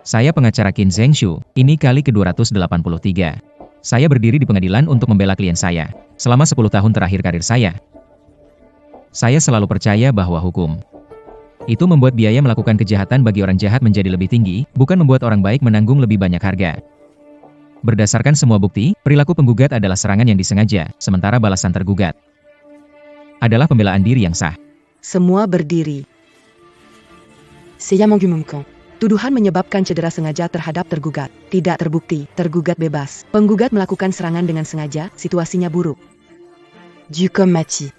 Saya pengacara Qin Zhengshu, ini kali ke-283. Saya berdiri di pengadilan untuk membela klien saya. Selama 10 tahun terakhir karir saya selalu percaya bahwa hukum itu membuat biaya melakukan kejahatan bagi orang jahat menjadi lebih tinggi, bukan membuat orang baik menanggung lebih banyak harga. Berdasarkan semua bukti, perilaku penggugat adalah serangan yang disengaja, sementara balasan tergugat adalah pembelaan diri yang sah. Semua berdiri. Tuduhan menyebabkan cedera sengaja terhadap tergugat. Tidak terbukti, tergugat bebas. Penggugat melakukan serangan dengan sengaja, situasinya buruk. Jukom mati.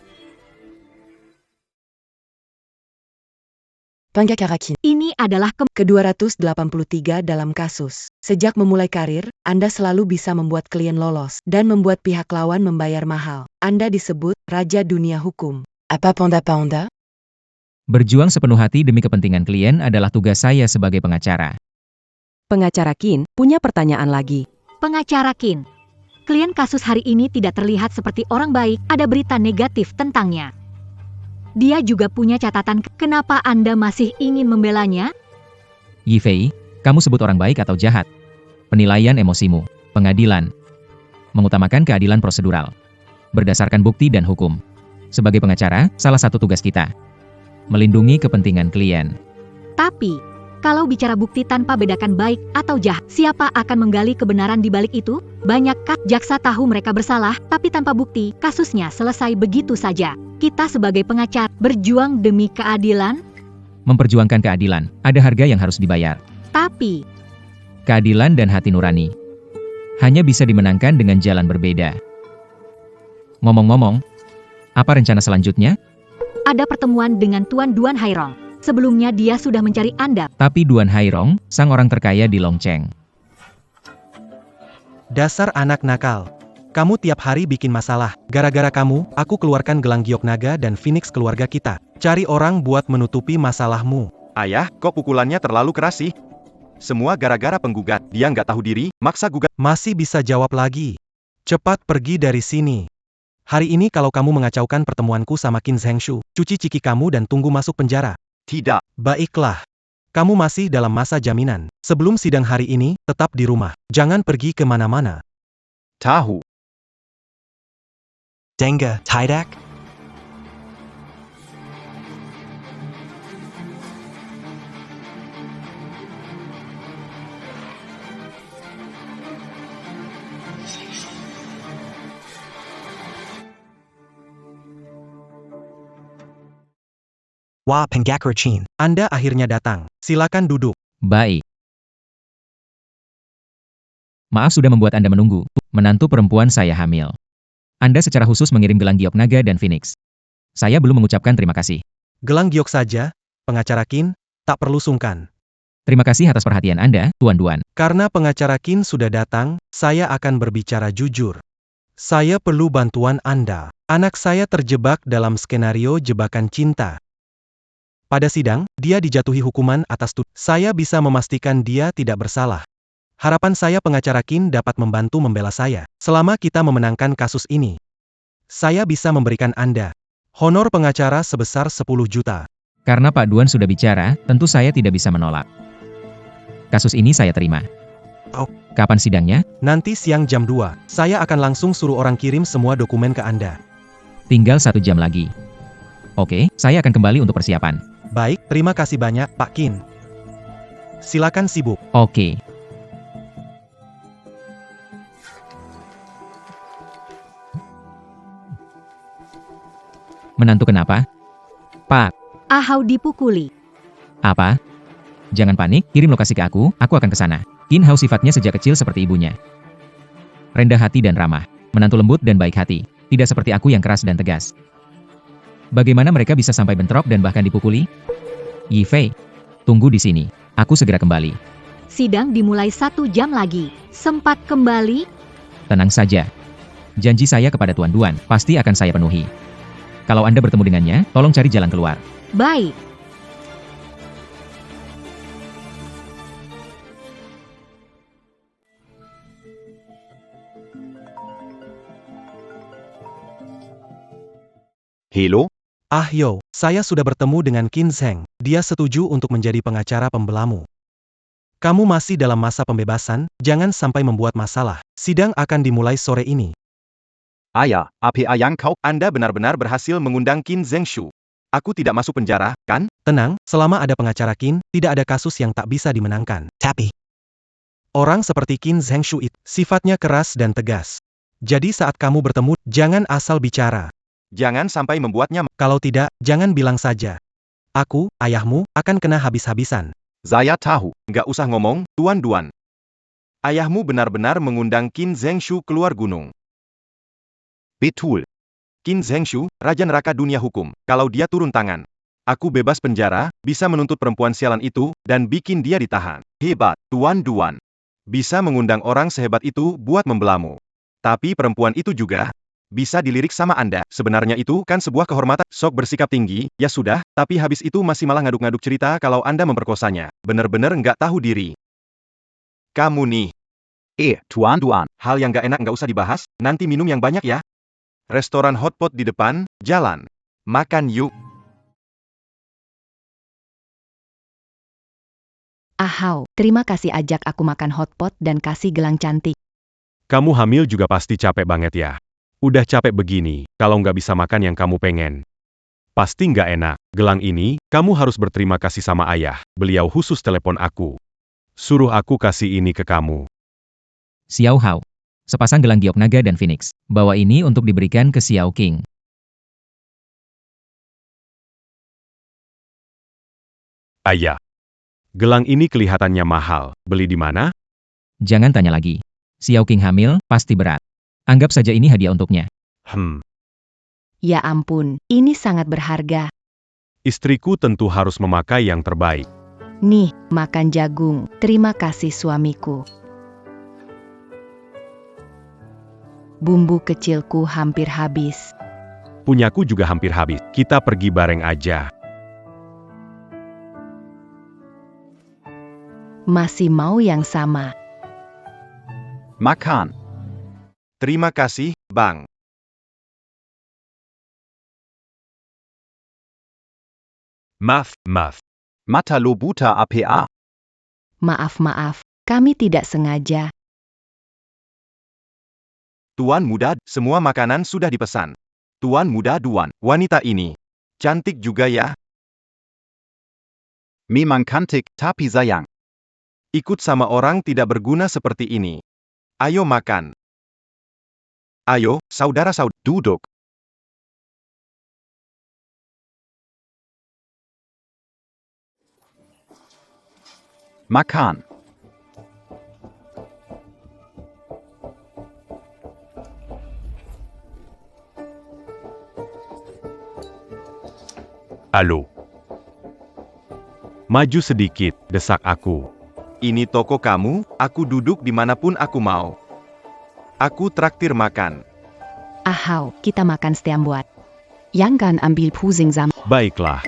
Penggakarakin. Ini adalah ke-283 dalam kasus. Sejak memulai karir, Anda selalu bisa membuat klien lolos dan membuat pihak lawan membayar mahal. Anda disebut Raja Dunia Hukum. Apa panda? Berjuang sepenuh hati demi kepentingan klien adalah tugas saya sebagai pengacara. Pengacara Qin punya pertanyaan lagi. pengacara Qin. Klien kasus hari ini tidak terlihat seperti orang baik, ada berita negatif tentangnya. Dia juga punya catatan, kenapa Anda masih ingin membelanya? Yifei, kamu sebut orang baik atau jahat? Penilaian emosimu, pengadilan, mengutamakan keadilan prosedural, berdasarkan bukti dan hukum. Sebagai pengacara, salah satu tugas kita melindungi kepentingan klien. Tapi, kalau bicara bukti tanpa bedakan baik atau jahat, siapa akan menggali kebenaran di balik itu? Banyakkah jaksa tahu mereka bersalah, tapi tanpa bukti, kasusnya selesai begitu saja? Kita sebagai pengacara, berjuang demi keadilan, Memperjuangkan keadilan, ada harga yang harus dibayar. tapi Keadilan dan hati nurani hanya bisa dimenangkan dengan jalan berbeda. Ngomong-ngomong, apa rencana selanjutnya? ada pertemuan dengan Tuan Duan Hairong. Sebelumnya dia sudah mencari Anda. Tapi Duan Hairong, sang orang terkaya di Longcheng. Dasar anak nakal. Kamu tiap hari bikin masalah. Gara-gara kamu, aku keluarkan gelang giok naga dan Phoenix keluarga kita. Cari orang buat menutupi masalahmu. Ayah, kok pukulannya terlalu keras sih? Semua gara-gara penggugat. Dia nggak tahu diri, maksa gugat. Masih bisa jawab lagi. Cepat pergi dari sini. Hari ini kalau kamu mengacaukan pertemuanku sama Qin Zhengshu, cuci ciki kamu dan tunggu masuk penjara. Tidak. Baiklah. Kamu masih dalam masa jaminan. Sebelum sidang hari ini, tetap di rumah. Jangan pergi kemana-mana. Tahu. Denga, Tidak. Wah, Penggakarakin. Anda akhirnya datang. Silakan duduk. Baik. Maaf sudah membuat Anda menunggu. Menantu perempuan saya hamil. Anda secara khusus mengirim gelang giok naga dan Phoenix. Saya belum mengucapkan terima kasih. Gelang giok saja, pengacara Qin, tak perlu sungkan. Terima kasih atas perhatian Anda, Tuan Duan. Karena pengacara Qin sudah datang, saya akan berbicara jujur. Saya perlu bantuan Anda. Anak saya terjebak dalam skenario jebakan cinta. Pada sidang, dia dijatuhi hukuman atas tuduhan. Saya bisa memastikan dia tidak bersalah. Harapan saya pengacara Qin dapat membantu membela saya. Selama kita memenangkan kasus ini, saya bisa memberikan Anda honor pengacara sebesar 10 juta. Karena Pak Duan sudah bicara, tentu saya tidak bisa menolak. Kasus ini saya terima. Oh. Kapan sidangnya? Nanti siang jam 2, saya akan langsung suruh orang kirim semua dokumen ke Anda. Tinggal 1 jam lagi. Oke, saya akan kembali untuk persiapan. Baik, terima kasih banyak, Pak Qin. Silakan sibuk. Oke. Menantu kenapa? Pak. Ahau dipukuli. Apa? Jangan panik, kirim lokasi ke aku akan ke sana. Qin Hao sifatnya sejak kecil seperti ibunya. Rendah hati dan ramah. Menantu lembut dan baik hati. Tidak seperti aku yang keras dan tegas. Bagaimana mereka bisa sampai bentrok dan bahkan dipukuli? Yifei, tunggu di sini. Aku segera kembali. Sidang dimulai 1 jam lagi. Sempat kembali? Tenang saja. Janji saya kepada Tuan Duan, pasti akan saya penuhi. Kalau Anda bertemu dengannya, tolong cari jalan keluar. Baik. Hello? Yo, saya sudah bertemu dengan Qin Zheng. Dia setuju untuk menjadi pengacara pembelamu. Kamu masih dalam masa pembebasan, jangan sampai membuat masalah. Sidang akan dimulai sore ini. Ayah, APA yang kau, Anda benar-benar berhasil mengundang Qin Zhengshu. Aku tidak masuk penjara, kan? Tenang, selama ada pengacara Qin, tidak ada kasus yang tak bisa dimenangkan. Tapi, orang seperti Qin Zhengshu itu, sifatnya keras dan tegas. Jadi saat kamu bertemu, jangan asal bicara. Jangan sampai membuatnya. Kalau tidak, jangan bilang saja. Aku, ayahmu, akan kena habis-habisan. Saya tahu, nggak usah ngomong, Tuan Duan. Ayahmu benar-benar mengundang Qin Zhengshu keluar gunung. Betul. Qin Zhengshu, Raja Neraka Dunia Hukum. Kalau dia turun tangan, aku bebas penjara, bisa menuntut perempuan sialan itu, dan bikin dia ditahan. Hebat, Tuan Duan. Bisa mengundang orang sehebat itu buat membelamu. Tapi perempuan itu juga bisa dilirik sama Anda. Sebenarnya itu kan sebuah kehormatan. Sok bersikap tinggi, ya sudah, tapi habis itu masih malah ngaduk-ngaduk cerita kalau Anda memperkosanya. Bener-bener nggak tahu diri. Kamu nih. Tuan Duan. Hal yang nggak enak nggak usah dibahas, nanti minum yang banyak ya. Restoran hotpot di depan, jalan. Makan yuk. Ahau, terima kasih ajak aku makan hotpot dan kasih gelang cantik. Kamu hamil juga pasti capek banget ya. Udah capek begini, kalau nggak bisa makan yang kamu pengen. Pasti nggak enak. Gelang ini, kamu harus berterima kasih sama ayah. Beliau khusus telepon aku. Suruh aku kasih ini ke kamu. Xiao Hao. Sepasang gelang giok naga dan phoenix. Bawa ini untuk diberikan ke Xiao King. Ayah. Gelang ini kelihatannya mahal. Beli di mana? Jangan tanya lagi. Xiao King hamil, pasti berat. Anggap saja ini hadiah untuknya. Ya ampun, ini sangat berharga. Istriku tentu harus memakai yang terbaik. Nih, makan jagung. Terima kasih suamiku. Bumbu kecilku hampir habis. Punyaku juga hampir habis. Kita pergi bareng aja. Masih mau yang sama. Makan. Terima kasih, Bang. Maaf. Mata lo buta APA. Maaf, kami tidak sengaja. Tuan muda, semua makanan sudah dipesan. Tuan muda Duan, wanita ini cantik juga ya. Memang cantik, tapi sayang. Ikut sama orang tidak berguna seperti ini. Ayo makan. Ayo, saudara-saudara, duduk. Makan. Halo. Maju sedikit, desak aku. Ini toko kamu, aku duduk dimanapun aku mau. Aku traktir makan. Ahau, kita makan setiap buat. Jangan ambil pusing sama. Baiklah.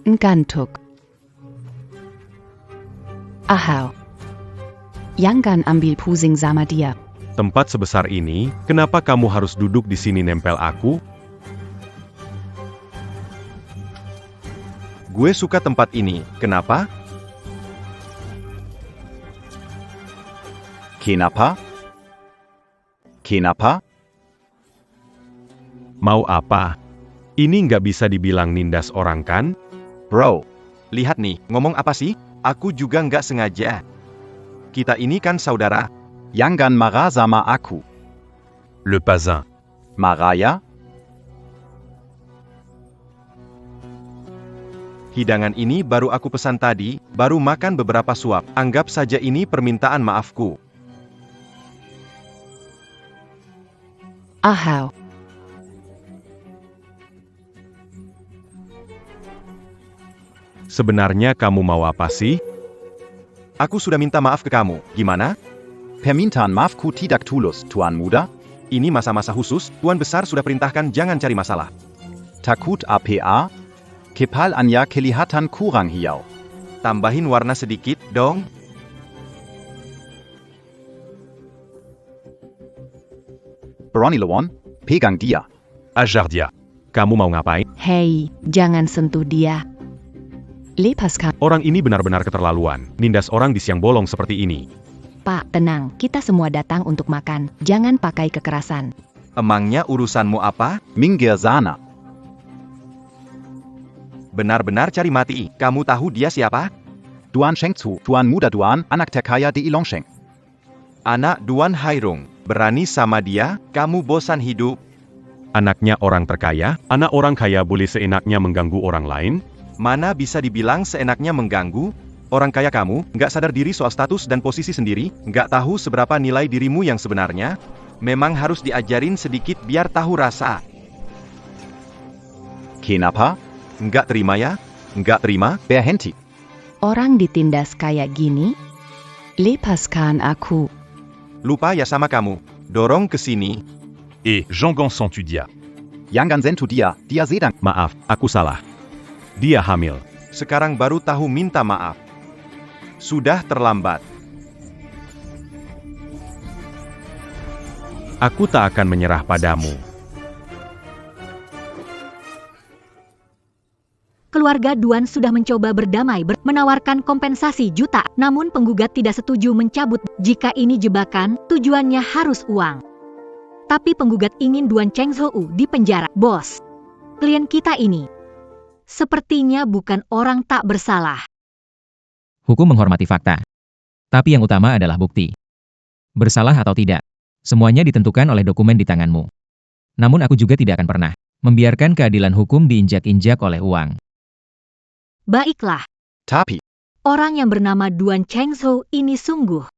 Ngantuk. Ahau. Jangan ambil pusing sama dia. Tempat sebesar ini, kenapa kamu harus duduk di sini nempel aku? Gue suka tempat ini, kenapa? Kenapa? Kenapa? Mau apa? Ini nggak bisa dibilang nindas orang kan? Bro, lihat nih, ngomong apa sih? Aku juga nggak sengaja. Kita ini kan saudara. Jangan marah sama aku. Le Pazin. Marah ya? Hidangan ini baru aku pesan tadi, baru makan beberapa suap. Anggap saja ini permintaan maafku. Ahau. Sebenarnya kamu mau apa sih? Aku sudah minta maaf ke kamu, gimana? Permintaan maafku tidak tulus, Tuan Muda. Ini masa-masa khusus, Tuan Besar sudah perintahkan jangan cari masalah. Takut APA? Kepalannya kelihatan kurang hijau. Tambahin warna sedikit, dong. Bronilawan, pegang dia. Ajardia. Kamu mau ngapain? Hei, jangan sentuh dia. Lepaskan. Orang ini benar-benar keterlaluan. Nindas orang di siang bolong seperti ini. Pak, tenang. Kita semua datang untuk makan. Jangan pakai kekerasan. Emangnya urusanmu apa? Minggir sana. Benar-benar cari mati. Kamu tahu dia siapa? Duan Shengzu, Tuan Muda Duan, anak terkaya di Ilongsheng. Anak Duan Hairong. Berani sama dia? Kamu bosan hidup? Anaknya orang terkaya? Anak orang kaya boleh seenaknya mengganggu orang lain? Mana bisa dibilang seenaknya mengganggu? Orang kaya kamu, nggak sadar diri soal status dan posisi sendiri, nggak tahu seberapa nilai dirimu yang sebenarnya? Memang harus diajarin sedikit biar tahu rasa. Kenapa? Nggak terima ya? Nggak terima? Berhenti. Orang ditindas kayak gini? Lepaskan aku. Lupa ya sama kamu. Dorong ke sini. Jean Ganson tu dia. Jangan sentuh dia, dia sedang. Maaf, aku salah. Dia hamil. Sekarang baru tahu minta maaf. Sudah terlambat. Aku tak akan menyerah padamu. Keluarga Duan sudah mencoba berdamai, menawarkan kompensasi juta, namun penggugat tidak setuju mencabut. Jika ini jebakan, tujuannya harus uang. Tapi penggugat ingin Duan Chengzhou dipenjara. Bos, klien kita ini sepertinya bukan orang tak bersalah. Hukum menghormati fakta. Tapi yang utama adalah bukti. Bersalah atau tidak, semuanya ditentukan oleh dokumen di tanganmu. Namun aku juga tidak akan pernah membiarkan keadilan hukum diinjak-injak oleh uang. Baiklah, Tapi, orang yang bernama Duan Chengzhou ini sungguh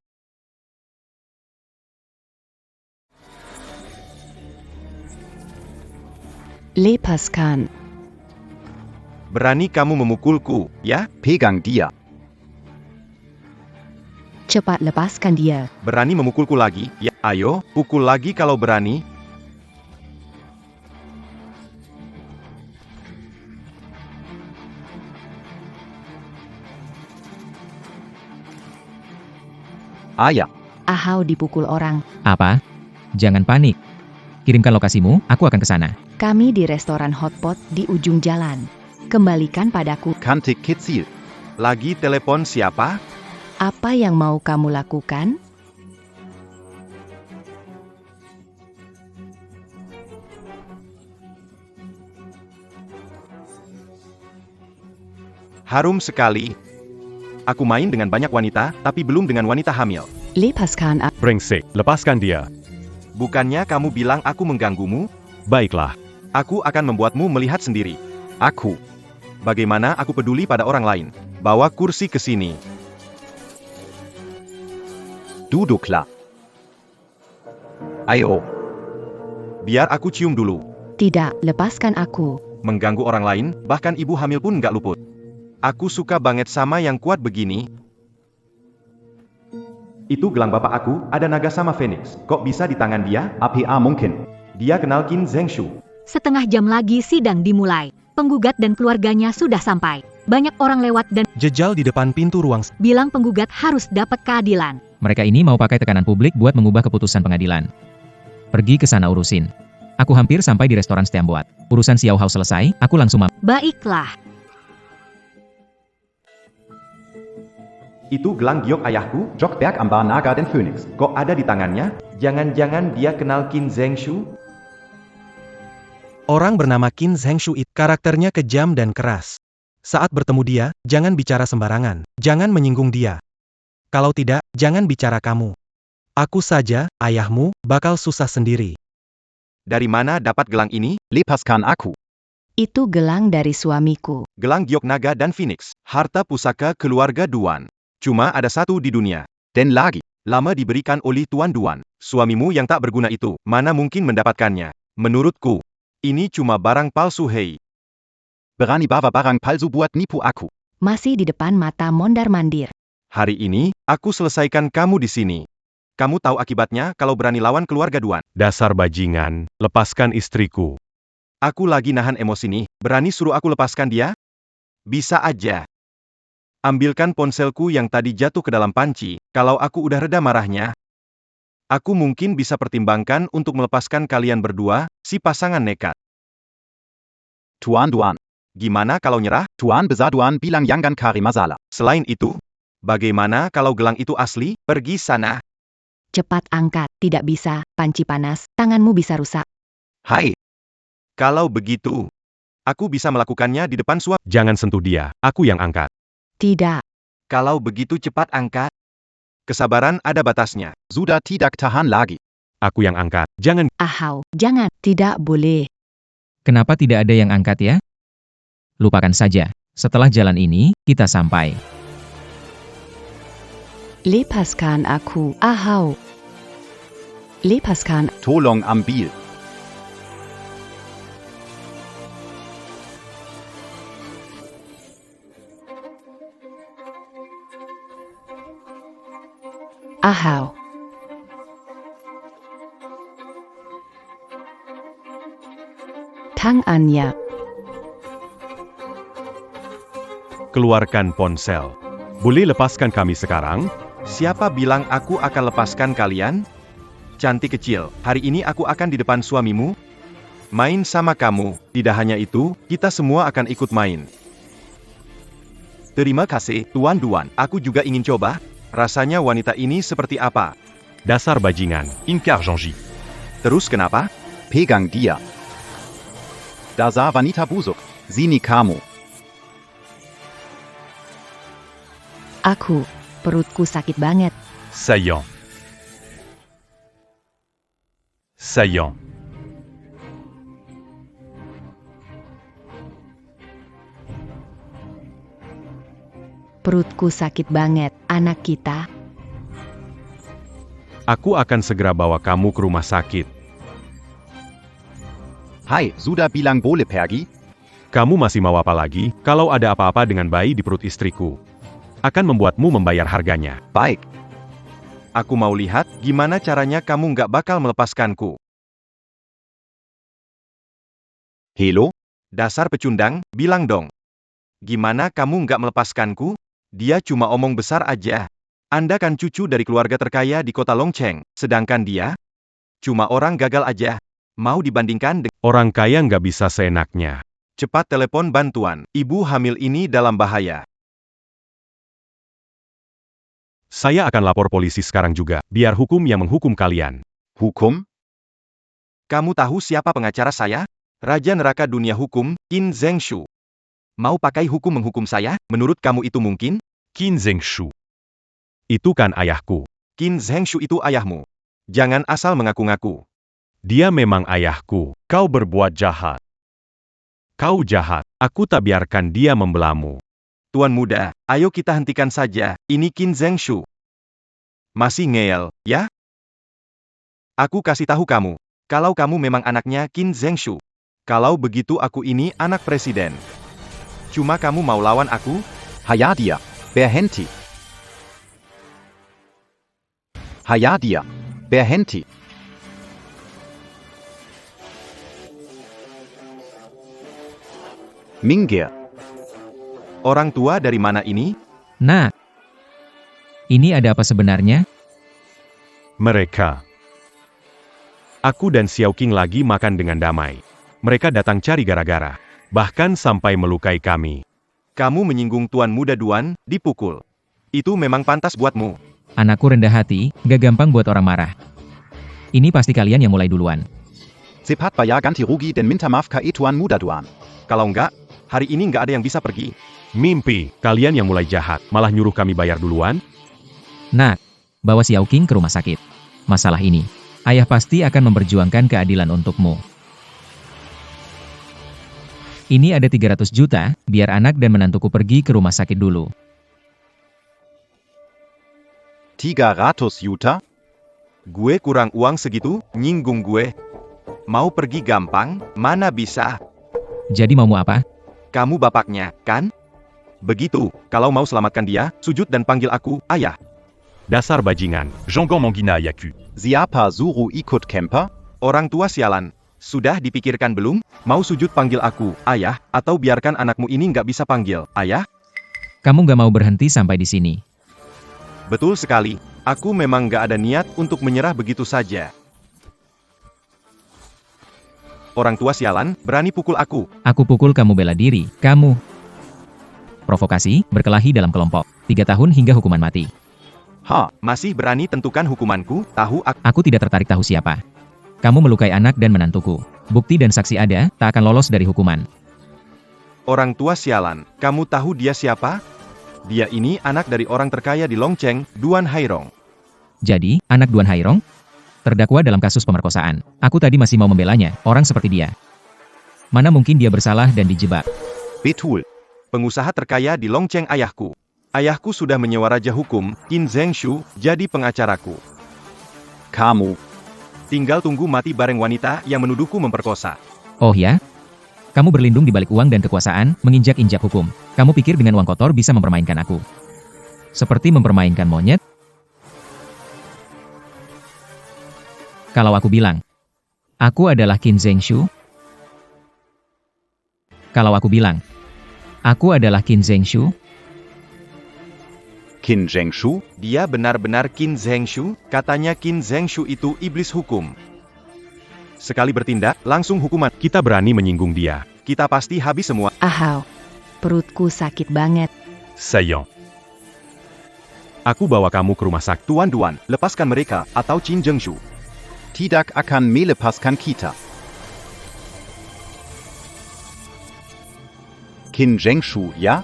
Lepaskan. Berani kamu memukulku, ya? pegang dia. Cepat lepaskan dia. Berani memukulku lagi, ya? Ayo, pukul lagi kalau berani. Ayah, Ahau dipukul orang. Apa? Jangan panik. Kirimkan lokasimu, aku akan ke sana. Kami di restoran hotpot di ujung jalan. Kembalikan padaku. Kantik kecil. Lagi telepon siapa? Apa yang mau kamu lakukan? Harum sekali. Aku main dengan banyak wanita, tapi belum dengan wanita hamil. Lepaskan aku. Brengsek, lepaskan dia. Bukannya kamu bilang aku mengganggumu? Baiklah. Aku akan membuatmu melihat sendiri. Aku. Bagaimana aku peduli pada orang lain? Bawa kursi ke sini. Duduklah. Ayo. Biar aku cium dulu. Tidak, lepaskan aku. Mengganggu orang lain, bahkan ibu hamil pun nggak luput. Aku suka banget sama yang kuat begini. Itu gelang bapak aku, ada naga sama Phoenix. Kok bisa di tangan dia? APA mungkin. Dia kenal Qin Zhengshu. setengah jam lagi sidang dimulai. Penggugat dan keluarganya sudah sampai. Banyak orang lewat dan Jejal di depan pintu ruang. bilang penggugat harus dapat keadilan. Mereka ini mau pakai tekanan publik buat mengubah keputusan pengadilan. Pergi ke sana urusin. Aku hampir sampai di restoran Stemboat. Urusan Xiao Hao selesai, aku langsung Baiklah, Itu gelang giok ayahku? Jockberg Ambar Naga den Phoenix. Kok ada di tangannya? Jangan-jangan dia kenal Qin Zhengshu? Orang bernama Qin Zhengshu itu karakternya kejam dan keras. Saat bertemu dia, jangan bicara sembarangan. Jangan menyinggung dia. Kalau tidak, jangan bicara kamu. Aku saja, ayahmu, bakal susah sendiri. Dari mana dapat gelang ini? Lepaskan aku. Itu gelang dari suamiku. Gelang giok naga dan Phoenix. Harta pusaka keluarga Duan. Cuma ada satu di dunia. Den lagi. Lama diberikan oleh Tuan Duan. Suamimu yang tak berguna itu, mana mungkin mendapatkannya? Menurutku, ini cuma barang palsu hei. Berani bawa barang palsu buat nipu aku. Masih di depan mata mondar-mandir. Hari ini, aku selesaikan kamu di sini. Kamu tahu akibatnya kalau berani lawan keluarga Duan. Dasar bajingan, lepaskan istriku. Aku lagi nahan emosi nih, berani suruh aku lepaskan dia? Bisa aja. Ambilkan ponselku yang tadi jatuh ke dalam panci, kalau aku udah reda marahnya. Aku mungkin bisa pertimbangkan untuk melepaskan kalian berdua, si pasangan nekat. Tuan Duan. Gimana kalau nyerah? Tuan besar Duan bilang jangan cari masalah. Selain itu, bagaimana kalau gelang itu asli? Pergi sana. Cepat angkat, tidak bisa, panci panas, tanganmu bisa rusak. Hai. Kalau begitu, aku bisa melakukannya di depan suami. Jangan sentuh dia, aku yang angkat. Tidak, Kalau begitu cepat angkat. Kesabaran ada batasnya. Sudah tidak tahan lagi. Aku yang angkat, jangan. ahau, jangan, tidak boleh. Kenapa tidak ada yang angkat ya? Lupakan saja. Setelah jalan ini, kita sampai. Lepaskan aku, ahau. Lepaskan, Tolong ambil. ahau. Tangannya, Keluarkan ponsel. Boleh lepaskan kami sekarang? Siapa bilang aku akan lepaskan kalian? Cantik kecil, hari ini aku akan di depan suamimu. Main sama kamu. Tidak hanya itu, kita semua akan ikut main. Terima kasih, Tuan Duan. Aku juga ingin coba. Rasanya wanita ini seperti apa? Dasar bajingan. Inkar Jean-Ji. Terus kenapa? Pegang dia. Dasar wanita busuk. Sini kamu. aku, perutku sakit banget. Saillant. Saillant. Perutku sakit banget, anak kita. Aku akan segera bawa kamu ke rumah sakit. Hai, sudah bilang boleh pergi? Kamu masih mau apa lagi? Kalau ada apa-apa dengan bayi di perut istriku, akan membuatmu membayar harganya. Baik. Aku mau lihat gimana caranya kamu nggak bakal melepaskanku. Hello? Dasar pecundang, bilang dong. Gimana kamu nggak melepaskanku? Dia cuma omong besar aja. Anda kan cucu dari keluarga terkaya di kota Longcheng, sedangkan dia cuma orang gagal aja. Mau dibandingkan dengan Orang kaya nggak bisa seenaknya. cepat telepon bantuan. Ibu hamil ini dalam bahaya. Saya akan lapor polisi sekarang juga, biar hukum yang menghukum kalian. Hukum? Kamu tahu siapa pengacara saya? Raja Neraka Dunia Hukum, Qin Zengshu. Mau pakai hukum menghukum saya? Menurut kamu itu mungkin? Qin Zengshu. Itu kan ayahku. Qin Zengshu itu ayahmu. Jangan asal mengaku-ngaku. Dia memang ayahku. Kau berbuat jahat. Kau jahat. Aku tak biarkan dia membelamu. Tuan muda, ayo kita hentikan saja. Ini Qin Zengshu. Masih ngeyel, ya? Aku kasih tahu kamu. Kalau kamu memang anaknya Qin Zengshu. Kalau begitu aku ini anak presiden. Cuma kamu mau lawan aku? Haya dia. Berhenti. Haya dia. Berhenti. Minggir. Orang tua dari mana ini? Nah, ini ada apa sebenarnya? Mereka. Aku dan Xiao Qing lagi makan dengan damai. Mereka datang cari gara-gara. Bahkan sampai melukai kami. Kamu menyinggung Tuan Muda Duan, dipukul. Itu memang pantas buatmu. Anakku rendah hati, gak gampang buat orang marah. Ini pasti kalian yang mulai duluan. Cepat bayar ganti rugi dan minta maaf ke Tuan Muda Duan. Kalau enggak, hari ini enggak ada yang bisa pergi. Mimpi, kalian yang mulai jahat, malah nyuruh kami bayar duluan? Nah, bawa Xiao Qing ke rumah sakit. Masalah ini, ayah pasti akan memperjuangkan keadilan untukmu. Ini ada 300 juta, biar anak dan menantuku pergi ke rumah sakit dulu. 300 juta? Gue kurang uang segitu, nyinggung gue. Mau pergi gampang, mana bisa. Jadi maumu apa? Kamu bapaknya, kan? Begitu, kalau mau selamatkan dia, sujud dan panggil aku, ayah. Dasar bajingan, Jonggong Monggina Yaku. Siapa suruh ikut camper? Orang tua sialan. Sudah dipikirkan belum? Mau sujud panggil aku, ayah, atau biarkan anakmu ini nggak bisa panggil, ayah? Kamu gak mau berhenti sampai di sini. Betul sekali. Aku memang nggak ada niat untuk menyerah begitu saja. Orang tua sialan, berani pukul aku. Aku pukul kamu bela diri, kamu. Provokasi, berkelahi dalam kelompok. 3 tahun hingga hukuman mati. Masih berani tentukan hukumanku, tahu aku. Aku tidak tertarik tahu siapa. Kamu melukai anak dan menantuku. Bukti dan saksi ada, tak akan lolos dari hukuman. Orang tua sialan, kamu tahu dia siapa? Dia ini anak dari orang terkaya di Longcheng, Duan Hairong. Jadi, anak Duan Hairong? Terdakwa dalam kasus pemerkosaan. Aku tadi masih mau membelanya, orang seperti dia. Mana mungkin dia bersalah dan dijebak. Betul. Pengusaha terkaya di Longcheng ayahku. Ayahku sudah menyewa raja hukum, Qin Zengshu, jadi pengacaraku. Kamu. Tinggal tunggu mati bareng wanita yang menuduhku memperkosa. Oh ya? Kamu berlindung di balik uang dan kekuasaan, menginjak-injak hukum. Kamu pikir dengan uang kotor bisa mempermainkan aku? Seperti mempermainkan monyet? Kalau aku bilang, aku adalah Qin Zengshu. Kalau aku bilang, aku adalah Qin Zengshu. Qin Zengshu? Dia benar-benar Qin Zengshu, katanya Qin Zengshu itu iblis hukum. Sekali bertindak, langsung hukuman. Kita berani menyinggung dia. Kita pasti habis semua. Ahau, perutku sakit banget. Sayang. Aku bawa kamu ke rumah sakit. Tuan Duan, lepaskan mereka, atau Qin Zengshu. Tidak akan melepaskan kita. Qin Zengshu, ya?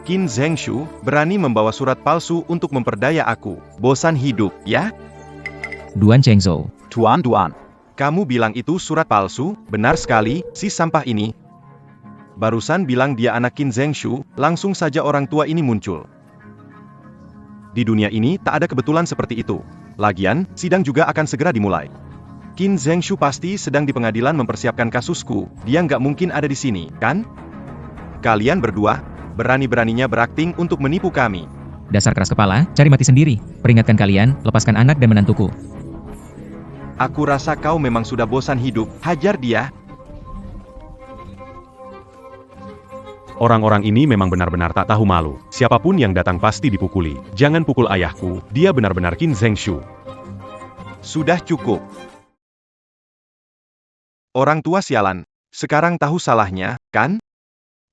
Qin Zengshu berani membawa surat palsu untuk memperdaya aku. Bosan hidup, ya? Duan Chengzhou. Tuan Duan. Kamu bilang itu surat palsu? Benar sekali, si sampah ini. Barusan bilang dia anak Qin Zengshu, langsung saja orang tua ini muncul. Di dunia ini tak ada kebetulan seperti itu. Lagian, sidang juga akan segera dimulai. Qin Zengshu pasti sedang di pengadilan mempersiapkan kasusku. Dia nggak mungkin ada di sini, kan? Kalian berdua, berani-beraninya berakting untuk menipu kami. Dasar keras kepala, cari mati sendiri. Peringatkan kalian, lepaskan anak dan menantuku. Aku rasa kau memang sudah bosan hidup, hajar dia. Orang-orang ini memang benar-benar tak tahu malu. Siapapun yang datang pasti dipukuli. Jangan pukul ayahku, dia benar-benar Qin Zengshu. Sudah cukup. Orang tua sialan, sekarang tahu salahnya, kan?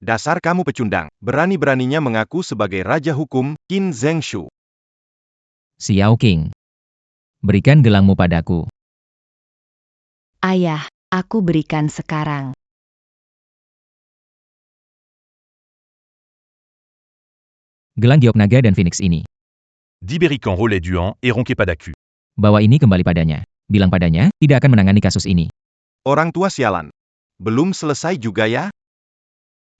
Dasar kamu pecundang, berani-beraninya mengaku sebagai raja hukum, Qin Zengshu. Xiao Qing. Berikan gelangmu padaku. Ayah, aku berikan sekarang. Gelang giok naga dan phoenix ini. Diberikan relais Duan et Ronquet Padaku. Bawa ini kembali padanya. Bilang padanya, tidak akan menangani kasus ini. Orang tua sialan. Belum selesai juga ya?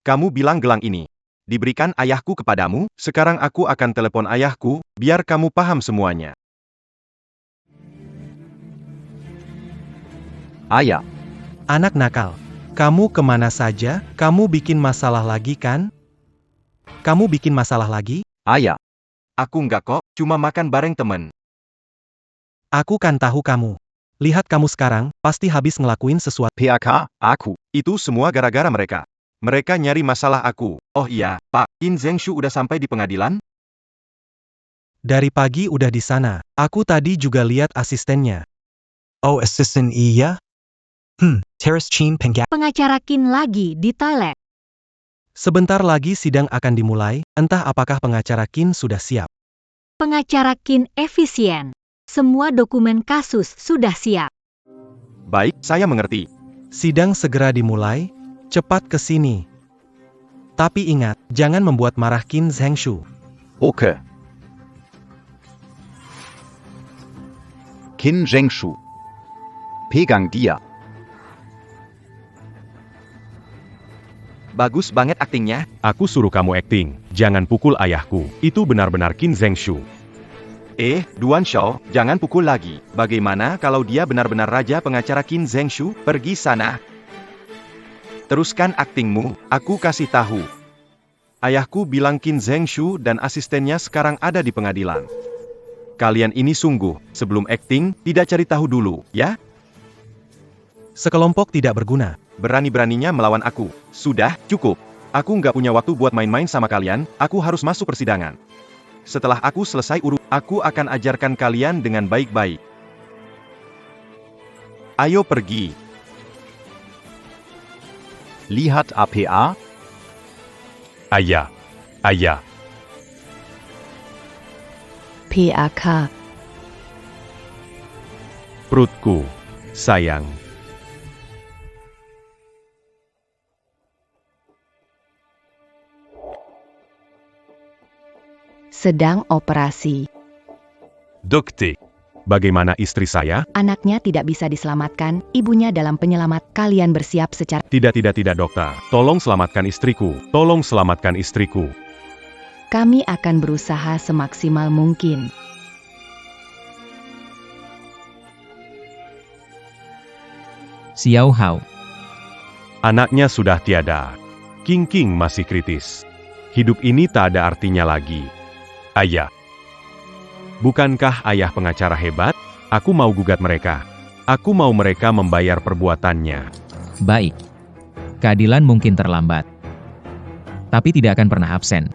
Kamu bilang gelang ini diberikan ayahku kepadamu, sekarang aku akan telepon ayahku, biar kamu paham semuanya. Ayah. Anak nakal. Kamu kemana saja? Kamu bikin masalah lagi kan? Kamu bikin masalah lagi? Ayah. Aku nggak kok, cuma makan bareng temen. Aku kan tahu kamu. Lihat kamu sekarang, pasti habis ngelakuin sesuatu. PAK, aku. Itu semua gara-gara mereka. Mereka nyari masalah aku. Oh iya, Pak, Qin Zengshu udah sampai di pengadilan? Dari pagi udah di sana. Aku tadi juga lihat asistennya. Oh, asisten iya? Terus Chin Pengga. Pengacara Qin lagi di toilet. Sebentar lagi sidang akan dimulai, entah apakah pengacara Qin sudah siap. Pengacara Qin efisien. Semua dokumen kasus sudah siap. Baik, saya mengerti. Sidang segera dimulai, cepat ke sini. Tapi ingat, jangan membuat marah Qin Zengshu. Oke. Qin Zengshu. Pegang dia. Bagus banget aktingnya. Aku suruh kamu akting, jangan pukul ayahku. Itu benar-benar Qin Zengshu. Duan Shao, jangan pukul lagi. Bagaimana kalau dia benar-benar raja pengacara Qin Zengshu? Pergi sana. Teruskan aktingmu, aku kasih tahu. Ayahku bilang Qin Zengshu dan asistennya sekarang ada di pengadilan. Kalian ini sungguh, sebelum akting, tidak cari tahu dulu, ya? Sekelompok tidak berguna. Berani-beraninya melawan aku. Sudah, cukup. Aku nggak punya waktu buat main-main sama kalian, aku harus masuk persidangan. Setelah aku selesai aku akan ajarkan kalian dengan baik-baik. Ayo pergi. Lihat APA, Ayah. Ayah. PAK. Perutku. Sayang. Sedang operasi. Docté. Bagaimana istri saya? Anaknya tidak bisa diselamatkan, ibunya dalam penyelamat. Kalian bersiap secara... Tidak, dokter. Tolong selamatkan istriku. Tolong selamatkan istriku. Kami akan berusaha semaksimal mungkin. Xiao Hao. Anaknya sudah tiada. King King masih kritis. Hidup ini tak ada artinya lagi. Ayah. Bukankah ayah pengacara hebat? Aku mau gugat mereka. Aku mau mereka membayar perbuatannya. Baik. Keadilan mungkin terlambat. Tapi tidak akan pernah absen.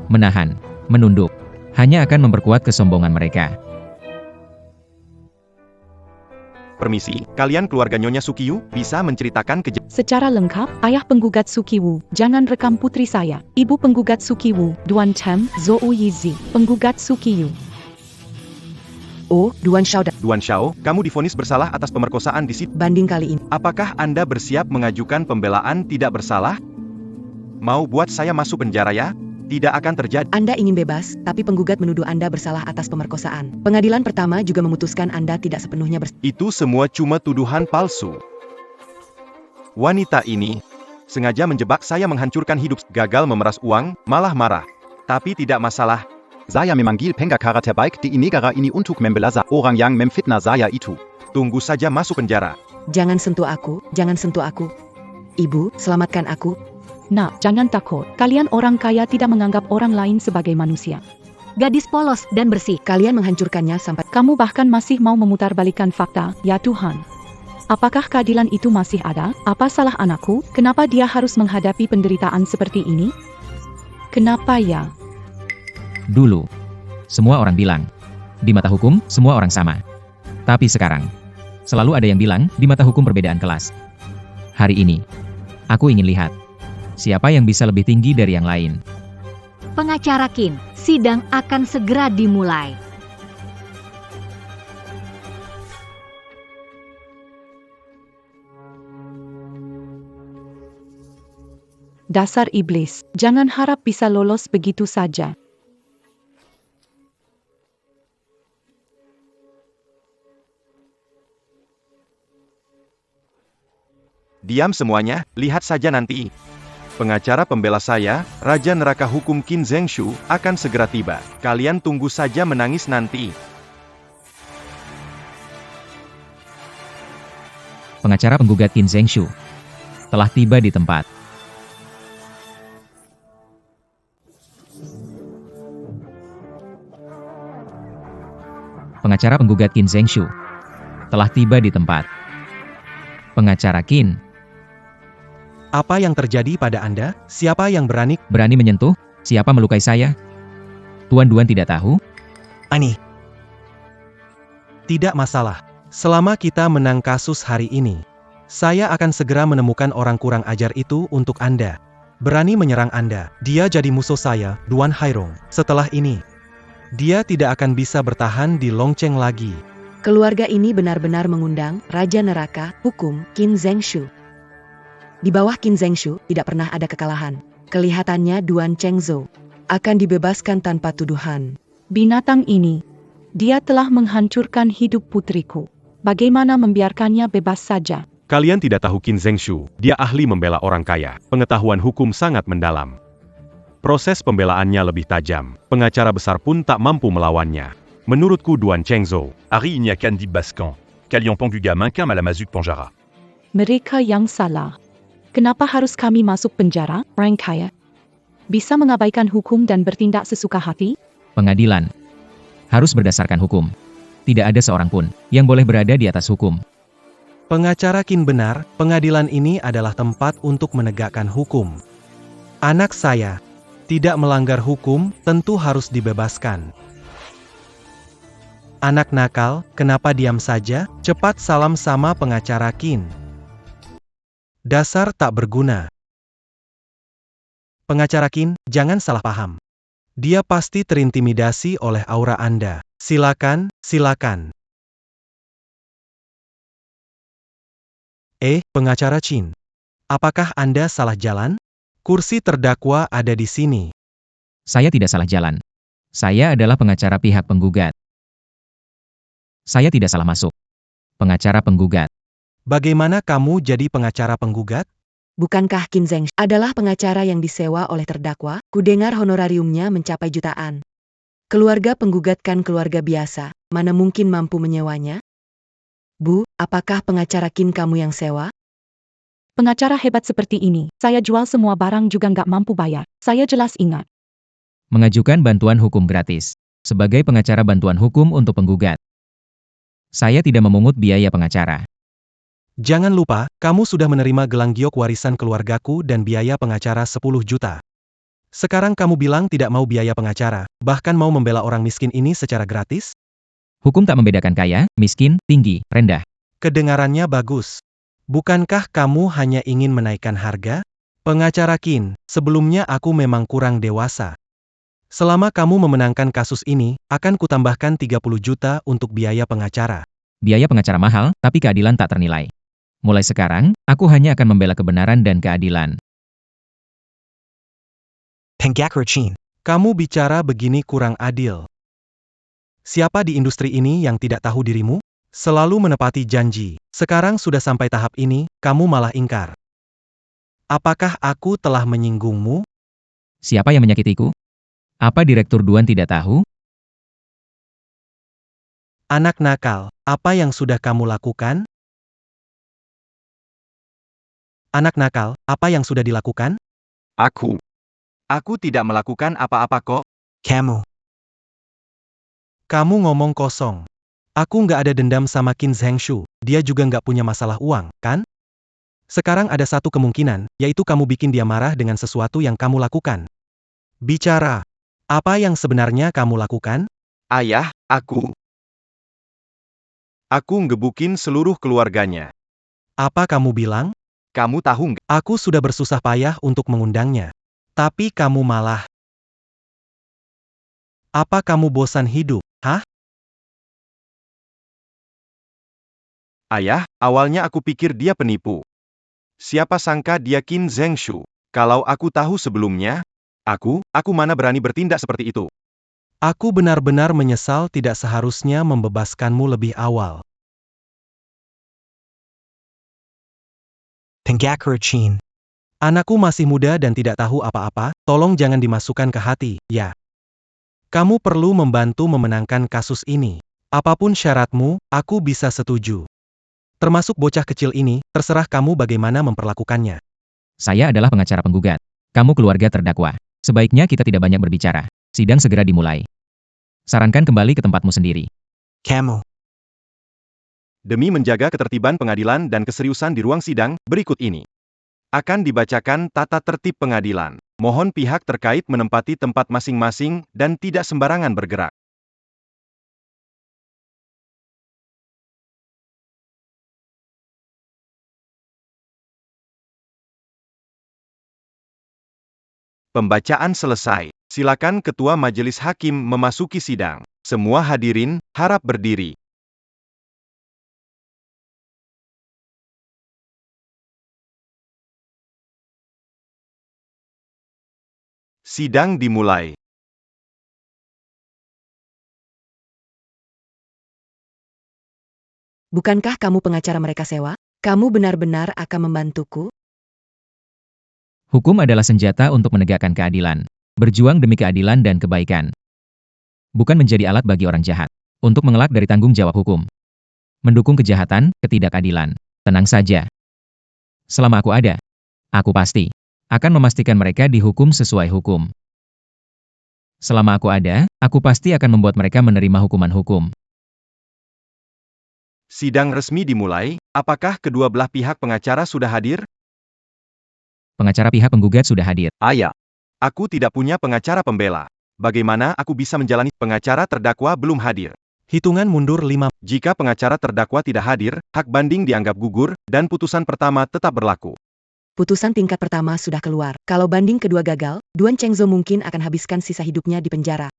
Menahan, menunduk, hanya akan memperkuat kesombongan mereka. Permisi, kalian keluarga Nyonya Sukiyu bisa menceritakan kejadian. Secara lengkap, ayah penggugat Sukiwu, jangan rekam putri saya. Ibu penggugat Sukiwu, Duan Chen, Zhou Yizi, penggugat Sukiyu. Oh, Duan Xiao. Duan Xiao, kamu divonis bersalah atas pemerkosaan di situ. Banding kali ini. Apakah Anda bersiap mengajukan pembelaan tidak bersalah? Mau buat saya masuk penjara ya? Tidak akan terjadi. Anda ingin bebas, tapi penggugat menuduh Anda bersalah atas pemerkosaan. Pengadilan pertama juga memutuskan Anda tidak sepenuhnya bersalah. Itu semua cuma tuduhan palsu. Wanita ini sengaja menjebak saya menghancurkan hidup, gagal memeras uang, malah marah. Tapi tidak masalah. saya memanggil pengacara terbaik di negara ini untuk membela orang yang memfitnah saya itu. Tunggu saja masuk penjara. Jangan sentuh aku, jangan sentuh aku. Ibu, selamatkan aku. Nak, jangan takut. Kalian orang kaya tidak menganggap orang lain sebagai manusia. Gadis polos dan bersih. Kalian menghancurkannya sampai... Kamu bahkan masih mau memutarbalikkan fakta, ya Tuhan. Apakah keadilan itu masih ada? Apa salah anakku? Kenapa dia harus menghadapi penderitaan seperti ini? Kenapa ya? Dulu, semua orang bilang, di mata hukum, semua orang sama. Tapi sekarang, selalu ada yang bilang, di mata hukum perbedaan kelas. Hari ini, aku ingin lihat, siapa yang bisa lebih tinggi dari yang lain. Pengacara Qin, sidang akan segera dimulai. Dasar iblis, jangan harap bisa lolos begitu saja. Diam semuanya, lihat saja nanti. Pengacara pembela saya, Raja Neraka Hukum Qin Zhengshu, akan segera tiba. Kalian tunggu saja menangis nanti. Pengacara penggugat Qin Zhengshu telah tiba di tempat. Pengacara penggugat Qin Zhengshu telah tiba di tempat. Pengacara Qin. Apa yang terjadi pada Anda? Siapa yang berani Menyentuh? Siapa melukai saya? Tuan Duan tidak tahu? Ani? Tidak masalah. Selama kita menang kasus hari ini, saya akan segera menemukan orang kurang ajar itu untuk Anda. Berani menyerang Anda. Dia jadi musuh saya, Duan Hairong. Setelah ini, dia tidak akan bisa bertahan di Longcheng lagi. Keluarga ini benar-benar mengundang Raja Neraka Hukum Qin Zhengshu. Di bawah Qin Zhengshu tidak pernah ada kekalahan. Kelihatannya Duan Chengzhou akan dibebaskan tanpa tuduhan. Binatang ini, dia telah menghancurkan hidup putriku. Bagaimana membiarkannya bebas saja? Kalian tidak tahu Qin Zhengshu, dia ahli membela orang kaya. Pengetahuan hukum sangat mendalam. Proses pembelaannya lebih tajam. Pengacara besar pun tak mampu melawannya. Menurutku Duan Chengzhou. Harry il n'y a qu'un Dib Bascan. Kalian Panguga Mankin Malamazuk Panjara. Mereka yang salah. Kenapa harus kami masuk penjara, orang kaya? Bisa mengabaikan hukum dan bertindak sesuka hati? Pengadilan harus berdasarkan hukum. Tidak ada seorang pun yang boleh berada di atas hukum. Pengacara Qin benar, pengadilan ini adalah tempat untuk menegakkan hukum. Anak saya tidak melanggar hukum, tentu harus dibebaskan. Anak nakal, kenapa diam saja? Cepat salam sama pengacara Qin. Dasar tak berguna. Pengacara Qin, jangan salah paham. Dia pasti terintimidasi oleh aura Anda. Silakan, silakan. Pengacara Qin. Apakah Anda salah jalan? Kursi terdakwa ada di sini. Saya tidak salah jalan. Saya adalah pengacara pihak penggugat. Saya tidak salah masuk. Pengacara penggugat. Bagaimana kamu jadi pengacara penggugat? Bukankah Qin Zhengshu adalah pengacara yang disewa oleh terdakwa? Kudengar honorariumnya mencapai jutaan. Keluarga penggugat kan keluarga biasa, mana mungkin mampu menyewanya? Bu, apakah pengacara Qin kamu yang sewa? Pengacara hebat seperti ini, saya jual semua barang juga nggak mampu bayar. Saya jelas ingat. Mengajukan bantuan hukum gratis. Sebagai pengacara bantuan hukum untuk penggugat. Saya tidak memungut biaya pengacara. Jangan lupa, kamu sudah menerima gelang giok warisan keluargaku dan biaya pengacara 10 juta. Sekarang kamu bilang tidak mau biaya pengacara, bahkan mau membela orang miskin ini secara gratis? Hukum tak membedakan kaya, miskin, tinggi, rendah. Kedengarannya bagus. Bukankah kamu hanya ingin menaikkan harga? Pengacara Qin, sebelumnya aku memang kurang dewasa. Selama kamu memenangkan kasus ini, akan kutambahkan 30 juta untuk biaya pengacara. Biaya pengacara mahal, tapi keadilan tak ternilai. Mulai sekarang, aku hanya akan membela kebenaran dan keadilan. Pengacara Qin, kamu bicara begini kurang adil. Siapa di industri ini yang tidak tahu dirimu? Selalu menepati janji. Sekarang sudah sampai tahap ini, kamu malah ingkar. Apakah aku telah menyinggungmu? Siapa yang menyakitiku? Apa Direktur Duan tidak tahu? Anak nakal, apa yang sudah kamu lakukan? Anak nakal, apa yang sudah dilakukan? Aku tidak melakukan apa-apa kok. Kamu ngomong kosong. Aku nggak ada dendam sama Qin Zhengshu, dia juga nggak punya masalah uang, kan? Sekarang ada satu kemungkinan, yaitu kamu bikin dia marah dengan sesuatu yang kamu lakukan. Bicara. Apa yang sebenarnya kamu lakukan? Ayah, aku ngebukin seluruh keluarganya. Apa kamu bilang? Kamu tahu nggak? Aku sudah bersusah payah untuk mengundangnya. Tapi kamu malah. Apa kamu bosan hidup, hah? Ayah, awalnya aku pikir dia penipu. Siapa sangka dia Qin Zhengshu. Kalau aku tahu sebelumnya, aku mana berani bertindak seperti itu. Aku benar-benar menyesal tidak seharusnya membebaskanmu lebih awal. Pengacara Qin. Anakku masih muda dan tidak tahu apa-apa, tolong jangan dimasukkan ke hati, ya. Kamu perlu membantu memenangkan kasus ini. Apapun syaratmu, aku bisa setuju. Termasuk bocah kecil ini, terserah kamu bagaimana memperlakukannya. Saya adalah pengacara penggugat. Kamu keluarga terdakwa. Sebaiknya kita tidak banyak berbicara. Sidang segera dimulai. Sarankan kembali ke tempatmu sendiri. Kamu. Demi menjaga ketertiban pengadilan dan keseriusan di ruang sidang, berikut ini akan dibacakan tata tertib pengadilan. Mohon pihak terkait menempati tempat masing-masing dan tidak sembarangan bergerak. Pembacaan selesai. Silakan Ketua Majelis Hakim memasuki sidang. Semua hadirin, harap berdiri. Sidang dimulai. Bukankah kamu pengacara mereka sewa? Kamu benar-benar akan membantuku? Hukum adalah senjata untuk menegakkan keadilan. Berjuang demi keadilan dan kebaikan. Bukan menjadi alat bagi orang jahat. Untuk mengelak dari tanggung jawab hukum. Mendukung kejahatan, ketidakadilan. Tenang saja. Selama aku ada, aku pasti akan memastikan mereka dihukum sesuai hukum. Selama aku ada, aku pasti akan membuat mereka menerima hukuman hukum. Sidang resmi dimulai. Apakah kedua belah pihak pengacara sudah hadir? Pengacara pihak penggugat sudah hadir. Ayah, aku tidak punya pengacara pembela. Bagaimana aku bisa menjalani? Pengacara terdakwa belum hadir. Hitungan mundur 5. Jika pengacara terdakwa tidak hadir, hak banding dianggap gugur, dan putusan pertama tetap berlaku. Putusan tingkat pertama sudah keluar. Kalau banding kedua gagal, Duan Chengzhou mungkin akan habiskan sisa hidupnya di penjara.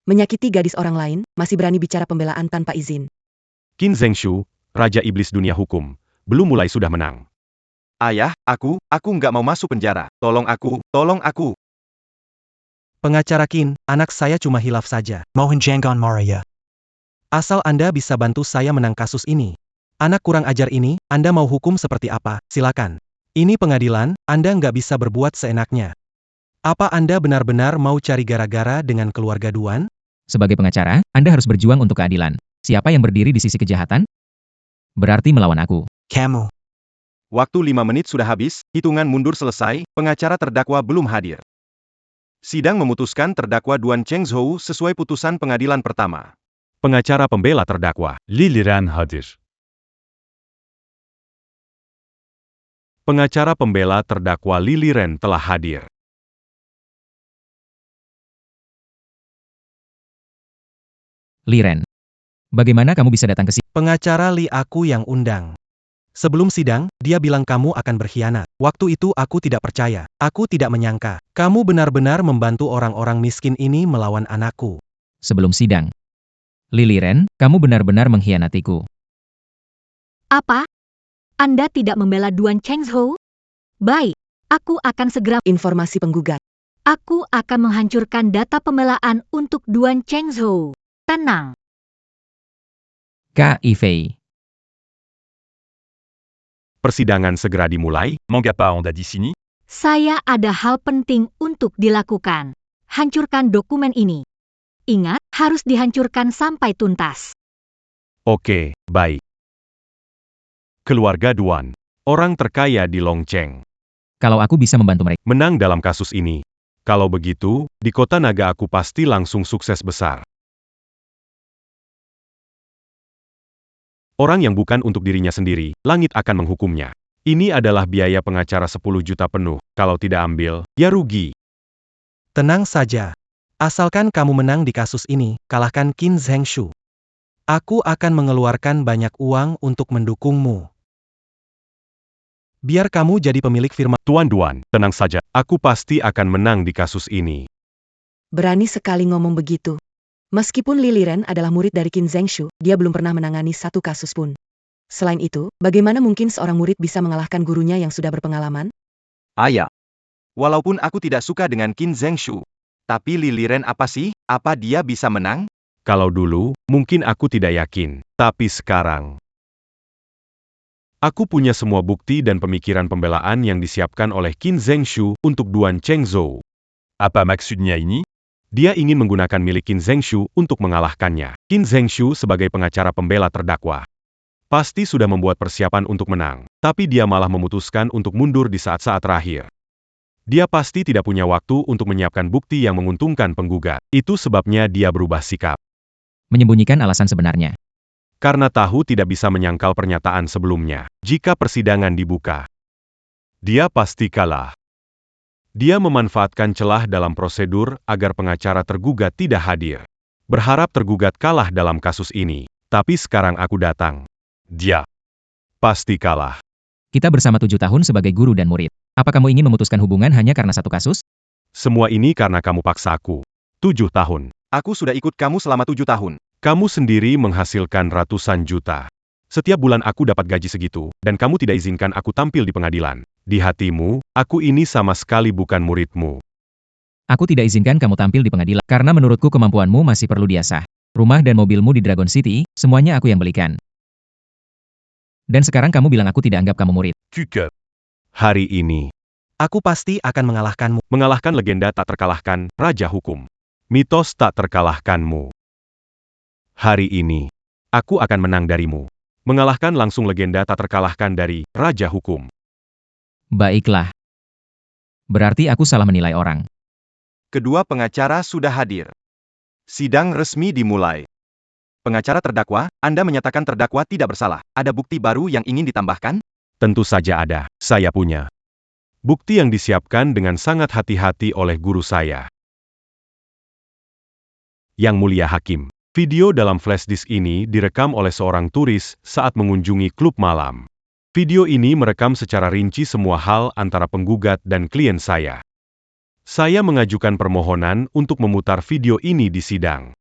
Menyakiti gadis orang lain, masih berani bicara pembelaan tanpa izin. Qin Zhengshu, Raja Iblis Dunia Hukum, belum mulai sudah menang. Ayah, aku nggak mau masuk penjara. Tolong aku, tolong aku. Pengacara Qin, anak saya cuma hilaf saja. Mohon jangan marah ya. Asal Anda bisa bantu saya menang kasus ini. Anak kurang ajar ini, Anda mau hukum seperti apa? Silakan. Ini pengadilan, Anda nggak bisa berbuat seenaknya. Apa Anda benar-benar mau cari gara-gara dengan keluarga Duan? Sebagai pengacara, Anda harus berjuang untuk keadilan. Siapa yang berdiri di sisi kejahatan? Berarti melawan aku. Kamu. Waktu 5 menit sudah habis, hitungan mundur selesai, pengacara terdakwa belum hadir. Sidang memutuskan terdakwa Duan Chengzhou sesuai putusan pengadilan pertama. Pengacara pembela terdakwa, Liliran hadir. pengacara pembela terdakwa Lili Ren telah hadir. Liren, bagaimana kamu bisa datang ke sini? Pengacara Li aku yang undang. Sebelum sidang, dia bilang kamu akan berkhianat. Waktu itu aku tidak percaya. Aku tidak menyangka. Kamu benar-benar membantu orang-orang miskin ini melawan anakku. Sebelum sidang. Liren, kamu benar-benar mengkhianatiku. Apa? Anda tidak membela Duan Chengzhou? Baik, aku akan segera... Informasi penggugat. Aku akan menghancurkan data pembelaan untuk Duan Chengzhou. Tenang. Kak Ifei. Persidangan segera dimulai. Mangapa Anda di sini? Saya ada hal penting untuk dilakukan. Hancurkan dokumen ini. Ingat, harus dihancurkan sampai tuntas. Oke, baik. Keluarga Duan, orang terkaya di Longcheng, Kalau aku bisa membantu mereka. menang dalam kasus ini. Kalau begitu, di kota naga aku pasti langsung sukses besar. Orang yang bukan untuk dirinya sendiri, langit akan menghukumnya. Ini adalah biaya pengacara 10 juta penuh. Kalau tidak ambil, ya rugi. Tenang saja. Asalkan kamu menang di kasus ini, kalahkan Qin Zhengshu. Aku akan mengeluarkan banyak uang untuk mendukungmu. Biar kamu jadi pemilik firma. Tuan Duan, tenang saja. Aku pasti akan menang di kasus ini. Berani sekali ngomong begitu. Meskipun Li Liren adalah murid dari Qin Zhengshu, dia belum pernah menangani satu kasus pun. Selain itu, bagaimana mungkin seorang murid bisa mengalahkan gurunya yang sudah berpengalaman? Ayah. Walaupun aku tidak suka dengan Qin Zhengshu, tapi Li Liren apa sih? Apa dia bisa menang? Kalau dulu, mungkin aku tidak yakin. Tapi sekarang, aku punya semua bukti dan pemikiran pembelaan yang disiapkan oleh Qin Zhengshu untuk Duan Chengzhou. Apa maksudnya ini? Dia ingin menggunakan milik Qin Zhengshu untuk mengalahkannya. Qin Zhengshu sebagai pengacara pembela terdakwa pasti sudah membuat persiapan untuk menang, tapi dia malah memutuskan untuk mundur di saat-saat terakhir. Dia pasti tidak punya waktu untuk menyiapkan bukti yang menguntungkan penggugat. Itu sebabnya dia berubah sikap. Menyembunyikan alasan sebenarnya. Karena tahu tidak bisa menyangkal pernyataan sebelumnya. Jika persidangan dibuka, dia pasti kalah. Dia memanfaatkan celah dalam prosedur agar pengacara tergugat tidak hadir. Berharap tergugat kalah dalam kasus ini. Tapi sekarang aku datang. Dia pasti kalah. Kita bersama 7 tahun sebagai guru dan murid. Apa kamu ingin memutuskan hubungan hanya karena satu kasus? Semua ini karena kamu paksa aku. 7 tahun. Aku sudah ikut kamu selama 7 tahun. Kamu sendiri menghasilkan ratusan juta. Setiap bulan aku dapat gaji segitu, dan kamu tidak izinkan aku tampil di pengadilan. Di hatimu, aku ini sama sekali bukan muridmu. Aku tidak izinkan kamu tampil di pengadilan karena menurutku kemampuanmu masih perlu diasah. Rumah dan mobilmu di Dragon City, semuanya aku yang belikan. Dan sekarang kamu bilang aku tidak anggap kamu murid. Cukup. Hari ini, Aku pasti akan mengalahkanmu. mengalahkan legenda tak terkalahkan, Raja Hukum. Mitos tak terkalahkanmu. Hari ini, aku akan menang darimu. Mengalahkan langsung legenda tak terkalahkan dari Raja Hukum. Baiklah. Berarti aku salah menilai orang. Kedua pengacara sudah hadir. Sidang resmi dimulai. Pengacara terdakwa, Anda menyatakan terdakwa tidak bersalah. Ada bukti baru yang ingin ditambahkan? Tentu saja ada, saya punya. Bukti yang disiapkan dengan sangat hati-hati oleh guru saya. Yang Mulia Hakim, Video dalam flash disk ini direkam oleh seorang turis saat mengunjungi klub malam. Video ini merekam secara rinci semua hal antara penggugat dan klien saya. Saya mengajukan permohonan untuk memutar video ini di sidang.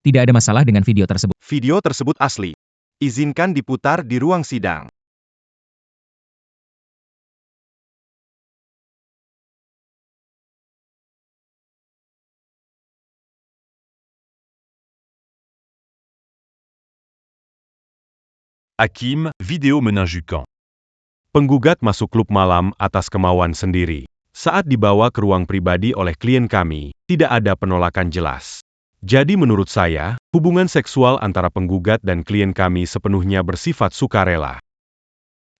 Tidak ada masalah dengan video tersebut. Video tersebut asli. Izinkan diputar di ruang sidang. Hakim, vidéo menunjukant. Penggugat masuk klub malam atas kemauan sendiri. Saat dibawa ke ruang pribadi oleh klien kami, tidak ada penolakan jelas. Jadi menurut saya, hubungan seksual antara penggugat dan klien kami sepenuhnya bersifat sukarela.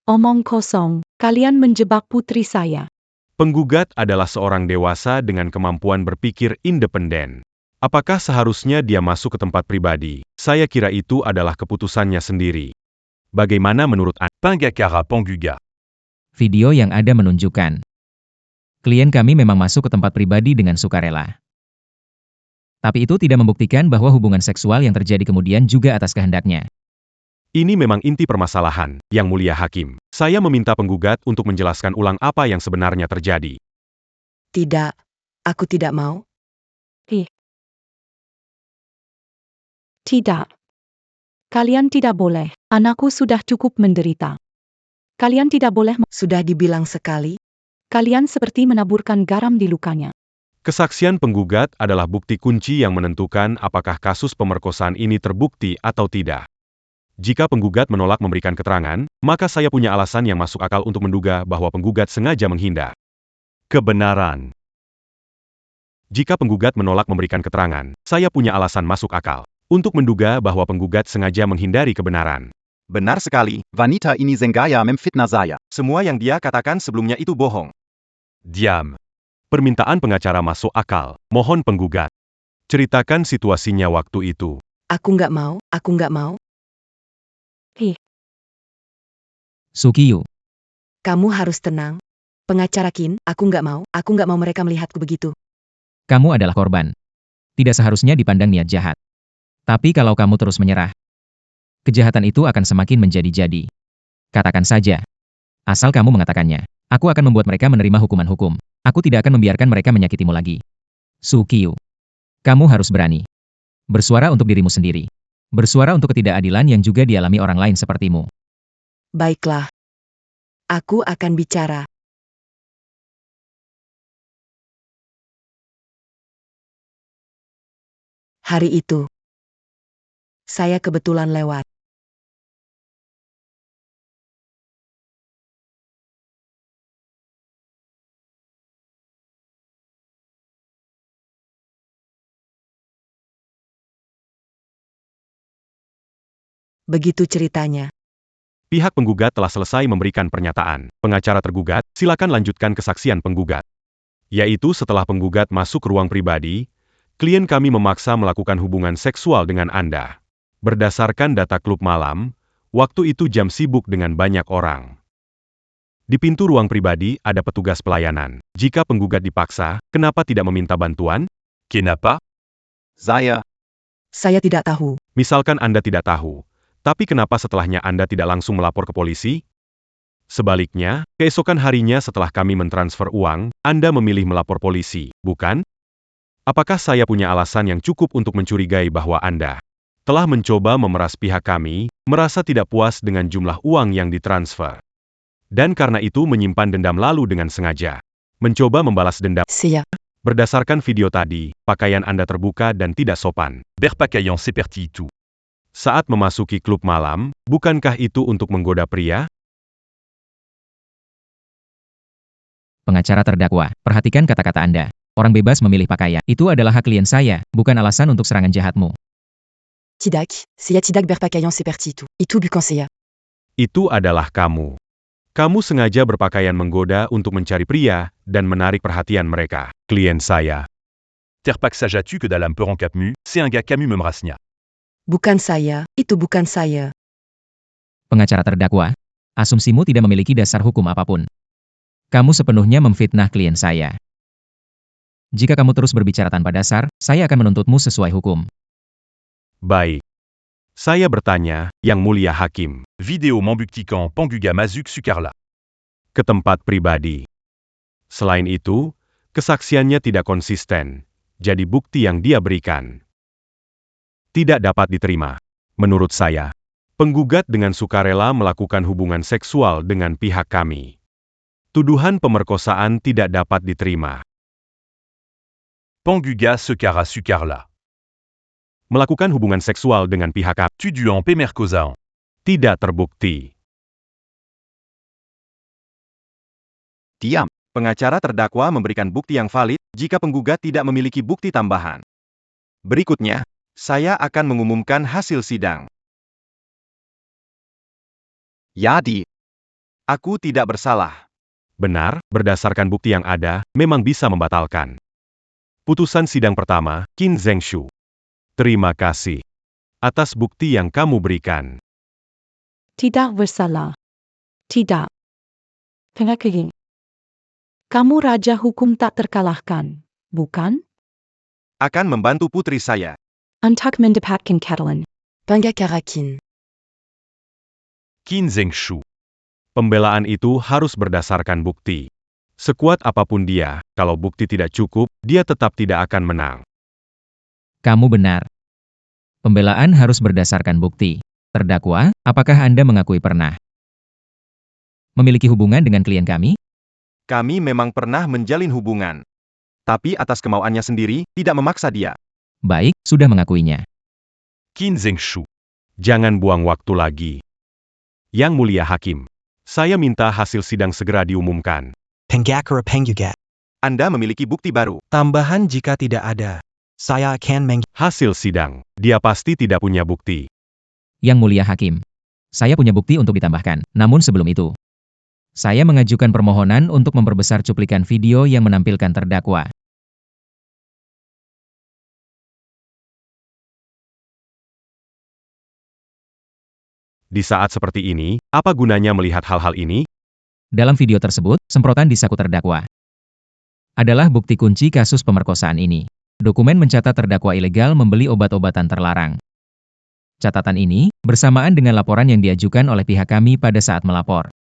Omong kosong, kalian menjebak putri saya. Penggugat adalah seorang dewasa dengan kemampuan berpikir independen. Apakah seharusnya dia masuk ke tempat pribadi? Saya kira itu adalah keputusannya sendiri. Bagaimana menurut Anda? Pingakara Panguga. Video yang ada menunjukkan klien kami memang masuk ke tempat pribadi dengan sukarela. Tapi itu tidak membuktikan bahwa hubungan seksual yang terjadi kemudian juga atas kehendaknya. Ini memang inti permasalahan, Yang Mulia Hakim. Saya meminta penggugat untuk menjelaskan ulang apa yang sebenarnya terjadi. Tidak, aku tidak mau. Tidak. Kalian tidak boleh. Anakku sudah cukup menderita. Kalian tidak boleh. Sudah dibilang sekali. Kalian seperti menaburkan garam di lukanya. Kesaksian penggugat adalah bukti kunci yang menentukan apakah kasus pemerkosaan ini terbukti atau tidak. Jika penggugat menolak memberikan keterangan, maka saya punya alasan yang masuk akal untuk menduga bahwa penggugat sengaja menghindar kebenaran. Jika penggugat menolak memberikan keterangan, saya punya alasan masuk akal untuk menduga bahwa penggugat sengaja menghindari kebenaran. Benar sekali. Wanita ini sengaja memfitnah saya. Semua yang dia katakan sebelumnya itu bohong. Diam. Permintaan pengacara masuk akal. Mohon penggugat. Ceritakan situasinya waktu itu. Aku nggak mau. Sukiyu, Kamu harus tenang. Pengacara Qin, aku nggak mau mereka melihatku begitu. kamu adalah korban. Tidak seharusnya dipandang niat jahat. Tapi kalau kamu terus menyerah, kejahatan itu akan semakin menjadi-jadi. Katakan saja. Asal kamu mengatakannya, aku akan membuat mereka menerima hukuman hukum. Aku tidak akan membiarkan mereka menyakitimu lagi. Sukiyu, kamu harus berani. Bersuara untuk dirimu sendiri. Bersuara untuk ketidakadilan yang juga dialami orang lain sepertimu. Baiklah. Aku akan bicara. Hari itu, saya kebetulan lewat. Begitu ceritanya. Pihak penggugat telah selesai memberikan pernyataan. Pengacara tergugat, silakan lanjutkan kesaksian penggugat. Yaitu setelah penggugat masuk ke ruang pribadi, klien kami memaksa melakukan hubungan seksual dengan Anda. Berdasarkan data klub malam, waktu itu jam sibuk dengan banyak orang. Di pintu ruang pribadi ada petugas pelayanan. Jika penggugat dipaksa, kenapa tidak meminta bantuan? Kenapa? Saya Saya tidak tahu. Misalkan Anda tidak tahu, tapi kenapa setelahnya Anda tidak langsung melapor ke polisi? Sebaliknya, keesokan harinya setelah kami mentransfer uang, Anda memilih melapor polisi, bukan? Apakah saya punya alasan yang cukup untuk mencurigai bahwa Anda telah mencoba memeras pihak kami, merasa tidak puas dengan jumlah uang yang ditransfer? Dan karena itu menyimpan dendam lalu dengan sengaja. Mencoba membalas dendam. Berdasarkan video tadi, pakaian Anda terbuka dan tidak sopan. Berpakaian seperti itu. Saat memasuki klub malam, bukankah itu untuk menggoda pria? Pengacara terdakwa, perhatikan kata-kata Anda. Orang bebas memilih pakaian. Itu adalah hak klien saya, bukan alasan untuk serangan jahatmu. Tidak berpakaian seperti itu. Itu bukan saya. Itu adalah kamu. Kamu sengaja berpakaian menggoda untuk mencari pria dan menarik perhatian mereka. Klien saya. Terpak sajatu que dalam perang Camus, c'est un gars Camus memrasnya. Bukan saya, itu bukan saya. Pengacara terdakwa, Asumsimu tidak memiliki dasar hukum apapun. Kamu sepenuhnya memfitnah klien saya. Jika kamu terus berbicara tanpa dasar, saya akan menuntutmu sesuai hukum. Baik. Saya bertanya, Yang Mulia Hakim, Vidéo m'embuktiquant Panguga Mazuk Sukarla. ke tempat pribadi. Selain itu, kesaksiannya tidak konsisten, jadi bukti yang dia berikan tidak dapat diterima. Menurut saya, penggugat dengan sukarela melakukan hubungan seksual dengan pihak kami. Tuduhan pemerkosaan tidak dapat diterima. Panguga Sekara Sukarla. Melakukan hubungan seksual dengan pihak kami Tuduhan Pemerkosaan. tidak terbukti. Diam. Pengacara terdakwa memberikan bukti yang valid jika penggugat tidak memiliki bukti tambahan. Berikutnya, saya akan mengumumkan hasil sidang. Ja, die. Aku tidak bersalah. Benar, berdasarkan bukti yang ada, memang bisa membatalkan. Putusan sidang pertama, Qin Zhengshu. Terima kasih atas bukti yang kamu berikan. Tidak bersalah. Tidak. Pengakui. Kamu raja hukum tak terkalahkan, bukan? Akan membantu putri saya. Untuk mendapatkan Catalan. Pengakarakin. Qin Zhengshu. Pembelaan itu harus berdasarkan bukti. Sekuat apapun dia, kalau bukti tidak cukup, dia tetap tidak akan menang. Kamu benar. Pembelaan harus berdasarkan bukti. Terdakwa, apakah Anda mengakui pernah memiliki hubungan dengan klien kami? Kami memang pernah menjalin hubungan. Tapi atas kemauannya sendiri, tidak memaksa dia. Baik, sudah mengakuinya. Qin Zhengshu. Jangan buang waktu lagi. Yang Mulia Hakim, saya minta hasil sidang segera diumumkan. Penggakara penggugat. Anda memiliki bukti baru. Tambahan jika tidak ada. Saya akan Hasil sidang, dia pasti tidak punya bukti. Yang Mulia Hakim, saya punya bukti untuk ditambahkan. Namun sebelum itu, saya mengajukan permohonan untuk memperbesar cuplikan video yang menampilkan terdakwa. Di saat seperti ini, apa gunanya melihat hal-hal ini? Dalam video tersebut, semprotan di saku terdakwa adalah bukti kunci kasus pemerkosaan ini. Dokumen mencatat terdakwa ilegal membeli obat-obatan terlarang. Catatan ini bersamaan dengan laporan yang diajukan oleh pihak kami pada saat melapor.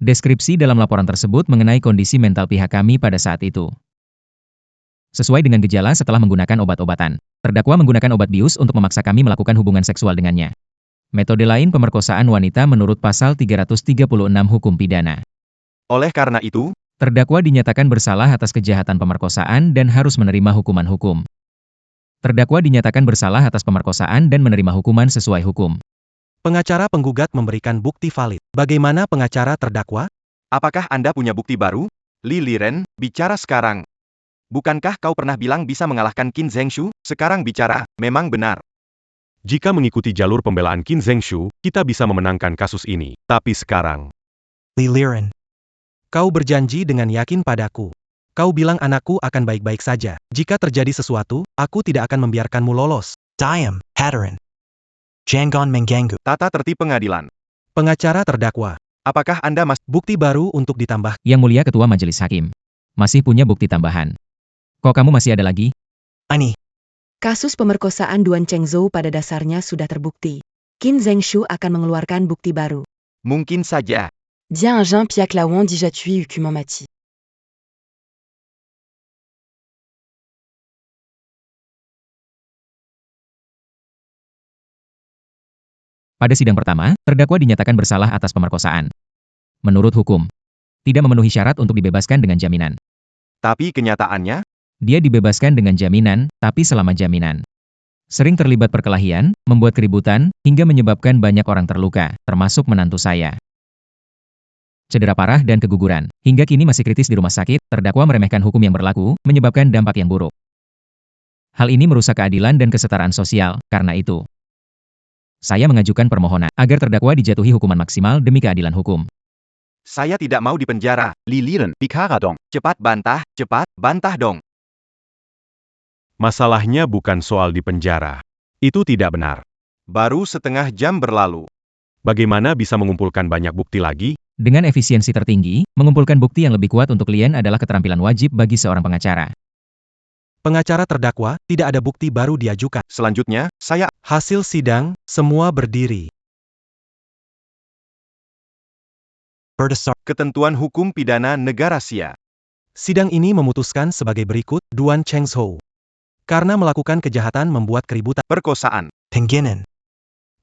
Deskripsi dalam laporan tersebut mengenai kondisi mental pihak kami pada saat itu. Sesuai dengan gejala setelah menggunakan obat-obatan, terdakwa menggunakan obat bius untuk memaksa kami melakukan hubungan seksual dengannya. Metode lain pemerkosaan wanita menurut pasal 336 Hukum Pidana. Oleh karena itu, Terdakwa dinyatakan bersalah atas kejahatan pemerkosaan dan harus menerima hukuman hukum. Terdakwa dinyatakan bersalah atas pemerkosaan dan menerima hukuman sesuai hukum. Pengacara penggugat memberikan bukti valid. Bagaimana pengacara terdakwa? apakah Anda punya bukti baru? Li Liren, bicara sekarang. Bukankah kau pernah bilang bisa mengalahkan Qin Zhengshu? Sekarang bicara, memang benar. Jika mengikuti jalur pembelaan Qin Zhengshu, kita bisa memenangkan kasus ini. Tapi sekarang, Li Liren. Kau berjanji dengan yakin padaku. Kau bilang anakku akan baik-baik saja. Jika terjadi sesuatu, aku tidak akan membiarkanmu lolos. Diam, Hadarin. Jangan mengganggu. Tata tertib pengadilan. Pengacara terdakwa. Apakah Anda masih Bukti baru untuk ditambah. Yang Mulia Ketua Majelis Hakim, masih punya bukti tambahan. Kok kamu masih ada lagi? Ani. Kasus pemerkosaan Duan Chengzhou pada dasarnya sudah terbukti. Qin Zhengshu akan mengeluarkan bukti baru. mungkin saja? Bien un Jean Piac Lawan déjà tué Hukuman mati. Pada sidang pertama, terdakwa dinyatakan bersalah atas pemerkosaan. Menurut hukum, tidak memenuhi syarat untuk dibebaskan dengan jaminan. Tapi kenyataannya, Dia dibebaskan dengan jaminan, tapi selama jaminan. Sering terlibat perkelahian, membuat keributan, hingga menyebabkan banyak orang terluka, termasuk menantu saya. Cedera parah dan keguguran, hingga kini masih kritis di rumah sakit, terdakwa meremehkan hukum yang berlaku, menyebabkan dampak yang buruk. Hal ini merusak keadilan dan kesetaraan sosial, karena itu, saya mengajukan permohonan agar terdakwa dijatuhi hukuman maksimal demi keadilan hukum. saya tidak mau dipenjara. Li Liren, bicara dong. Cepat bantah dong. masalahnya bukan soal di penjara. Itu tidak benar. Baru setengah jam berlalu. Bagaimana bisa mengumpulkan banyak bukti lagi? Dengan efisiensi tertinggi, mengumpulkan bukti yang lebih kuat untuk klien adalah keterampilan wajib bagi seorang pengacara. Pengacara terdakwa, tidak ada bukti baru diajukan. Selanjutnya, saya Hasil sidang, semua berdiri. Berdasar. ketentuan hukum pidana negara Sia. Sidang ini memutuskan sebagai berikut, Duan Chengzhou. Karena melakukan kejahatan membuat keributan. Perkosaan, Pengginen.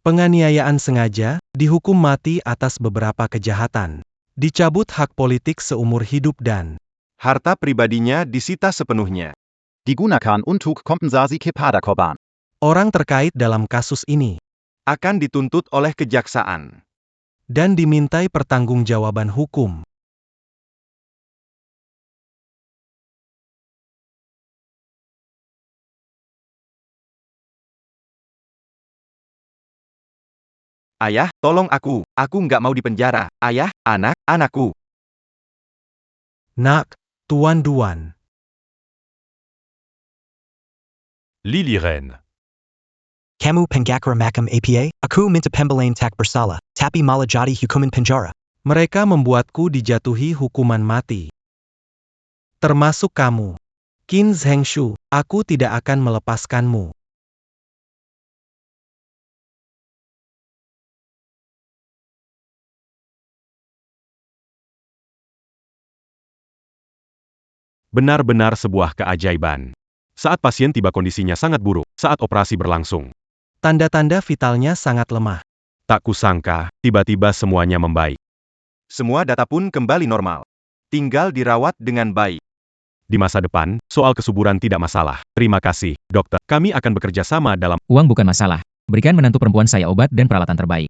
Penganiayaan sengaja, dihukum mati atas beberapa kejahatan. Dicabut hak politik seumur hidup dan harta pribadinya disita sepenuhnya. Digunakan untuk kompensasi kepada korban. orang terkait dalam kasus ini. Akan dituntut oleh kejaksaan. Dan dimintai pertanggungjawaban hukum. Ayah, tolong aku nggak mau dipenjara. Ayah, anakku. Nak, Tuan Duan. Lily Ren. Kamu penggakar makam APA, aku minta pembelain tak bersalah, tapi malah jadi hukuman penjara. Mereka membuatku dijatuhi hukuman mati. Termasuk kamu. Qin Zhengshu, aku tidak akan melepaskanmu. Benar-benar sebuah keajaiban. Saat pasien tiba kondisinya sangat buruk, saat operasi berlangsung. Tanda-tanda vitalnya sangat lemah. Tak kusangka, tiba-tiba semuanya membaik. Semua data pun kembali normal. Tinggal dirawat dengan baik. Di masa depan, soal kesuburan tidak masalah. Terima kasih, dokter. Kami akan bekerja sama dalam... Uang bukan masalah. Berikan menantu perempuan saya obat dan peralatan terbaik.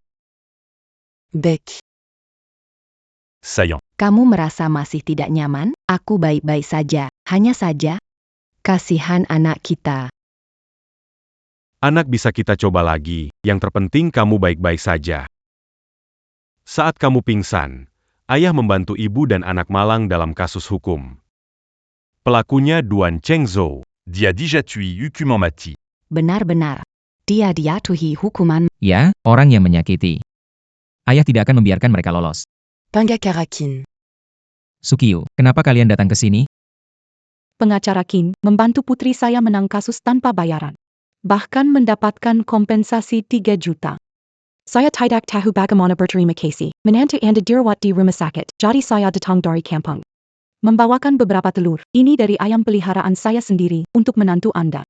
Beck. Saillant. Kamu merasa masih tidak nyaman? Aku baik-baik saja. Hanya saja, kasihan anak kita. Anak bisa kita coba lagi, yang terpenting kamu baik-baik saja. Saat kamu pingsan, ayah membantu ibu dan anak malang dalam kasus hukum. Pelakunya Duan Chengzhou. Dia dijatui hukuman mati. Benar-benar. Dia dijatuhi hukuman. Ya, orang yang menyakiti. Ayah tidak akan membiarkan mereka lolos. Pangakarakin. Sukiyu, kenapa kalian datang ke sini? Pengacara Qin membantu putri saya menang kasus tanpa bayaran. Bahkan mendapatkan kompensasi 3 juta. Saya tidak tahu bagaimana berterima kasih. Menantu Anda dirawat di rumah sakit, jadi saya datang dari kampung. Membawakan beberapa telur, ini dari ayam peliharaan saya sendiri, untuk menantu Anda.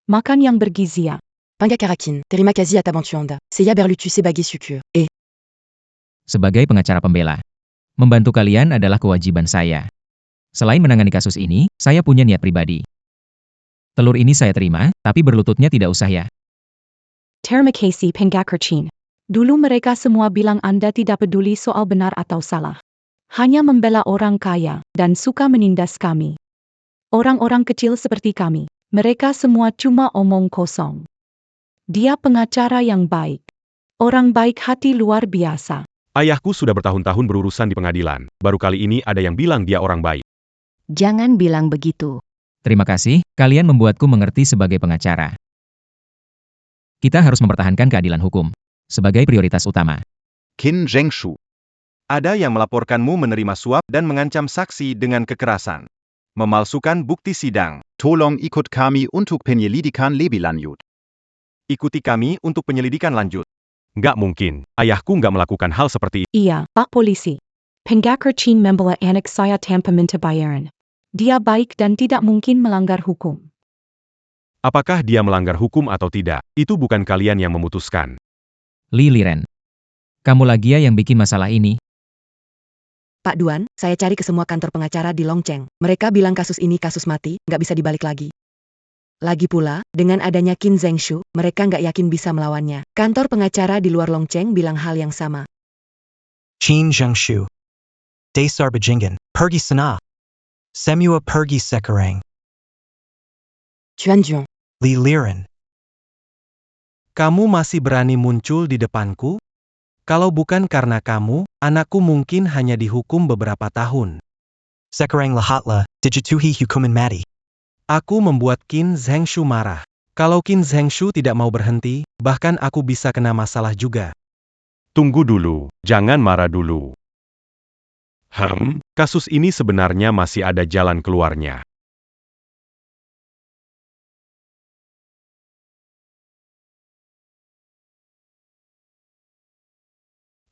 Makan yang bergizi ya. Pangakarakin. Terima kasih atas bantuan Anda. Saya berlucu sebagai syukur. Sebagai pengacara pembela. Membantu kalian adalah kewajiban saya. Selain menangani kasus ini, saya punya niat pribadi. Telur ini saya terima, tapi berlututnya tidak usah ya. Terima kasih penggakar Qin. Dulu mereka semua bilang Anda tidak peduli soal benar atau salah. Hanya membela orang kaya, dan suka menindas kami. Orang-orang kecil seperti kami, mereka semua cuma omong kosong. Dia pengacara yang baik. Orang baik hati luar biasa. Ayahku sudah bertahun-tahun berurusan di pengadilan. Baru kali ini ada yang bilang dia orang baik. Jangan bilang begitu. Terima kasih, kalian membuatku mengerti sebagai pengacara. Kita harus mempertahankan keadilan hukum sebagai prioritas utama. Qin Zhengshu. Ada yang melaporkanmu menerima suap dan mengancam saksi dengan kekerasan. Memalsukan bukti sidang. Tolong ikut kami untuk penyelidikan lebih lanjut. Ikuti kami untuk penyelidikan lanjut. Nggak mungkin, ayahku nggak melakukan hal seperti itu. Iya, Pak Polisi. Penggakar Qin membela anak saya tanpa minta bayaran. Dia baik dan tidak mungkin melanggar hukum. Apakah dia melanggar hukum atau tidak, itu bukan kalian yang memutuskan. Lily Ren. Kamu lagi ya yang bikin masalah ini. Pak Duan, saya cari ke semua kantor pengacara di Longcheng. Mereka bilang kasus ini kasus mati, nggak bisa dibalik lagi. Lagi pula, dengan adanya Qin Zhengshu, mereka nggak yakin bisa melawannya. Kantor pengacara di luar Longcheng bilang hal yang sama. Qin Zhengshu. Dasar bajingan, pergi sana. Semua pergi sekarang. Chuanjiong. Li Liren. Kamu masih berani muncul di depanku? Kalau bukan karena kamu, anakku mungkin hanya dihukum beberapa tahun. Sekarang lahatlah, dijatuhi hukuman mati. Aku membuat Qin Zhengshu marah. Kalau Qin Zhengshu tidak mau berhenti, bahkan aku bisa kena masalah juga. Tunggu dulu, jangan marah dulu. Kasus ini sebenarnya masih ada jalan keluarnya.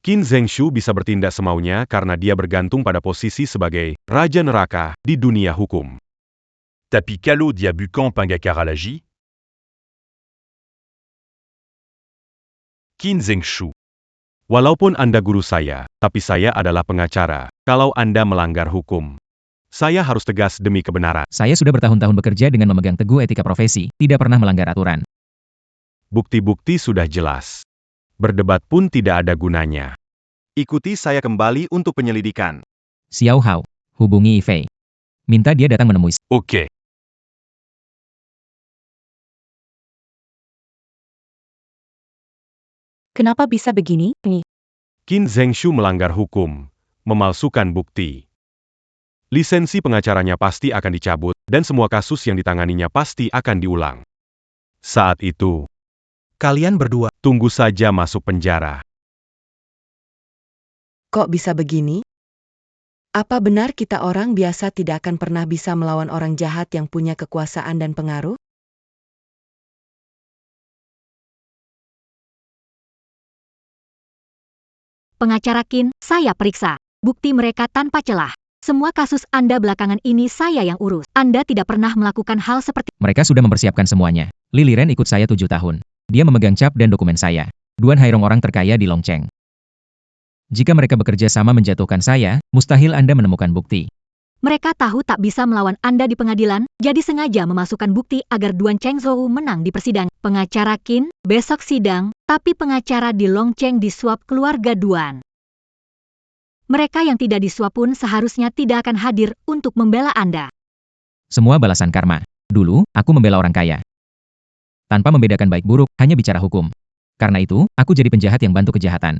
Qin Zhengshu bisa bertindak semaunya karena dia bergantung pada posisi sebagai Raja Neraka di dunia hukum. Tapi kalau dia bukan pengacara lagi? Qin Zhengshu. Walaupun Anda guru saya, tapi saya adalah pengacara. Kalau Anda melanggar hukum, saya harus tegas demi kebenaran. Saya sudah bertahun-tahun bekerja dengan memegang teguh etika profesi, tidak pernah melanggar aturan. Bukti-bukti sudah jelas. Berdebat pun tidak ada gunanya. Ikuti saya kembali untuk penyelidikan. Xiao Hao, hubungi Fei. Minta dia datang menemui. Ok. Kenapa bisa begini? Qin Zhengshu melanggar hukum, memalsukan bukti. Lisensi pengacaranya pasti akan dicabut, dan semua kasus yang ditanganinya pasti akan diulang. Saat itu, Kalian berdua, tunggu saja masuk penjara. Kok bisa begini? Apa benar kita orang biasa tidak akan pernah bisa melawan orang jahat yang punya kekuasaan dan pengaruh? Pengacara Qin, saya periksa. Bukti mereka tanpa celah. Semua kasus Anda belakangan ini saya yang urus. Anda tidak pernah melakukan hal seperti... Mereka sudah mempersiapkan semuanya. Li Liren ikut saya 7 tahun. Dia memegang cap dan dokumen saya. Duan Hairong orang terkaya di Longcheng. Jika mereka bekerja sama menjatuhkan saya, mustahil Anda menemukan bukti. Mereka tahu tak bisa melawan Anda di pengadilan, jadi sengaja memasukkan bukti agar Duan Chengzhou menang di persidangan. Pengacara Qin, besok sidang, tapi pengacara di Longcheng disuap keluarga Duan. Mereka yang tidak disuap pun seharusnya tidak akan hadir untuk membela Anda. Semua balasan karma. Dulu, aku membela orang kaya. Tanpa membedakan baik buruk, hanya bicara hukum. Karena itu, aku jadi penjahat yang bantu kejahatan.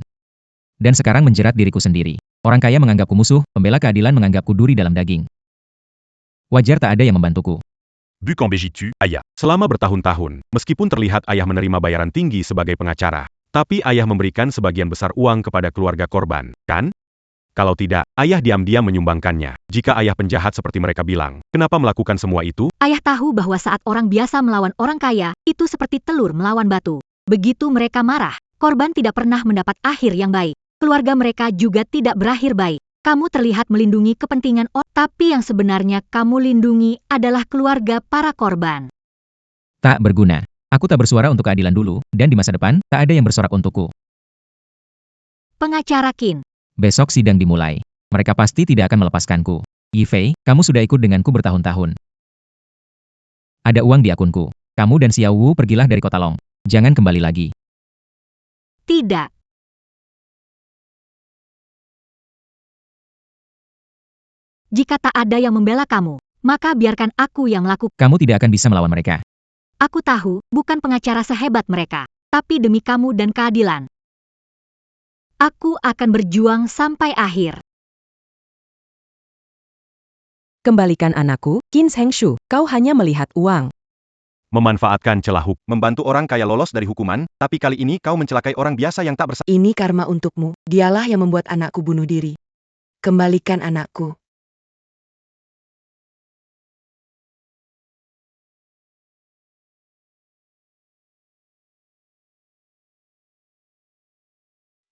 Dan sekarang menjerat diriku sendiri. Orang kaya menganggapku musuh, pembela keadilan menganggapku duri dalam daging. Wajar tak ada yang membantuku. Bukan begitu, ayah. Selama bertahun-tahun, meskipun terlihat ayah menerima bayaran tinggi sebagai pengacara, tapi ayah memberikan sebagian besar uang kepada keluarga korban, kan? Kalau tidak, ayah diam-diam menyumbangkannya. Jika ayah penjahat seperti mereka bilang, kenapa melakukan semua itu? Ayah tahu bahwa saat orang biasa melawan orang kaya, itu seperti telur melawan batu. Begitu mereka marah, korban tidak pernah mendapat akhir yang baik. Keluarga mereka juga tidak berakhir baik. Kamu terlihat melindungi kepentingan orang, tapi yang sebenarnya kamu lindungi adalah keluarga para korban. Tak berguna. Aku tak bersuara untuk keadilan dulu, dan di masa depan, tak ada yang bersorak untukku. Pengacara Qin. Besok sidang dimulai. Mereka pasti tidak akan melepaskanku. Yi Fei, kamu sudah ikut denganku bertahun-tahun. Ada uang di akunku. Kamu dan Xiao Wu pergilah dari kota Long. Jangan kembali lagi. Tidak. Jika tak ada yang membela kamu, maka biarkan aku yang melakukan. Kamu tidak akan bisa melawan mereka. Aku tahu, bukan pengacara sehebat mereka. Tapi demi kamu dan keadilan, aku akan berjuang sampai akhir. Kembalikan anakku, Qin Zhengshu, kau hanya melihat uang. Memanfaatkan celah hukum. Membantu orang kaya lolos dari hukuman, tapi kali ini kau mencelakai orang biasa yang tak bersalah. Ini karma untukmu. Dialah yang membuat anakku bunuh diri. Kembalikan anakku.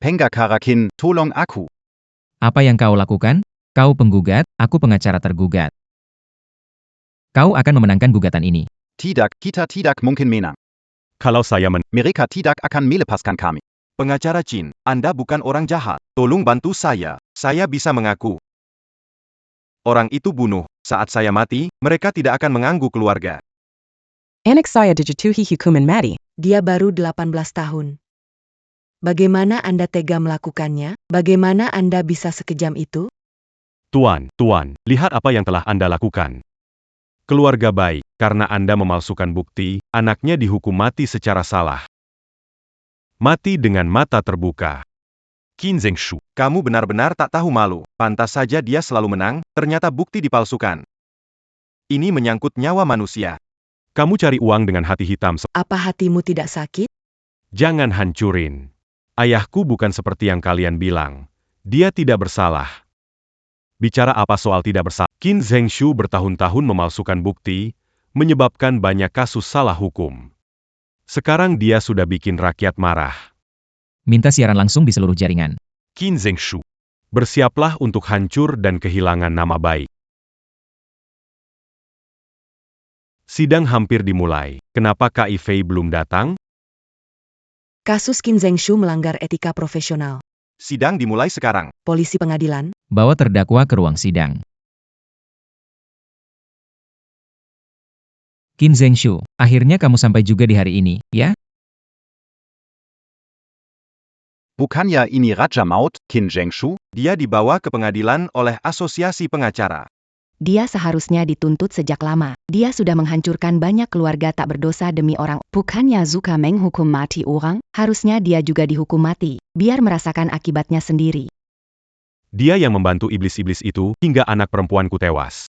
Pengacara Qin, tolong aku. Apa yang kau lakukan? Kau penggugat, aku pengacara tergugat. Kau akan memenangkan gugatan ini. Tidak, kita tidak mungkin menang. Kalau saya Mereka tidak akan melepaskan kami. Pengacara Qin, Anda bukan orang jahat. Tolong bantu saya. Saya bisa mengaku. Orang itu bunuh. Saat saya mati, mereka tidak akan mengganggu keluarga. Anak saya dijatuhi hukuman mati. Dia baru 18 tahun. Bagaimana Anda tega melakukannya? Bagaimana Anda bisa sekejam itu? Tuan, lihat apa yang telah Anda lakukan. Keluarga baik, karena Anda memalsukan bukti, anaknya dihukum mati secara salah. Mati dengan mata terbuka. Qin Zhengshu. Kamu benar-benar tak tahu malu. Pantas saja dia selalu menang, ternyata bukti dipalsukan. Ini menyangkut nyawa manusia. Kamu cari uang dengan hati hitam. Apa hatimu tidak sakit? Jangan hancurin. Ayahku bukan seperti yang kalian bilang. Dia tidak bersalah. Bicara apa soal tidak bersalah? Qin Zhengshu bertahun-tahun memalsukan bukti, menyebabkan banyak kasus salah hukum. Sekarang dia sudah bikin rakyat marah. Minta siaran langsung di seluruh jaringan. Qin Zhengshu. Bersiaplah untuk hancur dan kehilangan nama baik. Sidang hampir dimulai. Kenapa Kak Ifei belum datang? Kasus Qin Zhengshu melanggar etika profesional. Sidang dimulai sekarang. Polisi pengadilan, Bawa terdakwa ke ruang sidang. Qin Zhengshu, akhirnya kamu sampai juga di hari ini, ya? Bukannya ini Raja Maut, Qin Zhengshu? Dia dibawa ke pengadilan oleh asosiasi pengacara. Dia seharusnya dituntut sejak lama. Dia sudah menghancurkan banyak keluarga tak berdosa demi orang. Bukannya Zuka menghukum mati orang, harusnya dia juga dihukum mati, biar merasakan akibatnya sendiri. Dia yang membantu iblis-iblis itu, hingga anak perempuanku tewas.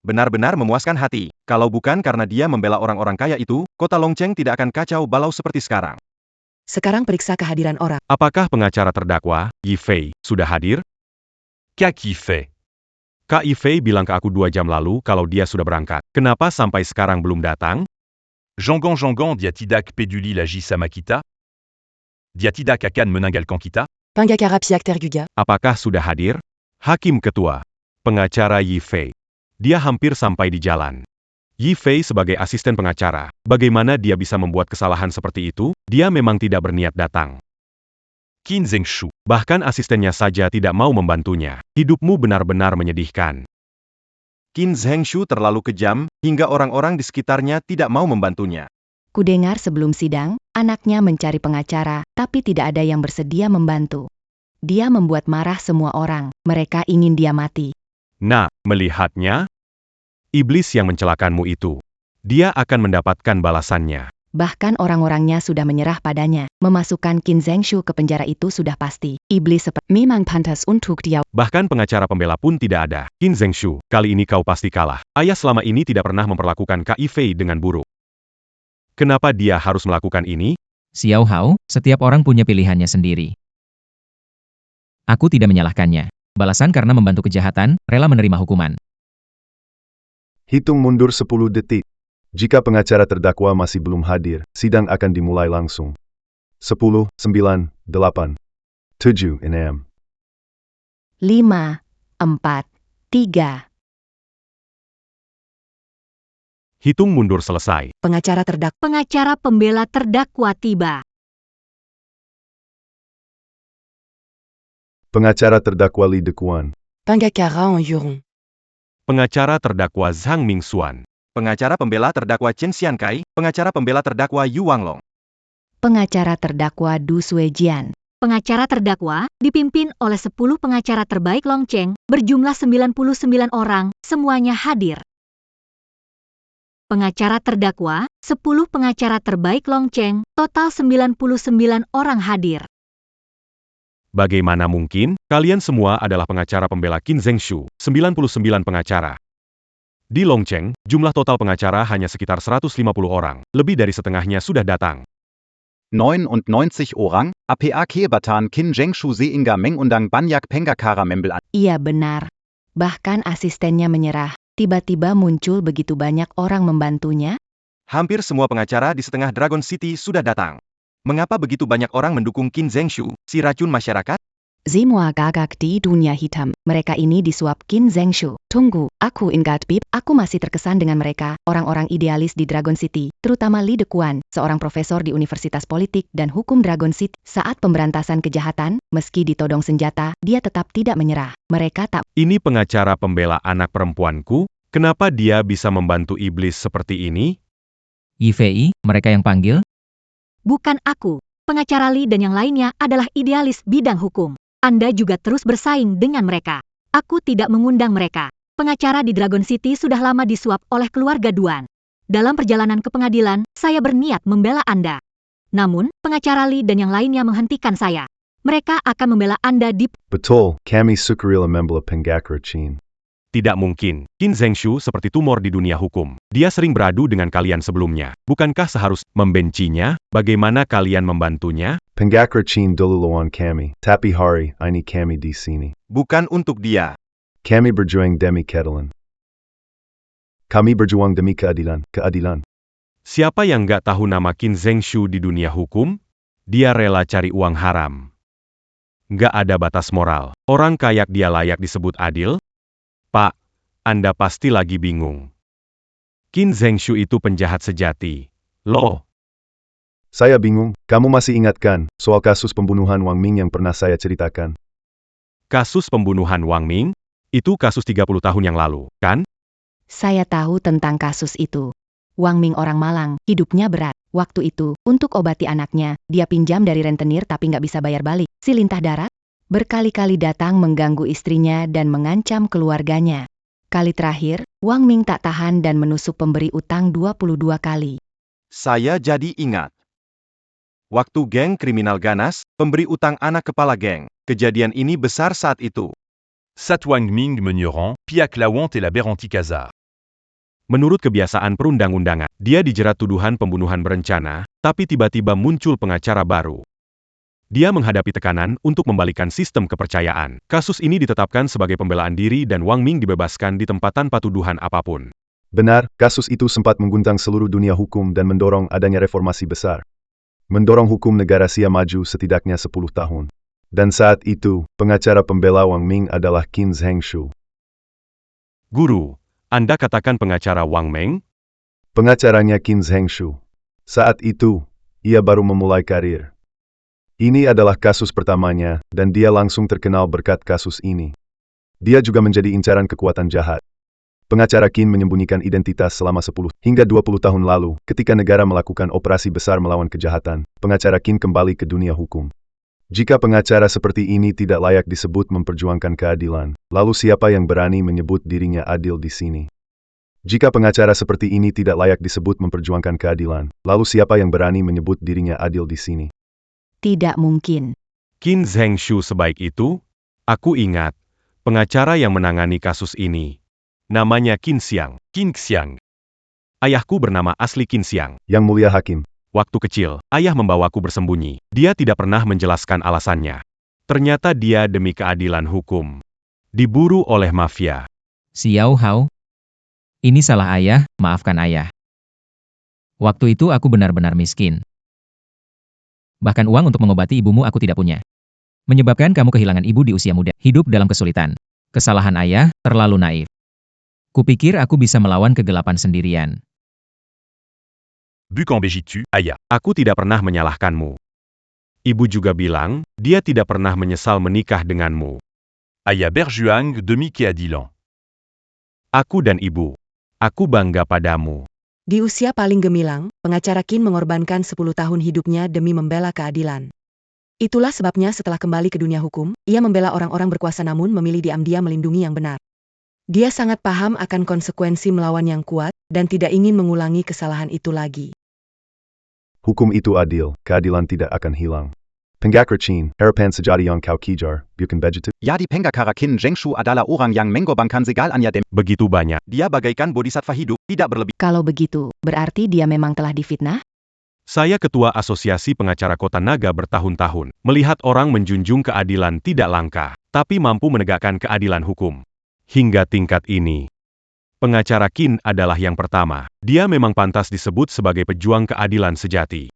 Benar-benar memuaskan hati. Kalau bukan karena dia membela orang-orang kaya itu, kota Longcheng tidak akan kacau balau seperti sekarang. sekarang periksa kehadiran orang. Apakah pengacara terdakwa, Yi Fei, sudah hadir? Kak Ifei. Kak Ifei bilang ke aku 2 jam lalu kalau dia sudah berangkat. Kenapa sampai sekarang belum datang? Jangan dia tidak peduli lagi sama kita? Dia tidak akan meninggalkan kita? Pengacara pihak terduga. Apakah sudah hadir? Hakim Ketua. Pengacara Yi Fei. Dia hampir sampai di jalan. Yi Fei sebagai asisten pengacara. Bagaimana dia bisa membuat kesalahan seperti itu? Dia memang tidak berniat datang. Qin Zhengshu. Bahkan asistennya saja tidak mau membantunya. Hidupmu benar-benar menyedihkan. Qin Zhengshu terlalu kejam, hingga orang-orang di sekitarnya tidak mau membantunya. Kudengar sebelum sidang, anaknya mencari pengacara, tapi tidak ada yang bersedia membantu. Dia membuat marah semua orang, mereka ingin dia mati. Nah, melihatnya, iblis yang mencelakanmu itu, dia akan mendapatkan balasannya. Bahkan orang-orangnya sudah menyerah padanya. Memasukkan Qin Zhengshu ke penjara itu sudah pasti. Iblis seperti memang pantas untuk dia. Bahkan pengacara pembela pun tidak ada. Qin Zhengshu, kali ini kau pasti kalah. Ayah selama ini tidak pernah memperlakukan Kak Ifei dengan buruk. Kenapa dia harus melakukan ini? Xiao Hao, setiap orang punya pilihannya sendiri. Aku tidak menyalahkannya. Balasan karena membantu kejahatan, rela menerima hukuman. Hitung mundur 10 detik. Jika pengacara terdakwa masih belum hadir, sidang akan dimulai langsung. 10, 9, 8, 7, 6. 5, 4, 3. Hitung mundur selesai. Pengacara terdakwa. Pengacara pembela terdakwa tiba. Pengacara terdakwa Li Dekuan. Pengacara en jurong. Pengacara terdakwa Zhang Mingxuan. Pengacara pembela terdakwa Chen Xiankai, pengacara pembela terdakwa Yu Wanglong. Pengacara terdakwa Du Suejian. Pengacara terdakwa dipimpin oleh 10 pengacara terbaik Longcheng, berjumlah 99 orang, semuanya hadir. Pengacara terdakwa, 10 pengacara terbaik Longcheng, total 99 orang hadir. Bagaimana mungkin? Kalian semua adalah pengacara pembela Qin Zhengshu, 99 pengacara. Di Longcheng, jumlah total pengacara hanya sekitar 150 orang, lebih dari setengahnya sudah datang. 99 orang, APA Kebatan Qin Zhengshu sehingga mengundang banyak pengacara membel an. Iya benar. Bahkan asistennya menyerah. Tiba-tiba muncul begitu banyak orang membantunya. Hampir semua pengacara di setengah Dragon City sudah datang. Mengapa begitu banyak orang mendukung Qin Zhengshu, si racun masyarakat? Semua gagak di dunia hitam. Mereka ini disuap Qin Zhengshu. Tunggu, aku ingat Bib. Aku masih terkesan dengan mereka, orang-orang idealis di Dragon City, terutama Li Dekuan, seorang profesor di Universitas Politik dan Hukum Dragon City. Saat pemberantasan kejahatan, meski ditodong senjata, dia tetap tidak menyerah. Mereka tak. Ini pengacara pembela anak perempuanku? Kenapa dia bisa membantu iblis seperti ini? Yi Fei, mereka yang panggil? Bukan aku. Pengacara Li dan yang lainnya adalah idealis bidang hukum. Anda juga terus bersaing dengan mereka. Aku tidak mengundang mereka. Pengacara di Dragon City sudah lama disuap oleh keluarga Duan. Dalam perjalanan ke pengadilan, saya berniat membela Anda. Namun, pengacara Li dan yang lainnya menghentikan saya. Mereka akan membela Anda di... Betul, kami sukarela membela pengacara Chin. Tidak mungkin. Qin Zhengshu seperti tumor di dunia hukum. Dia sering beradu dengan kalian sebelumnya. Bukankah seharus membencinya? Bagaimana kalian membantunya? Penggakra Chin dulu lawan kami, tapi hari ini kami di sini. Bukan untuk dia. Kami berjuang demi keadilan. Kami berjuang demi keadilan. Siapa yang nggak tahu nama Qin Zhengshu di dunia hukum? Dia rela cari uang haram. Nggak ada batas moral. Orang kayak dia layak disebut adil? Pak, Anda pasti lagi bingung. Qin Zhengshu itu penjahat sejati. Loh, Saya bingung, kamu masih ingatkan soal kasus pembunuhan Wang Ming yang pernah saya ceritakan? kasus pembunuhan Wang Ming? Itu kasus 30 tahun yang lalu, kan? Saya tahu tentang kasus itu. Wang Ming orang Malang, hidupnya berat. Waktu itu, untuk obati anaknya, dia pinjam dari rentenir tapi nggak bisa bayar balik. Si lintah darat berkali-kali datang mengganggu istrinya dan mengancam keluarganya. Kali terakhir, Wang Ming tak tahan dan menusuk pemberi utang 22 kali. Saya jadi ingat. Waktu geng kriminal ganas, pemberi utang anak kepala geng. Kejadian ini besar saat itu. Sat Wang Ming Menyerang, Piak Lawant et la Beranti-Kazar. Menurut kebiasaan perundang-undangan, dia dijerat tuduhan pembunuhan berencana, tapi tiba-tiba muncul pengacara baru. Dia menghadapi tekanan untuk membalikan sistem kepercayaan. Kasus ini ditetapkan sebagai pembelaan diri dan Wang Ming dibebaskan di tempat tanpa tuduhan apapun. Benar, kasus itu sempat mengguncang seluruh dunia hukum dan mendorong adanya reformasi besar. Mendorong hukum negara Xia maju setidaknya 10 tahun. Dan saat itu, pengacara pembela Wang Ming adalah Qin Zhengshu. Guru, Anda katakan pengacara Wang Ming? Pengacaranya Qin Zhengshu. Saat itu, ia baru memulai karir. Ini adalah kasus pertamanya, dan dia langsung terkenal berkat kasus ini. Dia juga menjadi incaran kekuatan jahat. Pengacara Qin menyembunyikan identitas selama 10 hingga 20 tahun lalu, ketika negara melakukan operasi besar melawan kejahatan, pengacara Qin kembali ke dunia hukum. Jika pengacara seperti ini tidak layak disebut memperjuangkan keadilan, lalu siapa yang berani menyebut dirinya adil di sini? Jika pengacara seperti ini tidak layak disebut memperjuangkan keadilan, lalu siapa yang berani menyebut dirinya adil di sini? Tidak mungkin. Qin Zhengshu sebaik itu? Aku ingat, pengacara yang menangani kasus ini. Namanya Qin Xiang. Qin Xiang. Ayahku bernama asli Qin Xiang. Yang mulia hakim. Waktu kecil, ayah membawaku bersembunyi. Dia tidak pernah menjelaskan alasannya. Ternyata dia demi keadilan hukum. Diburu oleh mafia. Xiao Hao. Ini salah ayah, maafkan ayah. Waktu itu aku benar-benar miskin. Bahkan uang untuk mengobati ibumu aku tidak punya. Menyebabkan kamu kehilangan ibu di usia muda, hidup dalam kesulitan. Kesalahan ayah, terlalu naif. Kupikir aku bisa melawan kegelapan sendirian. Bukan begitu, ayah. Aku tidak pernah menyalahkanmu. Ibu juga bilang, dia tidak pernah menyesal menikah denganmu. Ayah berjuang demi keadilan. Aku dan ibu. Aku bangga padamu. Di usia paling gemilang, pengacara Qin mengorbankan 10 tahun hidupnya demi membela keadilan. Itulah sebabnya setelah kembali ke dunia hukum, ia membela orang-orang berkuasa namun memilih diam-diam melindungi yang benar. Dia sangat paham akan konsekuensi melawan yang kuat, dan tidak ingin mengulangi kesalahan itu lagi. Hukum itu adil, keadilan tidak akan hilang. Penggakra Chin, harapan sejati yang kau kejar, bukan begitu? Ya di Penggakara Qin Zhengshu adalah orang yang mengorbankan segalanya demi. Begitu banyak. Dia bagaikan bodhisattva hidup, tidak berlebih. Kalau begitu, berarti dia memang telah difitnah? Saya ketua Asosiasi Pengacara Kota Naga bertahun-tahun. Melihat orang menjunjung keadilan tidak langka, tapi mampu menegakkan keadilan hukum. Hingga tingkat ini. Pengacara Qin adalah yang pertama. Dia memang pantas disebut sebagai pejuang keadilan sejati.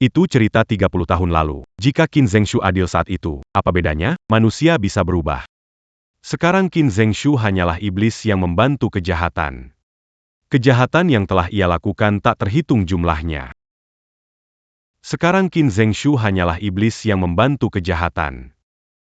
Itu cerita 30 tahun lalu. Jika Qin Zhengshu adil saat itu, apa bedanya? Manusia bisa berubah. Sekarang Qin Zhengshu hanyalah iblis yang membantu kejahatan. Kejahatan yang telah ia lakukan tak terhitung jumlahnya. Sekarang Qin Zhengshu hanyalah iblis yang membantu kejahatan.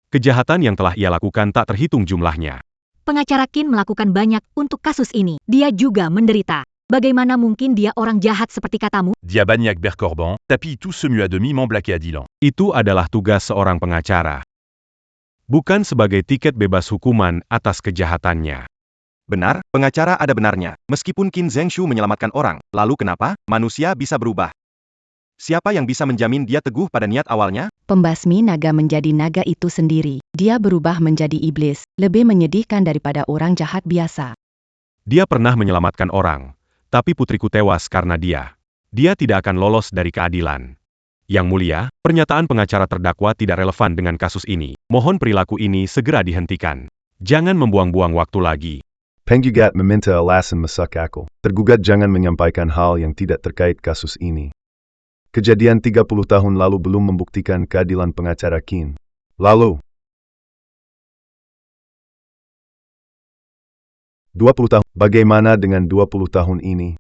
Kejahatan yang telah ia lakukan tak terhitung jumlahnya. Pengacara Qin melakukan banyak untuk kasus ini. Dia juga menderita. Bagaimana mungkin dia orang jahat seperti katamu? Dia banyak berkorban, tapi tout ce mieux à demi membla keadilan. Itu adalah tugas seorang pengacara. Bukan sebagai tiket bebas hukuman atas kejahatannya. Benar, pengacara ada benarnya. Meskipun Qin Zhengshu menyelamatkan orang, lalu kenapa manusia bisa berubah? Siapa yang bisa menjamin dia teguh pada niat awalnya? Pembasmi naga menjadi naga itu sendiri. Dia berubah menjadi iblis, lebih menyedihkan daripada orang jahat biasa. Dia pernah menyelamatkan orang, tapi putriku tewas karena dia. Dia tidak akan lolos dari keadilan. Yang mulia, pernyataan pengacara terdakwa tidak relevan dengan kasus ini. Mohon perilaku ini segera dihentikan. Jangan membuang-buang waktu lagi. Penggugat meminta alasan masuk akal. Tergugat jangan menyampaikan hal yang tidak terkait kasus ini. Kejadian 30 tahun lalu belum membuktikan keadilan pengacara Qin. Lalu, 20 tahun. Bagaimana dengan 20 tahun ini?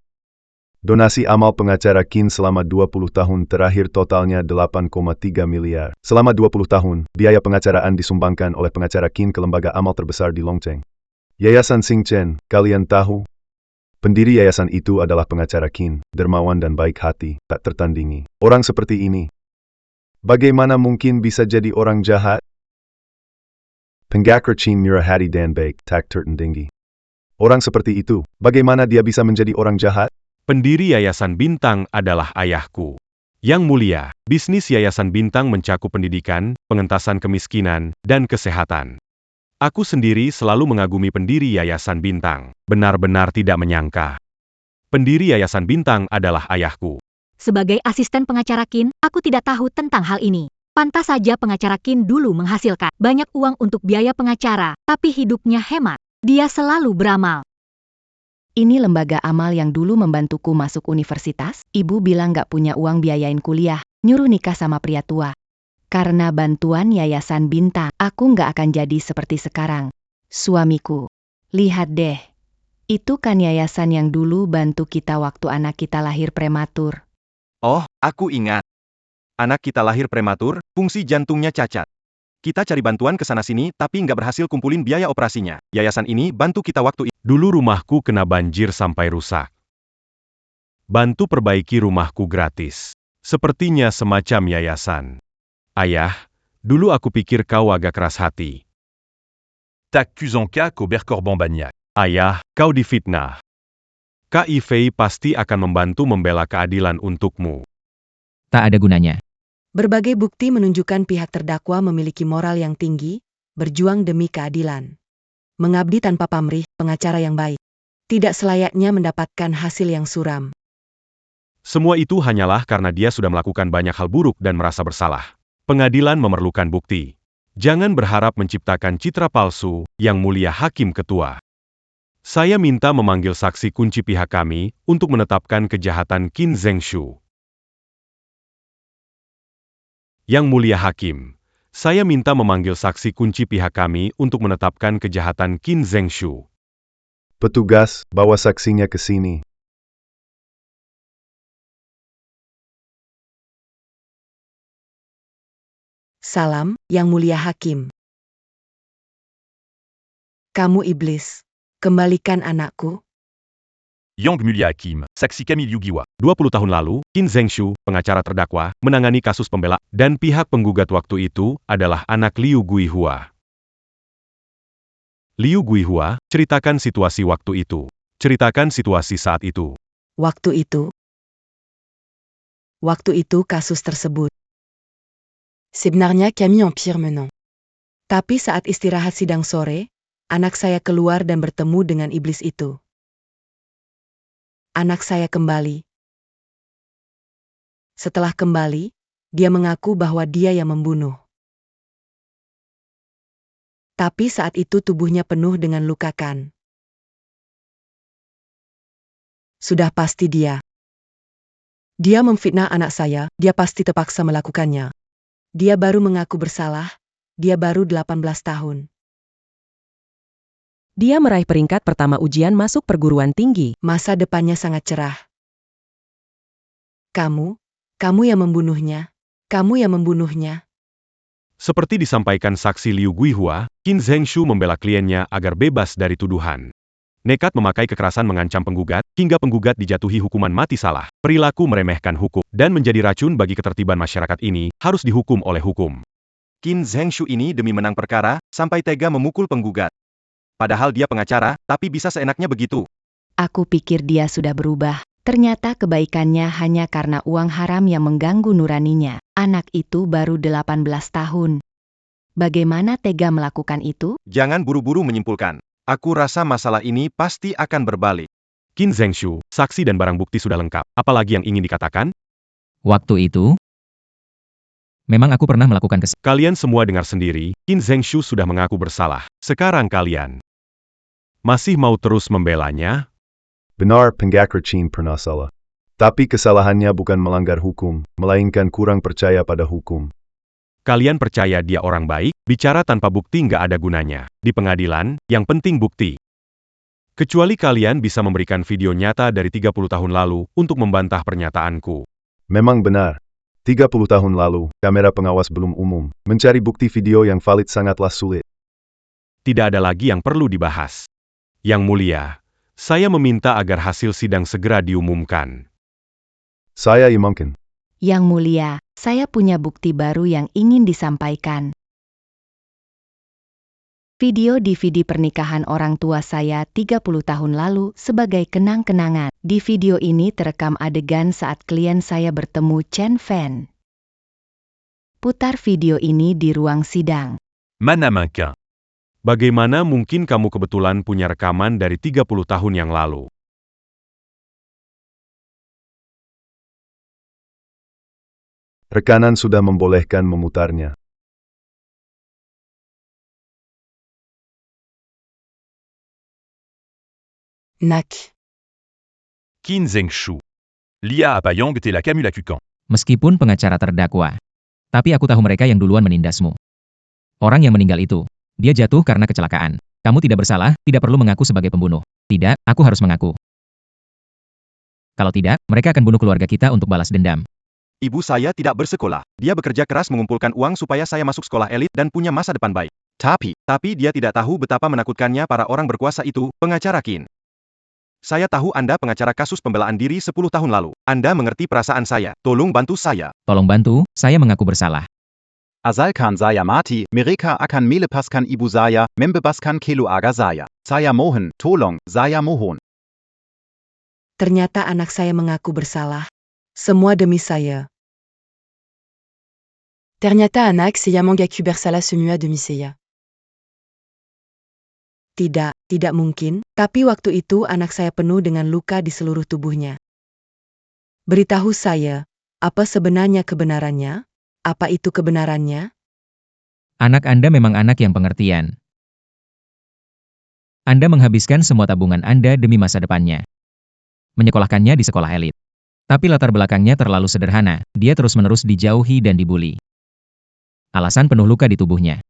Donasi amal pengacara Qin selama 20 tahun terakhir totalnya 8,3 miliar. Selama 20 tahun, biaya pengacaraan disumbangkan oleh pengacara Qin ke lembaga amal terbesar di Longcheng. Yayasan Xingchen, kalian tahu? Pendiri yayasan itu adalah pengacara Qin, dermawan dan baik hati, tak tertandingi. Orang seperti ini, bagaimana mungkin bisa jadi orang jahat? Pengacara Qin murah hati dan baik, tak tertandingi. Orang seperti itu, bagaimana dia bisa menjadi orang jahat? Pendiri Yayasan Bintang adalah ayahku. Yang mulia, bisnis Yayasan Bintang mencakup pendidikan, pengentasan kemiskinan, dan kesehatan. Aku sendiri selalu mengagumi pendiri Yayasan Bintang. Benar-benar tidak menyangka. Pendiri Yayasan Bintang adalah ayahku. Sebagai asisten pengacara Qin, aku tidak tahu tentang hal ini. Pantas saja pengacara Qin dulu menghasilkan banyak uang untuk biaya pengacara, tapi hidupnya hemat. Dia selalu beramal. Ini lembaga amal yang dulu membantuku masuk universitas. Ibu bilang gak punya uang biayain kuliah, nyuruh nikah sama pria tua. Karena bantuan Yayasan Bintang, aku nggak akan jadi seperti sekarang. Suamiku, lihat deh. Itu kan yayasan yang dulu bantu kita waktu anak kita lahir prematur. Oh, aku ingat. Anak kita lahir prematur, fungsi jantungnya cacat. Kita cari bantuan ke sana-sini tapi nggak berhasil kumpulin biaya operasinya. Yayasan ini bantu kita waktu itu. Dulu rumahku kena banjir sampai rusak. Bantu perbaiki rumahku gratis. Sepertinya semacam yayasan. Ayah, dulu aku pikir kau agak keras hati. T'accuses en cas qu'au Bercorban Bagnac. Ayah, kau difitnah. Kak Ifei pasti akan membantu membela keadilan untukmu. Tak ada gunanya. Berbagai bukti menunjukkan pihak terdakwa memiliki moral yang tinggi, berjuang demi keadilan. Mengabdi tanpa pamrih, pengacara yang baik. Tidak selayaknya mendapatkan hasil yang suram. Semua itu hanyalah karena dia sudah melakukan banyak hal buruk dan merasa bersalah. Pengadilan memerlukan bukti. Jangan berharap menciptakan citra palsu, Yang Mulia Hakim Ketua. Saya minta memanggil saksi kunci pihak kami untuk menetapkan kejahatan Qin Zhengshu. Yang Mulia Hakim, saya minta memanggil saksi kunci pihak kami untuk menetapkan kejahatan Qin Zhengshu. Petugas, bawa saksinya ke sini. Salam, Yang Mulia Hakim. Kamu iblis. Kembalikan anakku. Yang Mulia Hakim, saksi Camille Yugiwa. 20 tahun lalu, Qin Zhengshu, pengacara terdakwa, menangani kasus pembela, dan pihak penggugat waktu itu adalah anak Liu Guihua. Liu Guihua, ceritakan situasi waktu itu. Ceritakan situasi saat itu. Waktu itu kasus tersebut. Sebenarnya kami empire menang. Tapi saat istirahat sidang sore, anak saya keluar dan bertemu dengan iblis itu. Anak saya kembali. Setelah kembali, dia mengaku bahwa dia yang membunuh. Tapi saat itu tubuhnya penuh dengan lukakan. Sudah pasti dia. Dia memfitnah anak saya, dia pasti terpaksa melakukannya. Dia baru mengaku bersalah, dia baru 18 tahun. Dia meraih peringkat pertama ujian masuk perguruan tinggi. Masa depannya sangat cerah. Kamu yang membunuhnya. Kamu yang membunuhnya. Seperti disampaikan saksi Liu Guihua, Qin Zhengshu membela kliennya agar bebas dari tuduhan. Nekat memakai kekerasan mengancam penggugat, hingga penggugat dijatuhi hukuman mati salah. Perilaku meremehkan hukum, dan menjadi racun bagi ketertiban masyarakat ini, harus dihukum oleh hukum. Qin Zhengshu ini demi menang perkara, sampai tega memukul penggugat. Padahal dia pengacara, tapi bisa seenaknya begitu. Aku pikir dia sudah berubah. Ternyata kebaikannya hanya karena uang haram yang mengganggu nuraninya. Anak itu baru 18 tahun. Bagaimana tega melakukan itu? Jangan buru-buru menyimpulkan. Aku rasa masalah ini pasti akan berbalik. Qin Zhengshu, saksi dan barang bukti sudah lengkap. Apalagi yang ingin dikatakan? Waktu itu, memang aku pernah melakukan kesalahan. Kalian semua dengar sendiri, Qin Zhengshu sudah mengaku bersalah. Sekarang kalian masih mau terus membelanya? Benar, Penggakra Qin pernah salah. Tapi kesalahannya bukan melanggar hukum, melainkan kurang percaya pada hukum. Kalian percaya dia orang baik? Bicara tanpa bukti nggak ada gunanya. Di pengadilan, yang penting bukti. Kecuali kalian bisa memberikan video nyata dari 30 tahun lalu untuk membantah pernyataanku. Memang benar. 30 tahun lalu, kamera pengawas belum umum. Mencari bukti video yang valid sangatlah sulit. Tidak ada lagi yang perlu dibahas. Yang mulia, saya meminta agar hasil sidang segera diumumkan. Saya imamkan. Yang mulia, saya punya bukti baru yang ingin disampaikan. Video DVD pernikahan orang tua saya 30 tahun lalu sebagai kenang-kenangan. Di video ini terekam adegan saat klien saya bertemu Chen Fan. Putar video ini di ruang sidang. Manamainka. Bagaimana mungkin kamu kebetulan punya rekaman dari 30 tahun yang lalu? Rekanan sudah membolehkan memutarnya. Nak. Qin Zhengshu. Lia Apayang te la Kamulakukan. Meskipun pengacara terdakwa, tapi aku tahu mereka yang duluan menindasmu. Orang yang meninggal itu, dia jatuh karena kecelakaan. Kamu tidak bersalah, tidak perlu mengaku sebagai pembunuh. Tidak, aku harus mengaku. Kalau tidak, mereka akan bunuh keluarga kita untuk balas dendam. Ibu saya tidak bersekolah. Dia bekerja keras mengumpulkan uang supaya saya masuk sekolah elit dan punya masa depan baik. Tapi dia tidak tahu betapa menakutkannya para orang berkuasa itu, pengacara Qin. Saya tahu Anda pengacara kasus pembelaan diri 10 tahun lalu. Anda mengerti perasaan saya. Tolong bantu saya. Tolong bantu, saya mengaku bersalah. Asalkan saya mati, mereka akan melepaskan ibu saya, membebaskan keluarga saya. Saya mohon, tolong, saya mohon. Ternyata anak saya mengaku bersalah. Semua demi saya. Ternyata anak saya mengaku bersalah semua demi saya. Tidak mungkin, tapi waktu itu anak saya penuh dengan luka di seluruh tubuhnya. Beritahu saya, apa sebenarnya kebenarannya? Apa itu kebenarannya? Anak Anda memang anak yang pengertian. Anda menghabiskan semua tabungan Anda demi masa depannya. Menyekolahkannya di sekolah elit. Tapi latar belakangnya terlalu sederhana, dia terus-menerus dijauhi dan dibuli. Alasan penuh luka di tubuhnya.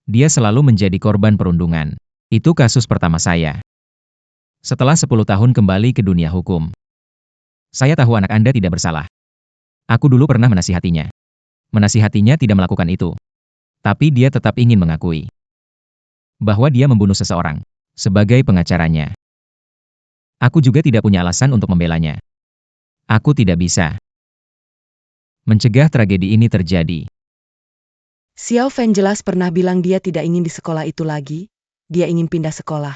Dia selalu menjadi korban perundungan. Itu kasus pertama saya. Setelah 10 tahun kembali ke dunia hukum. Saya tahu anak Anda tidak bersalah. Aku dulu pernah menasihatinya. Menasihatinya tidak melakukan itu. Tapi dia tetap ingin mengakui bahwa dia membunuh seseorang. Sebagai pengacaranya, aku juga tidak punya alasan untuk membelanya. Aku tidak bisa mencegah tragedi ini terjadi. Xiao Fan jelas pernah bilang dia tidak ingin di sekolah itu lagi. Dia ingin pindah sekolah.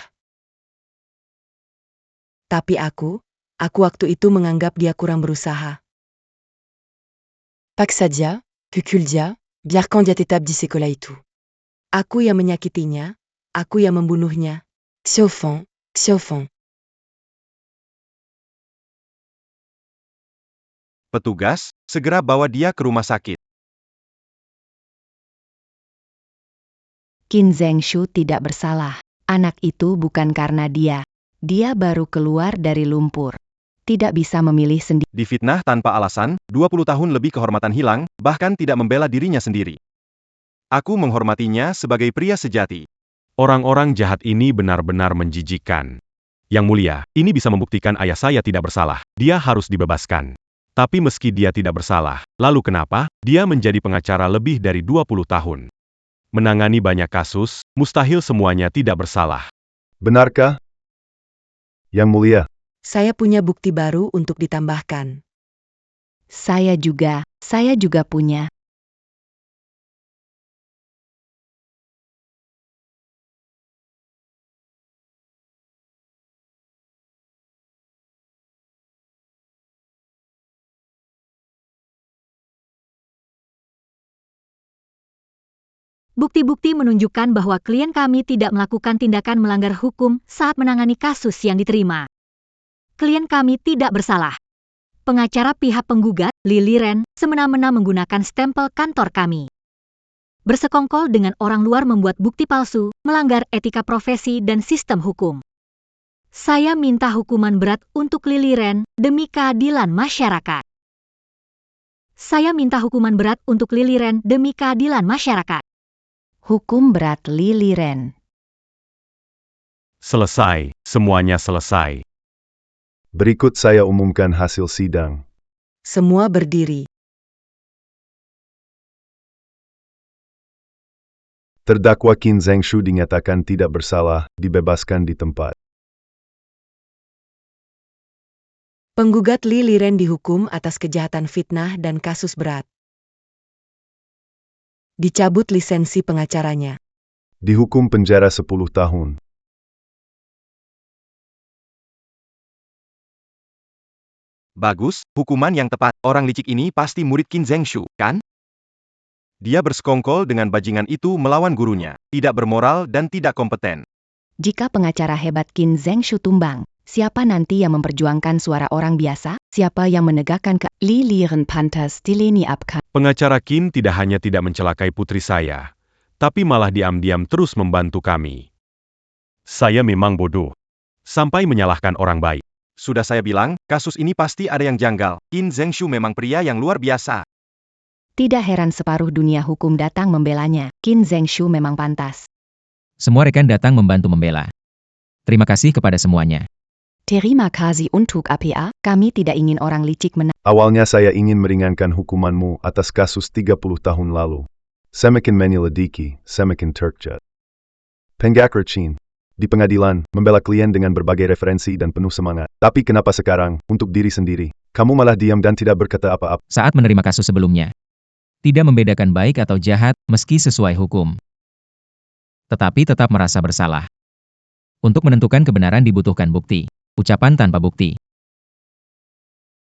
Tapi aku waktu itu menganggap dia kurang berusaha. Pak saja, Kukulja, biarkan dia tetap di sekolah itu. Aku yang menyakitinya, aku yang membunuhnya. Xiao Fan. Petugas, segera bawa dia ke rumah sakit. Qin Zhengshu tidak bersalah. Anak itu bukan karena dia. Dia baru keluar dari lumpur. Tidak bisa memilih sendiri. Difitnah tanpa alasan, 20 tahun lebih kehormatan hilang, bahkan tidak membela dirinya sendiri. Aku menghormatinya sebagai pria sejati. Orang-orang jahat ini benar-benar menjijikkan. Yang mulia, ini bisa membuktikan ayah saya tidak bersalah. Dia harus dibebaskan. Tapi meski dia tidak bersalah, lalu kenapa dia menjadi pengacara lebih dari 20 tahun? Menangani banyak kasus, mustahil semuanya tidak bersalah. Benarkah? Yang mulia. Saya punya bukti baru untuk ditambahkan. Saya juga punya. Bukti-bukti menunjukkan bahwa klien kami tidak melakukan tindakan melanggar hukum saat menangani kasus yang diterima. Klien kami tidak bersalah. Pengacara pihak penggugat, Lily Ren, semena-mena menggunakan stempel kantor kami. Bersekongkol dengan orang luar membuat bukti palsu, melanggar etika profesi dan sistem hukum. Saya minta hukuman berat untuk Lily Ren demi keadilan masyarakat. Saya minta hukuman berat untuk Lily Ren demi keadilan masyarakat. Hukum berat Lily Ren. Selesai, semuanya selesai. Berikut saya umumkan hasil sidang. Semua berdiri. Terdakwa Qin Zhengshu dinyatakan tidak bersalah, dibebaskan di tempat. Penggugat Lily Ren dihukum atas kejahatan fitnah dan kasus berat. Dicabut lisensi pengacaranya. Dihukum penjara 10 tahun. Bagus, hukuman yang tepat. Orang licik ini pasti murid Qin Zhengshu, kan? Dia bersekongkol dengan bajingan itu melawan gurunya, tidak bermoral dan tidak kompeten. Jika pengacara hebat Qin Zhengshu tumbang, siapa nanti yang memperjuangkan suara orang biasa? Siapa yang menegakkan ke Lily Ren pantas dileni abkan? Pengacara Qin tidak hanya tidak mencelakai putri saya, tapi malah diam-diam terus membantu kami. Saya memang bodoh. Sampai menyalahkan orang baik. Sudah saya bilang, kasus ini pasti ada yang janggal. Qin Zhengshu memang pria yang luar biasa. Tidak heran separuh dunia hukum datang membelanya. Qin Zhengshu memang pantas. Semua rekan datang membantu membela. Terima kasih kepada semuanya. Terima kasih untuk APA, kami tidak ingin orang licik menang. Awalnya saya ingin meringankan hukumanmu atas kasus 30 tahun lalu. Semakin menyelidiki, semakin terkejut. Pengacara Qin. Di pengadilan, membela klien dengan berbagai referensi dan penuh semangat. Tapi kenapa sekarang, untuk diri sendiri, kamu malah diam dan tidak berkata apa-apa? Saat menerima kasus sebelumnya, tidak membedakan baik atau jahat meski sesuai hukum. Tetapi tetap merasa bersalah. Untuk menentukan kebenaran dibutuhkan bukti. Ucapan tanpa bukti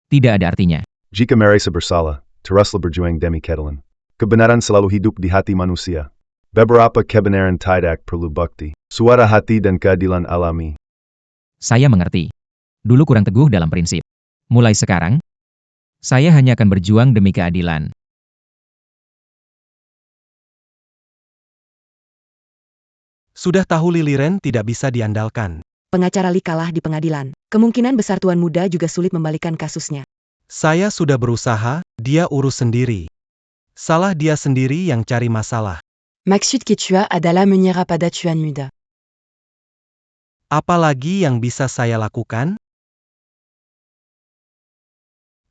tidak ada artinya. Jika merasa bersalah, teruslah berjuang demi keadilan. Kebenaran selalu hidup di hati manusia. Beberapa kebenaran tidak perlu bukti. Suara hati dan keadilan alami. Saya mengerti. Dulu kurang teguh dalam prinsip. Mulai sekarang, saya hanya akan berjuang demi keadilan. Sudah tahu Lily Ren tidak bisa diandalkan. Pengacara Lee kalah di pengadilan. Kemungkinan besar Tuan Muda juga sulit membalikan kasusnya. Saya sudah berusaha, dia urus sendiri. Salah dia sendiri yang cari masalah. Maksud Quechua adalah menyerah pada Tuan Muda. Apalagi yang bisa saya lakukan?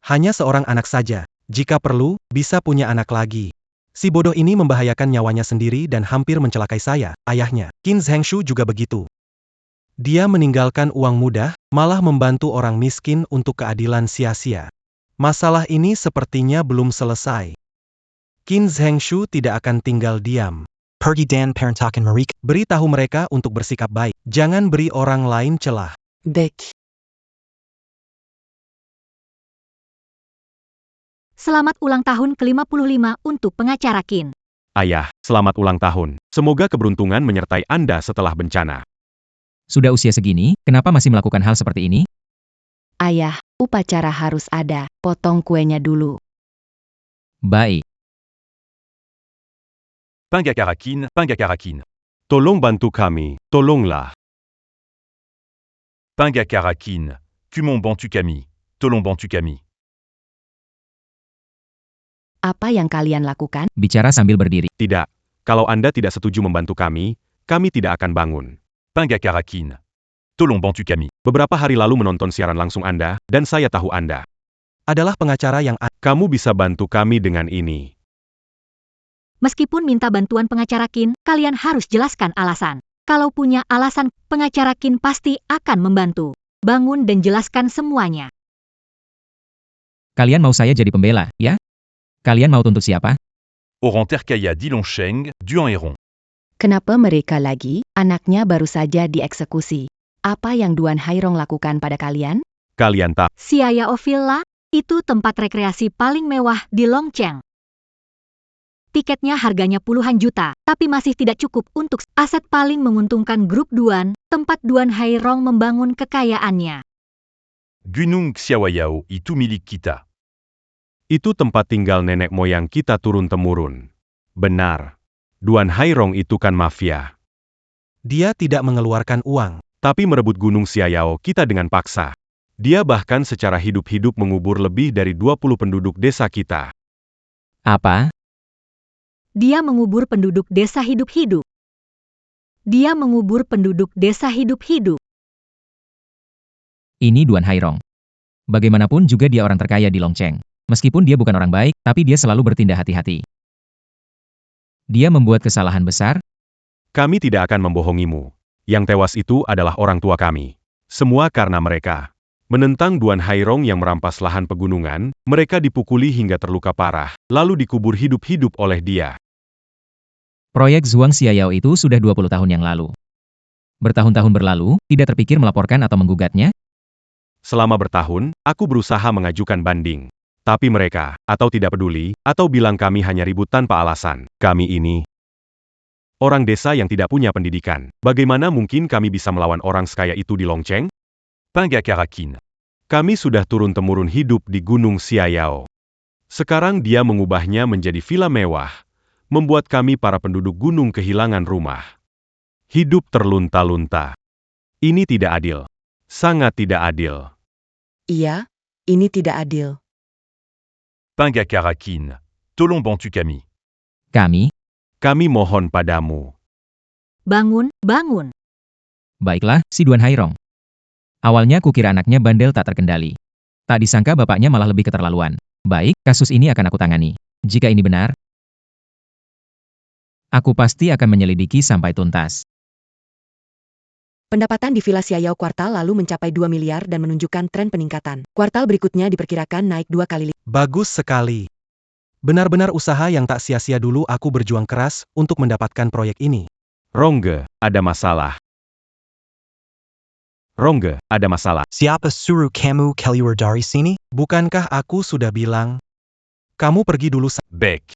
Hanya seorang anak saja. Jika perlu, bisa punya anak lagi. Si bodoh ini membahayakan nyawanya sendiri dan hampir mencelakai saya, ayahnya. Qin Zhengshu juga begitu. Dia meninggalkan uang mudah, malah membantu orang miskin untuk keadilan sia-sia. Masalah ini sepertinya belum selesai. Qin Zhengshu tidak akan tinggal diam. Pergi dan Parentakan Marika. Beritahu mereka untuk bersikap baik. Jangan beri orang lain celah. Baik. Selamat ulang tahun ke-55 untuk pengacara Qin. Ayah, selamat ulang tahun. Semoga keberuntungan menyertai Anda setelah bencana. Sudah usia segini, kenapa masih melakukan hal seperti ini? Ayah, upacara harus ada. Potong kuenya dulu. Baik. Pengacara Qin. Tolong bantu kami, tolonglah. Pengacara Qin. Cumon bantu kami. Tolong bantu kami. Apa yang kalian lakukan? Bicara sambil berdiri. Tidak, kalau Anda tidak setuju membantu kami tidak akan bangun. Pengacara Qin. Tolong bantu kami. Beberapa hari lalu menonton siaran langsung Anda, dan saya tahu Anda Adalah pengacara yang Kamu bisa bantu kami dengan ini. Meskipun minta bantuan pengacara Qin, kalian harus jelaskan alasan. Kalau punya alasan, pengacara Qin pasti akan membantu. Bangun dan jelaskan semuanya. Kalian mau saya jadi pembela, ya? Kalian mau tuntut siapa? Oran Terkaya Dilonsheng, Duan Heron. Kenapa mereka lagi? Anaknya baru saja dieksekusi. Apa yang Duan Hairong lakukan pada kalian? Kalian tak. Siaya Ovilla, itu tempat rekreasi paling mewah di Longcheng. Tiketnya harganya puluhan juta, tapi masih tidak cukup untuk aset paling menguntungkan grup Duan, tempat Duan Hairong membangun kekayaannya. Gunung Xiaoyao itu milik kita. Itu tempat tinggal nenek moyang kita turun-temurun. Benar. Duan Hairong itu kan mafia. Dia tidak mengeluarkan uang. Tapi merebut Gunung Xiaoyao kita dengan paksa. Dia bahkan secara hidup-hidup mengubur lebih dari 20 penduduk desa kita. Apa? Dia mengubur penduduk desa hidup-hidup. Dia mengubur penduduk desa hidup-hidup. Ini Duan Hairong. Bagaimanapun juga dia orang terkaya di Longcheng. Meskipun dia bukan orang baik, tapi dia selalu bertindak hati-hati. Dia membuat kesalahan besar. Kami tidak akan membohongimu. Yang tewas itu adalah orang tua kami. Semua karena mereka. Menentang Duan Hairong yang merampas lahan pegunungan, mereka dipukuli hingga terluka parah, lalu dikubur hidup-hidup oleh dia. Proyek Zhuang Xiaoyao itu sudah 20 tahun yang lalu. Bertahun-tahun berlalu, tidak terpikir melaporkan atau menggugatnya? Selama bertahun, aku berusaha mengajukan banding. Tapi mereka, atau tidak peduli, atau bilang kami hanya ribut tanpa alasan. Kami ini orang desa yang tidak punya pendidikan. Bagaimana mungkin kami bisa melawan orang sekaya itu di Longcheng? Pangakarakin. Kami sudah turun-temurun hidup di Gunung Xiaoyao. Sekarang dia mengubahnya menjadi villa mewah, membuat kami para penduduk gunung kehilangan rumah. Hidup terlunta-lunta. Ini tidak adil. Sangat tidak adil. Iya, ini tidak adil. Pangakarakin. Tolong bantu kami. Kami mohon padamu. Bangun, bangun. Baiklah, si Duan Hairong. Awalnya kukira anaknya bandel tak terkendali. Tak disangka bapaknya malah lebih keterlaluan. Baik, kasus ini akan aku tangani. Jika ini benar, aku pasti akan menyelidiki sampai tuntas. Pendapatan di Villa Xiaoyao kuartal lalu mencapai 2 miliar dan menunjukkan tren peningkatan. Kuartal berikutnya diperkirakan naik 2 kali lipat. Bagus sekali. Benar-benar usaha yang tak sia-sia dulu aku berjuang keras untuk mendapatkan proyek ini. Rongge, ada masalah. Rongge, ada masalah. Siapa suruh kamu keluar dari sini? Bukankah aku sudah bilang? Kamu pergi dulu. Bec.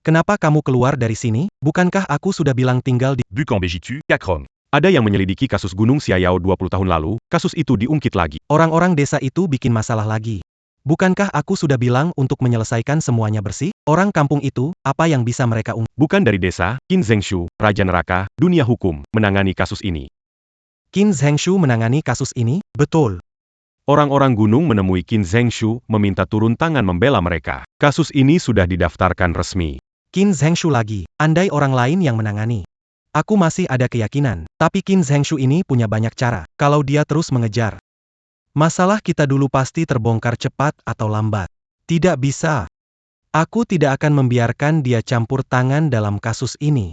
Kenapa kamu keluar dari sini? Bukankah aku sudah bilang tinggal di... Bukan begitu, Kakrong. Ada yang menyelidiki kasus Gunung Xiaoyao 20 tahun lalu, kasus itu diungkit lagi. Orang-orang desa itu bikin masalah lagi. Bukankah aku sudah bilang untuk menyelesaikan semuanya bersih? Orang kampung itu, apa yang bisa mereka ungkit? Bukan dari desa, Qin Zhengshu, Raja Neraka, dunia hukum, menangani kasus ini. Qin Zhengshu menangani kasus ini? Betul. Orang-orang gunung menemui Qin Zhengshu, meminta turun tangan membela mereka. Kasus ini sudah didaftarkan resmi. Qin Zhengshu lagi, andai orang lain yang menangani. Aku masih ada keyakinan, tapi Qin Zhengshu ini punya banyak cara, kalau dia terus mengejar. Masalah kita dulu pasti terbongkar cepat atau lambat. Tidak bisa. Aku tidak akan membiarkan dia campur tangan dalam kasus ini.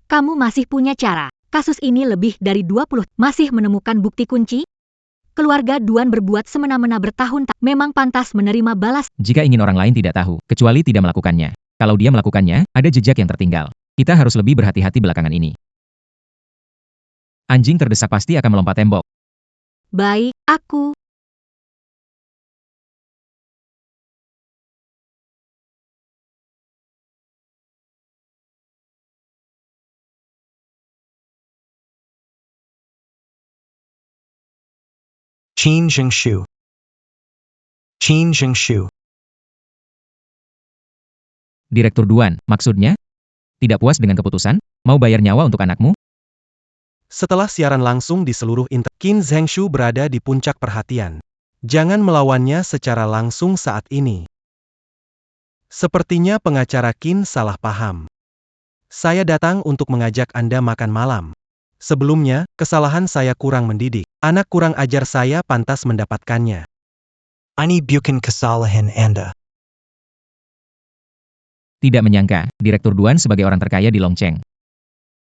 Kamu masih punya cara. Kasus ini lebih dari 20, masih menemukan bukti kunci? Keluarga Duan berbuat semena-mena bertahun-tahun, memang pantas menerima balas. Jika ingin orang lain tidak tahu, kecuali tidak melakukannya. Kalau dia melakukannya, ada jejak yang tertinggal. Kita harus lebih berhati-hati belakangan ini. Anjing terdesak pasti akan melompat tembok. Baik, aku. Qin Zhengshu. Qin Zhengshu. Direktur Duan, maksudnya? Tidak puas dengan keputusan? Mau bayar nyawa untuk anakmu? Setelah siaran langsung di seluruh internet, Qin Zhengshu berada di puncak perhatian. Jangan melawannya secara langsung saat ini. Sepertinya pengacara Qin salah paham. Saya datang untuk mengajak Anda makan malam. Sebelumnya, kesalahan saya kurang mendidik. Anak kurang ajar saya pantas mendapatkannya. Ini bukan kesalahan Anda. Tidak menyangka, Direktur Duan sebagai orang terkaya di Longcheng.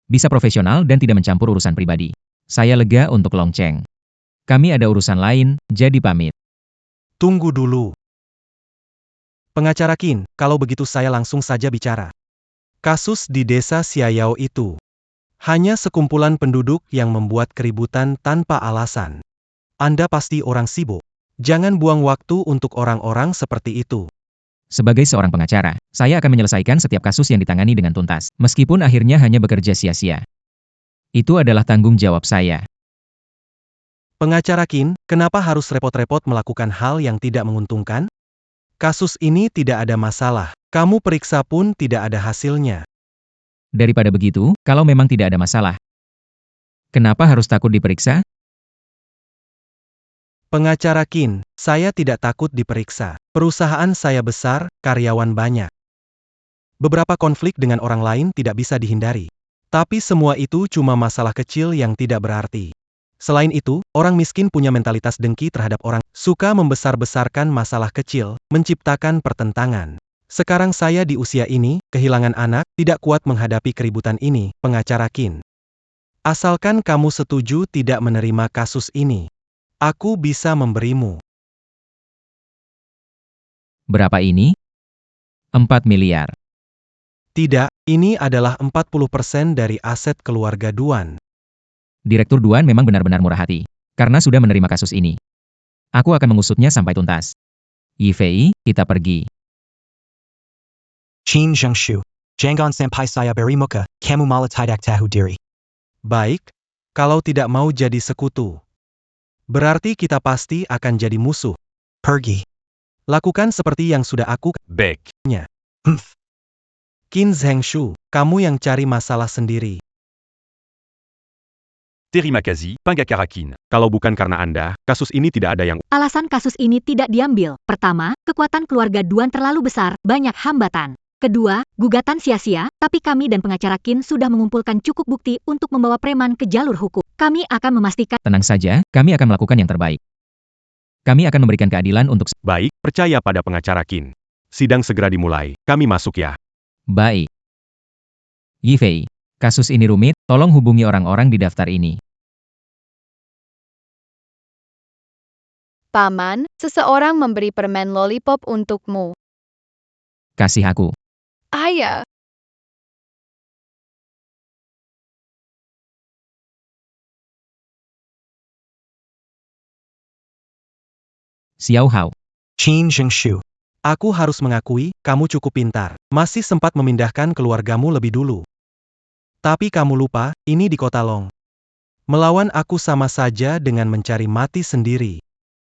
Bisa profesional dan tidak mencampur urusan pribadi. Saya lega untuk Longcheng. Kami ada urusan lain, jadi pamit. Tunggu dulu. Pengacara Qin, kalau begitu saya langsung saja bicara. Kasus di desa Xiaoyao itu hanya sekumpulan penduduk yang membuat keributan tanpa alasan. Anda pasti orang sibuk. Jangan buang waktu untuk orang-orang seperti itu. Sebagai seorang pengacara, saya akan menyelesaikan setiap kasus yang ditangani dengan tuntas, meskipun akhirnya hanya bekerja sia-sia. Itu adalah tanggung jawab saya. Pengacara Qin, kenapa harus repot-repot melakukan hal yang tidak menguntungkan? Kasus ini tidak ada masalah. Kamu periksa pun tidak ada hasilnya. Daripada begitu, kalau memang tidak ada masalah, kenapa harus takut diperiksa? Pengacara Qin, saya tidak takut diperiksa. Perusahaan saya besar, karyawan banyak. Beberapa konflik dengan orang lain tidak bisa dihindari. Tapi semua itu cuma masalah kecil yang tidak berarti. Selain itu, orang miskin punya mentalitas dengki terhadap orang, suka membesar-besarkan masalah kecil, menciptakan pertentangan. Sekarang saya di usia ini, kehilangan anak, tidak kuat menghadapi keributan ini, pengacara Qin. Asalkan kamu setuju tidak menerima kasus ini, aku bisa memberimu. Berapa ini? 4 miliar. Tidak, ini adalah 40% dari aset keluarga Duan. Direktur Duan memang benar-benar murah hati, karena sudah menerima kasus ini. Aku akan mengusutnya sampai tuntas. Yifei, kita pergi. Qin Zhengshu. Jangan sampai saya beri muka, kamu malah tidak tahu diri. Baik, kalau tidak mau jadi sekutu, berarti kita pasti akan jadi musuh. Pergi. Lakukan seperti yang sudah aku Bec. katakannya. Humph. Qin Zhengshu, kamu yang cari masalah sendiri. Terima kasih, pengacara Qin. Kalau bukan karena Anda, kasus ini tidak ada yang Alasan kasus ini tidak diambil. Pertama, kekuatan keluarga Duan terlalu besar, banyak hambatan. Kedua, gugatan sia-sia, tapi kami dan pengacara Qin sudah mengumpulkan cukup bukti untuk membawa preman ke jalur hukum. Kami akan memastikan Tenang saja, kami akan melakukan yang terbaik. Kami akan memberikan keadilan untuk... baik, percaya pada pengacara Qin. Sidang segera dimulai, kami masuk ya. Baik. Yifei, kasus ini rumit, tolong hubungi orang-orang di daftar ini. Paman, seseorang memberi permen lollipop untukmu. Kasih aku. Ayah. Xiao Hao. Qin Zhengshu. Aku harus mengakui, kamu cukup pintar. Masih sempat memindahkan keluargamu lebih dulu. Tapi kamu lupa, ini di Kota Long. Melawan aku sama saja dengan mencari mati sendiri.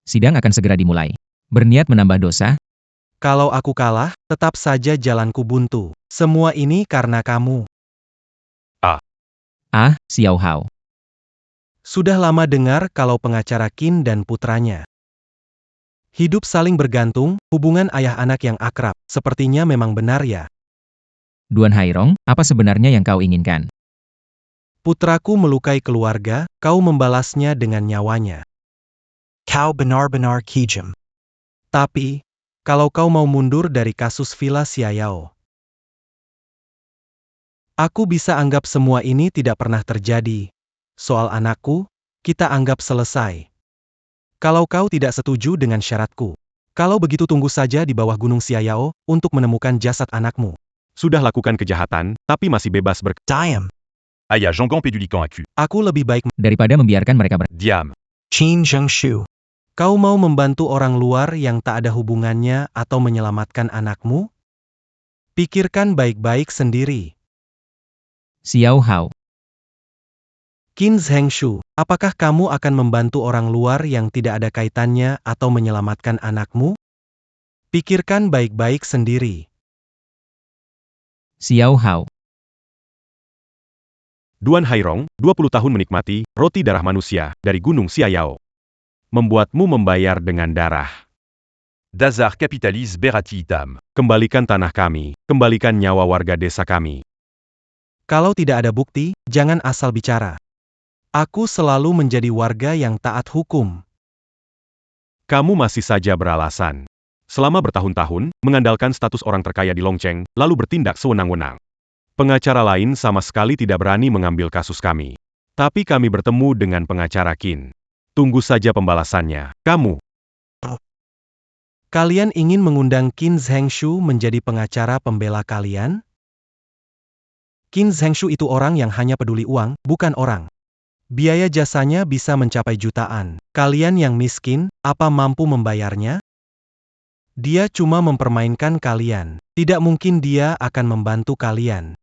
Sidang akan segera dimulai. Berniat menambah dosa? Kalau aku kalah, tetap saja jalanku buntu. Semua ini karena kamu. Xiao Hao. Sudah lama dengar kalau pengacara Qin dan putranya hidup saling bergantung, hubungan ayah anak yang akrab, sepertinya memang benar ya. Duan Hairong, apa sebenarnya yang kau inginkan? Putraku melukai keluarga, kau membalasnya dengan nyawanya. Kau benar-benar kejam. Tapi, kalau kau mau mundur dari kasus Villa Xiaoyao, aku bisa anggap semua ini tidak pernah terjadi. Soal anakku, kita anggap selesai. Kalau kau tidak setuju dengan syaratku, kalau begitu tunggu saja di bawah Gunung Xiaoyao untuk menemukan jasad anakmu. Sudah lakukan kejahatan, tapi masih bebas Diam. Ayah Jean-Gon Pédulican Acu. Aku lebih baik. Daripada membiarkan mereka Diam. Qin Zhengshu. Kau mau membantu orang luar yang tak ada hubungannya atau menyelamatkan anakmu? Pikirkan baik-baik sendiri. Xiao Hao. Qin Zhengshu, apakah kamu akan membantu orang luar yang tidak ada kaitannya atau menyelamatkan anakmu? Pikirkan baik-baik sendiri. Xiao Hao. Duan Hairong, 20 tahun menikmati roti darah manusia dari Gunung Xiaoyao. Membuatmu membayar dengan darah. Dazar capitalise berati itam. Kembalikan tanah kami, kembalikan nyawa warga desa kami. Kalau tidak ada bukti, jangan asal bicara. Aku selalu menjadi warga yang taat hukum. Kamu masih saja beralasan. Selama bertahun-tahun, mengandalkan status orang terkaya di Longcheng, lalu bertindak sewenang-wenang. Pengacara lain sama sekali tidak berani mengambil kasus kami. Tapi kami bertemu dengan pengacara Qin. Tunggu saja pembalasannya, kamu. Kalian ingin mengundang Qin Zhengshu menjadi pengacara pembela kalian? Qin Zhengshu itu orang yang hanya peduli uang, bukan orang. Biaya jasanya bisa mencapai jutaan. Kalian yang miskin, apa mampu membayarnya? Dia cuma mempermainkan kalian. Tidak mungkin dia akan membantu kalian.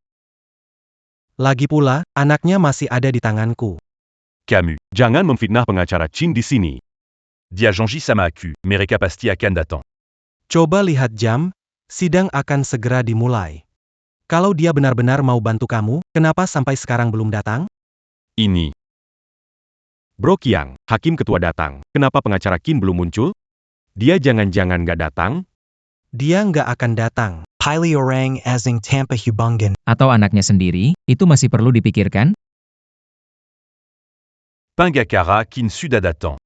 Lagi pula, anaknya masih ada di tanganku. Camus, jangan memfitnah pengacara Qin di sini. Dia Zhongji sama aku, mereka pasti akan datang. Coba lihat jam, sidang akan segera dimulai. Kalau dia benar-benar mau bantu kamu, kenapa sampai sekarang belum datang? Ini. Bro Qiang, hakim ketua datang. Kenapa pengacara Qin belum muncul? Dia jangan-jangan nggak datang? Dia nggak akan datang. Piley orang asing tanpa hubungan. Atau anaknya sendiri, itu masih perlu dipikirkan? Pengacara Qin sudah datang.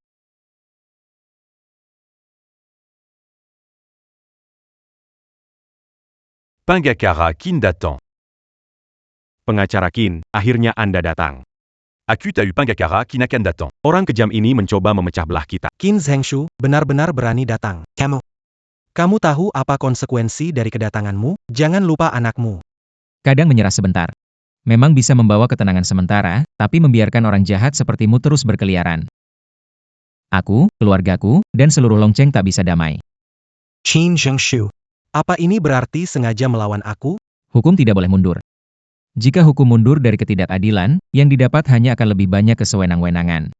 Pengacara Qin datang. Pengacara Qin, akhirnya Anda datang. Aku tahu pengacara Qin akan datang. Orang kejam ini mencoba memecah belah kita. Qin Zhengshu benar-benar berani datang. Kamu tahu apa konsekuensi dari kedatanganmu? Jangan lupa anakmu. Kadang menyerah sebentar. Memang bisa membawa ketenangan sementara, tapi membiarkan orang jahat sepertimu terus berkeliaran. Aku, keluargaku, dan seluruh Longcheng tak bisa damai. Qin Zhengshu. Apa ini berarti sengaja melawan aku? Hukum tidak boleh mundur. Jika hukum mundur dari ketidakadilan, yang didapat hanya akan lebih banyak kesewenang-wenangan.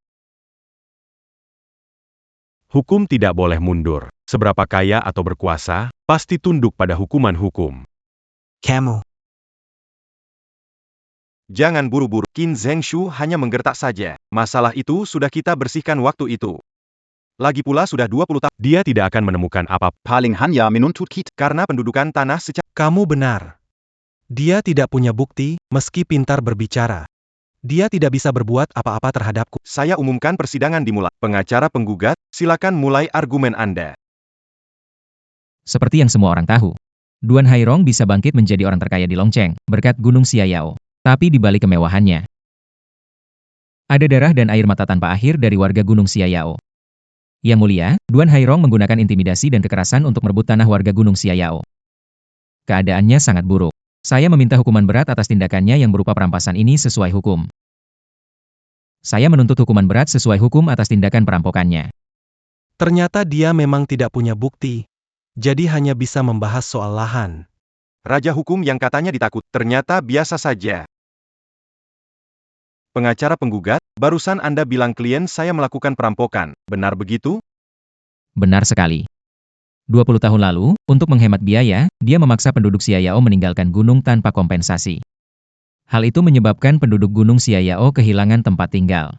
Hukum tidak boleh mundur. Seberapa kaya atau berkuasa, pasti tunduk pada hukuman hukum. Kamu. Jangan buru-buru, Qin Zhengshu hanya menggertak saja. Masalah itu sudah kita bersihkan waktu itu. Lagi pula sudah 20 tahun. Dia tidak akan menemukan apa. Paling hanya menuntut kita. Karena pendudukan tanah secara... Kamu benar. Dia tidak punya bukti, meski pintar berbicara. Dia tidak bisa berbuat apa-apa terhadapku. Saya umumkan persidangan dimulai. Pengacara penggugat, silakan mulai argumen Anda. Seperti yang semua orang tahu, Duan Hairong bisa bangkit menjadi orang terkaya di Longcheng, berkat Gunung Xiayao. Tapi di balik kemewahannya, ada darah dan air mata tanpa akhir dari warga Gunung Xiayao. Yang mulia, Duan Hairong menggunakan intimidasi dan kekerasan untuk merebut tanah warga Gunung Xiayao. Keadaannya sangat buruk. Saya meminta hukuman berat atas tindakannya yang berupa perampasan ini sesuai hukum. Saya menuntut hukuman berat sesuai hukum atas tindakan perampokannya. Ternyata dia memang tidak punya bukti. Jadi hanya bisa membahas soal lahan. Raja hukum yang katanya ditakut, ternyata biasa saja. Pengacara penggugat, barusan Anda bilang klien saya melakukan perampokan, benar begitu? Benar sekali. 20 tahun lalu, untuk menghemat biaya, dia memaksa penduduk Xiayao meninggalkan gunung tanpa kompensasi. Hal itu menyebabkan penduduk Gunung Xiayao kehilangan tempat tinggal.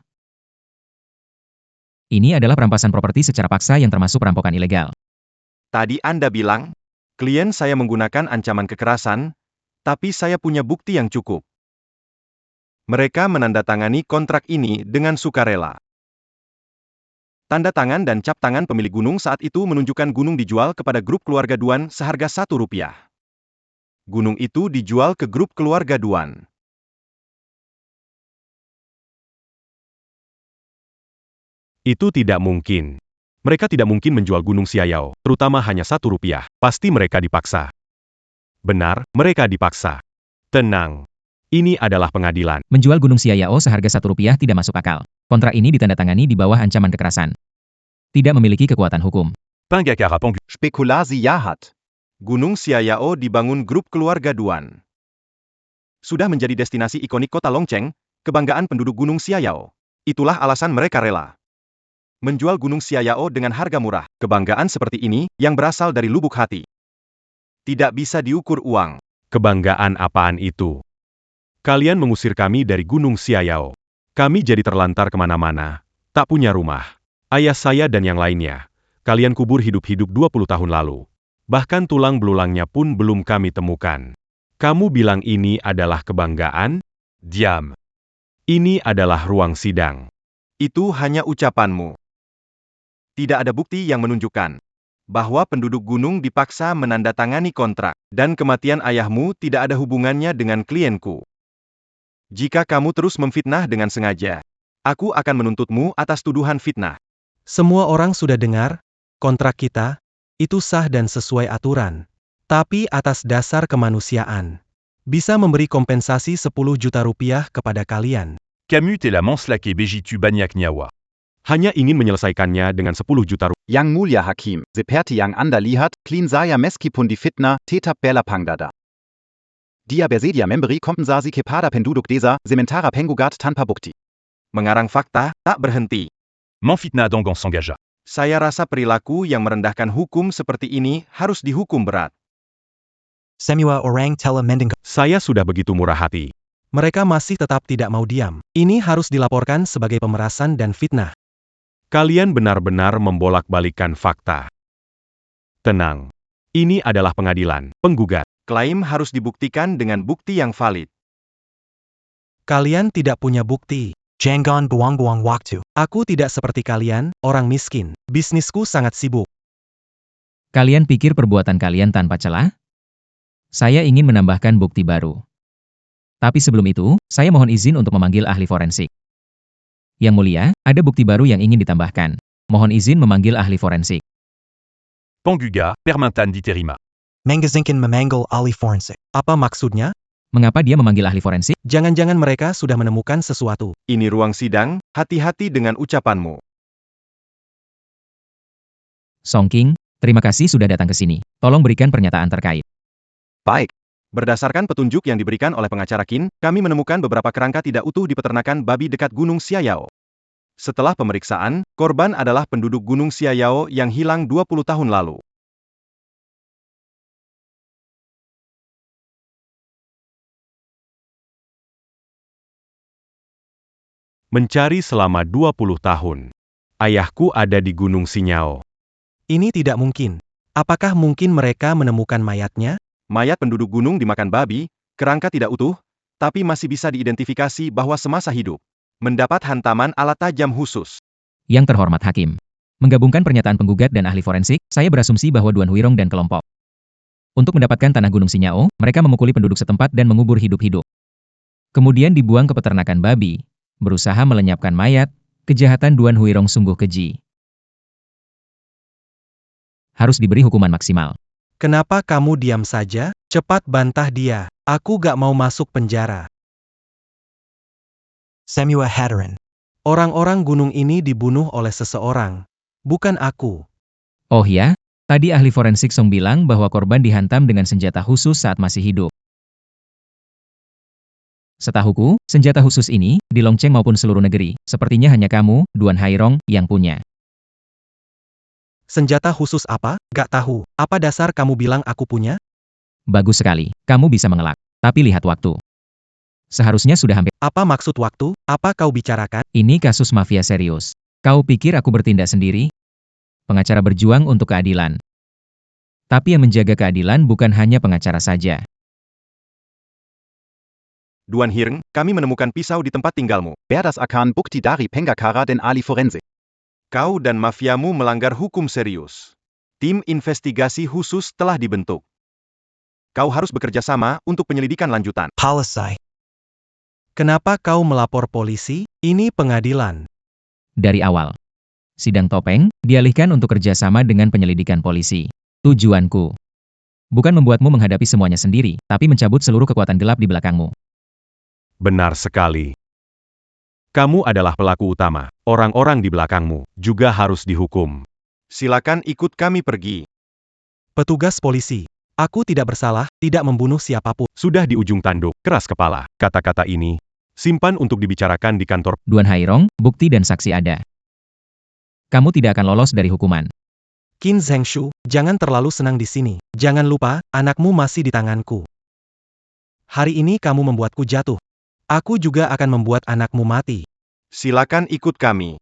Ini adalah perampasan properti secara paksa yang termasuk perampokan ilegal. Tadi Anda bilang, klien saya menggunakan ancaman kekerasan, tapi saya punya bukti yang cukup. Mereka menandatangani kontrak ini dengan sukarela. Tanda tangan dan cap tangan pemilik gunung saat itu menunjukkan gunung dijual kepada grup keluarga Duan seharga Rp1. Gunung itu dijual ke grup keluarga Duan. Itu tidak mungkin. Mereka tidak mungkin menjual Gunung Xiayao, terutama hanya Rp1. Pasti mereka dipaksa. Benar, mereka dipaksa. Tenang. Ini adalah pengadilan. Menjual Gunung Xiayao seharga Rp1 tidak masuk akal. Kontrak ini ditandatangani di bawah ancaman kekerasan. Tidak memiliki kekuatan hukum. Pengacara penggugat. Spekulasi jahat. Gunung Xiayao dibangun grup keluarga Duan. Sudah menjadi destinasi ikonik kota Longcheng, kebanggaan penduduk Gunung Xiayao. Itulah alasan mereka rela menjual Gunung Xiayao dengan harga murah. Kebanggaan seperti ini, yang berasal dari lubuk hati, tidak bisa diukur uang. Kebanggaan apaan itu? Kalian mengusir kami dari Gunung Xiayao. Kami jadi terlantar kemana-mana. Tak punya rumah. Ayah saya dan yang lainnya. Kalian kubur hidup-hidup 20 tahun lalu. Bahkan tulang belulangnya pun belum kami temukan. Kamu bilang ini adalah kebanggaan? Diam. Ini adalah ruang sidang. Itu hanya ucapanmu. Tidak ada bukti yang menunjukkan bahwa penduduk gunung dipaksa menandatangani kontrak, dan kematian ayahmu tidak ada hubungannya dengan klienku. Jika kamu terus memfitnah dengan sengaja, aku akan menuntutmu atas tuduhan fitnah. Semua orang sudah dengar, kontrak kita, itu sah dan sesuai aturan. Tapi atas dasar kemanusiaan, bisa memberi kompensasi 10 juta rupiah kepada kalian. Camus et la Manslake Bejitu Banyak Nyawa. Hanya ingin menyelesaikannya dengan 10 juta rupiah. Yang mulia Hakim, seperti yang Anda lihat, klien saya meskipun difitnah, tetap berlapang dada. Dia bersedia memberi kompensasi kepada penduduk desa, sementara penggugat tanpa bukti. Mengarang fakta, tak berhenti. Manfitna Dangan s'engagea. Saya rasa perilaku yang merendahkan hukum seperti ini harus dihukum berat. Semua orang telah mendengar. Saya sudah begitu murah hati. Mereka masih tetap tidak mau diam. Ini harus dilaporkan sebagai pemerasan dan fitnah. Kalian benar-benar membolak-balikkan fakta. Tenang. Ini adalah pengadilan, penggugat. Klaim harus dibuktikan dengan bukti yang valid. Kalian tidak punya bukti. Jangan buang-buang waktu. Aku tidak seperti kalian, orang miskin. Bisnisku sangat sibuk. Kalian pikir perbuatan kalian tanpa celah? Saya ingin menambahkan bukti baru. Tapi sebelum itu, saya mohon izin untuk memanggil ahli forensik. Yang mulia, ada bukti baru yang ingin ditambahkan. Mohon izin memanggil ahli forensik. Penggugat, Permintaan diterima. Mengizinkan memanggil ahli forensik. Apa maksudnya? Mengapa dia memanggil ahli forensik? Jangan-jangan mereka sudah menemukan sesuatu. Ini ruang sidang, hati-hati dengan ucapanmu. Song King, terima kasih sudah datang ke sini. Tolong berikan pernyataan terkait. Baik. Berdasarkan petunjuk yang diberikan oleh pengacara Qin, kami menemukan beberapa kerangka tidak utuh di peternakan babi dekat Gunung Xiayao. Setelah pemeriksaan, korban adalah penduduk Gunung Xiayao yang hilang 20 tahun lalu. Mencari selama 20 tahun. Ayahku ada di Gunung Xiayao. Ini tidak mungkin. Apakah mungkin mereka menemukan mayatnya? Mayat penduduk gunung dimakan babi, kerangka tidak utuh, tapi masih bisa diidentifikasi bahwa semasa hidup. Mendapat hantaman alat tajam khusus. Yang terhormat Hakim. Menggabungkan pernyataan penggugat dan ahli forensik, saya berasumsi bahwa Duan Huirong dan kelompok. Untuk mendapatkan tanah Gunung Xiayao, mereka memukuli penduduk setempat dan mengubur hidup-hidup. Kemudian dibuang ke peternakan babi, berusaha melenyapkan mayat. Kejahatan Duan Huirong sungguh keji. Harus diberi hukuman maksimal. Kenapa kamu diam saja? Cepat bantah dia. Aku gak mau masuk penjara. Semua hadirin. Orang-orang gunung ini dibunuh oleh seseorang. Bukan aku. Oh ya? Tadi ahli forensik Song bilang bahwa korban dihantam dengan senjata khusus saat masih hidup. Setahuku, senjata khusus ini, di Longcheng maupun seluruh negeri, sepertinya hanya kamu, Duan Hairong, yang punya. Senjata khusus apa? Gak tahu. Apa dasar kamu bilang aku punya? Bagus sekali, kamu bisa mengelak. Tapi lihat waktu. Seharusnya sudah hampir. Apa maksud waktu? Apa kau bicarakan? Ini kasus mafia serius. Kau pikir aku bertindak sendiri? Pengacara berjuang untuk keadilan. Tapi yang menjaga keadilan bukan hanya pengacara saja. Duan Hirng, kami menemukan pisau di tempat tinggalmu. Berdasarkan bukti dari pengacara dan ahli forensik. Kau dan mafiamu melanggar hukum serius. Tim investigasi khusus telah dibentuk. Kau harus bekerja sama untuk penyelidikan lanjutan. Polisi. Kenapa kau melapor polisi? Ini pengadilan. Dari awal. Sidang topeng, dialihkan untuk kerjasama dengan penyelidikan polisi. Tujuanku. Bukan membuatmu menghadapi semuanya sendiri, tapi mencabut seluruh kekuatan gelap di belakangmu. Benar sekali. Kamu adalah pelaku utama. Orang-orang di belakangmu juga harus dihukum. Silakan ikut kami pergi. Petugas polisi. Aku tidak bersalah, tidak membunuh siapapun. Sudah di ujung tanduk, keras kepala. Kata-kata ini, simpan untuk dibicarakan di kantor. Duan Hairong, bukti dan saksi ada. Kamu tidak akan lolos dari hukuman. Qin Zhengshu, jangan terlalu senang di sini. Jangan lupa, anakmu masih di tanganku. Hari ini kamu membuatku jatuh. Aku juga akan membuat anakmu mati. Silakan ikut kami.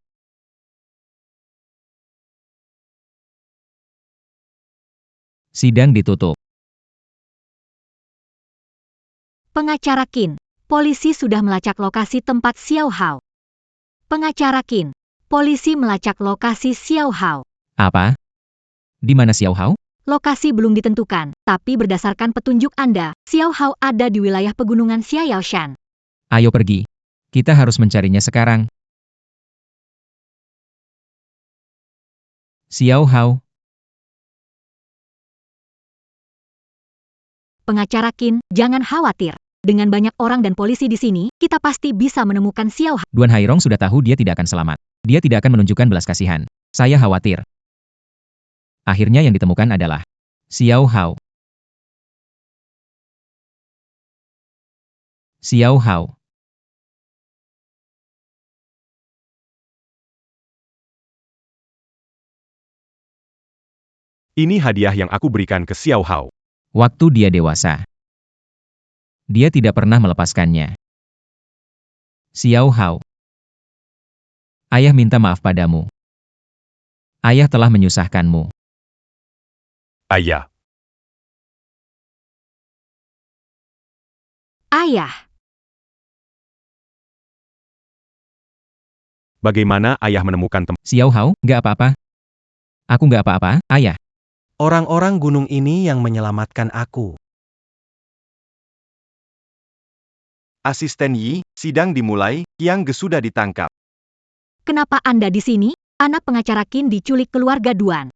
Sidang ditutup. Pengacara Qin, polisi sudah melacak lokasi tempat Xiao Hao. Pengacara Qin, polisi melacak lokasi Xiao Hao. Apa? Di mana Xiao Hao? Lokasi belum ditentukan, tapi berdasarkan petunjuk Anda, Xiao Hao ada di wilayah pegunungan Xiaoshan. Ayo pergi. Kita harus mencarinya sekarang. Xiao Hao. Pengacara Qin, jangan khawatir. Dengan banyak orang dan polisi di sini, kita pasti bisa menemukan Xiao Hao. Duan Hairong sudah tahu dia tidak akan selamat. Dia tidak akan menunjukkan belas kasihan. Saya khawatir. Akhirnya yang ditemukan adalah Xiao Hao. Xiao Hao. Ini hadiah yang aku berikan ke Xiao Hao. Waktu dia dewasa, dia tidak pernah melepaskannya. Xiao Hao. Ayah minta maaf padamu. Ayah telah menyusahkanmu. Ayah. Ayah. Bagaimana ayah menemukan Xiao Hao, nggak apa-apa. Aku nggak apa-apa, ayah. Orang-orang gunung ini yang menyelamatkan aku. Asisten Yi, sidang dimulai, Qiang Ge sudah ditangkap. Kenapa Anda di sini? Anak pengacara Qin diculik keluarga Duan.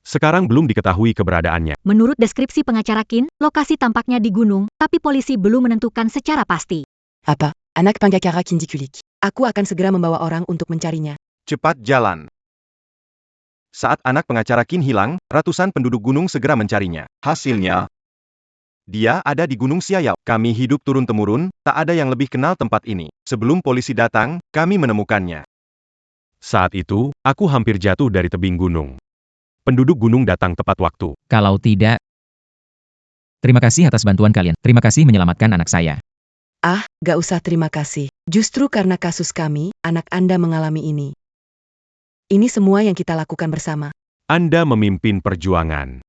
Sekarang belum diketahui keberadaannya. Menurut deskripsi pengacara Qin, lokasi tampaknya di gunung, tapi polisi belum menentukan secara pasti. Apa? Anak pengacara Qin diculik. Aku akan segera membawa orang untuk mencarinya. Cepat jalan. Saat anak pengacara Qin hilang, ratusan penduduk gunung segera mencarinya. Hasilnya, dia ada di Gunung Xiayao. Kami hidup turun-temurun, tak ada yang lebih kenal tempat ini. Sebelum polisi datang, kami menemukannya. Saat itu, aku hampir jatuh dari tebing gunung. Penduduk gunung datang tepat waktu. Kalau tidak, terima kasih atas bantuan kalian. Terima kasih menyelamatkan anak saya. Ah, gak usah terima kasih. Justru karena kasus kami, anak Anda mengalami ini. Ini semua yang kita lakukan bersama. Anda memimpin perjuangan.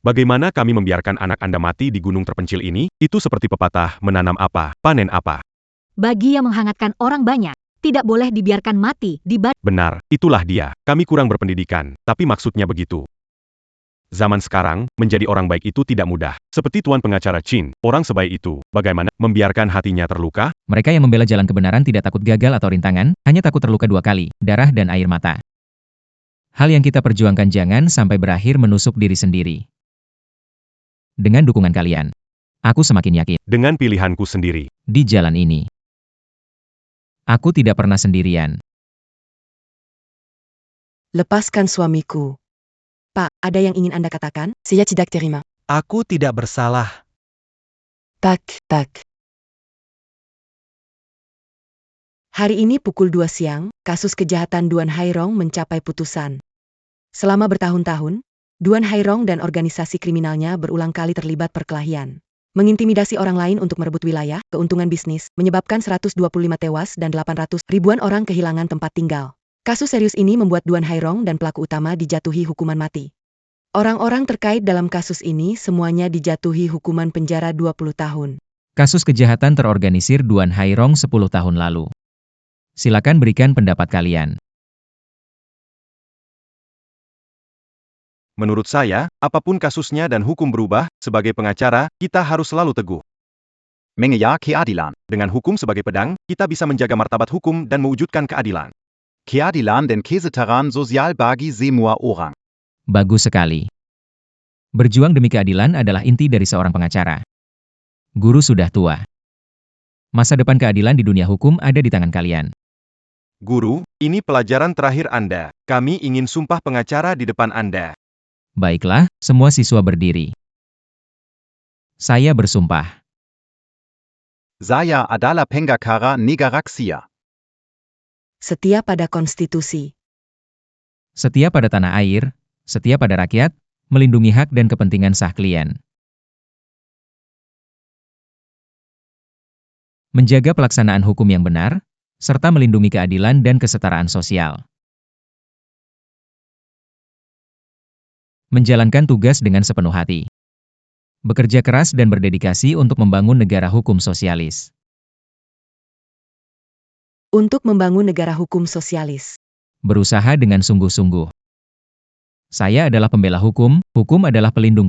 Bagaimana kami membiarkan anak Anda mati di gunung terpencil ini? Itu seperti pepatah, menanam apa, panen apa. Bagi yang menghangatkan orang banyak, tidak boleh dibiarkan mati di bad. Benar, itulah dia. Kami kurang berpendidikan, tapi maksudnya begitu. Zaman sekarang, menjadi orang baik itu tidak mudah. Seperti Tuan Pengacara Qin, orang sebaik itu, bagaimana membiarkan hatinya terluka? Mereka yang membela jalan kebenaran tidak takut gagal atau rintangan, hanya takut terluka 2 kali, darah dan air mata. Hal yang kita perjuangkan jangan sampai berakhir menusuk diri sendiri. Dengan dukungan kalian, aku semakin yakin. Dengan pilihanku sendiri. Di jalan ini, aku tidak pernah sendirian. Lepaskan suamiku. Pak, ada yang ingin Anda katakan? Saya tidak terima. Aku tidak bersalah. Tak. Hari ini pukul 2 siang, kasus kejahatan Duan Hairong mencapai putusan. Selama bertahun-tahun, Duan Hairong dan organisasi kriminalnya berulang kali terlibat perkelahian. Mengintimidasi orang lain untuk merebut wilayah, keuntungan bisnis, menyebabkan 125 tewas dan 800 ribuan orang kehilangan tempat tinggal. Kasus serius ini membuat Duan Hairong dan pelaku utama dijatuhi hukuman mati. Orang-orang terkait dalam kasus ini semuanya dijatuhi hukuman penjara 20 tahun. Kasus kejahatan terorganisir Duan Hairong 10 tahun lalu. Silakan berikan pendapat kalian. Menurut saya, apapun kasusnya dan hukum berubah, sebagai pengacara, kita harus selalu teguh. Menge ja keadilan. Dengan hukum sebagai pedang, kita bisa menjaga martabat hukum dan mewujudkan keadilan. Keadilan den kesetaran sosial bagi semua orang. Bagus sekali. Berjuang demi keadilan adalah inti dari seorang pengacara. Guru sudah tua. Masa depan keadilan di dunia hukum ada di tangan kalian. Guru, ini pelajaran terakhir Anda. Kami ingin sumpah pengacara di depan Anda. Baiklah, semua siswa berdiri. Saya bersumpah. Saya adalah pengacara negara Xia. Setia pada konstitusi. Setia pada tanah air, setia pada rakyat, melindungi hak dan kepentingan sah klien. Menjaga pelaksanaan hukum yang benar, serta melindungi keadilan dan kesetaraan sosial. Menjalankan tugas dengan sepenuh hati. Bekerja keras dan berdedikasi untuk membangun negara hukum sosialis. Untuk membangun negara hukum sosialis. Berusaha dengan sungguh-sungguh. Saya adalah pembela hukum adalah pelindung keadilan.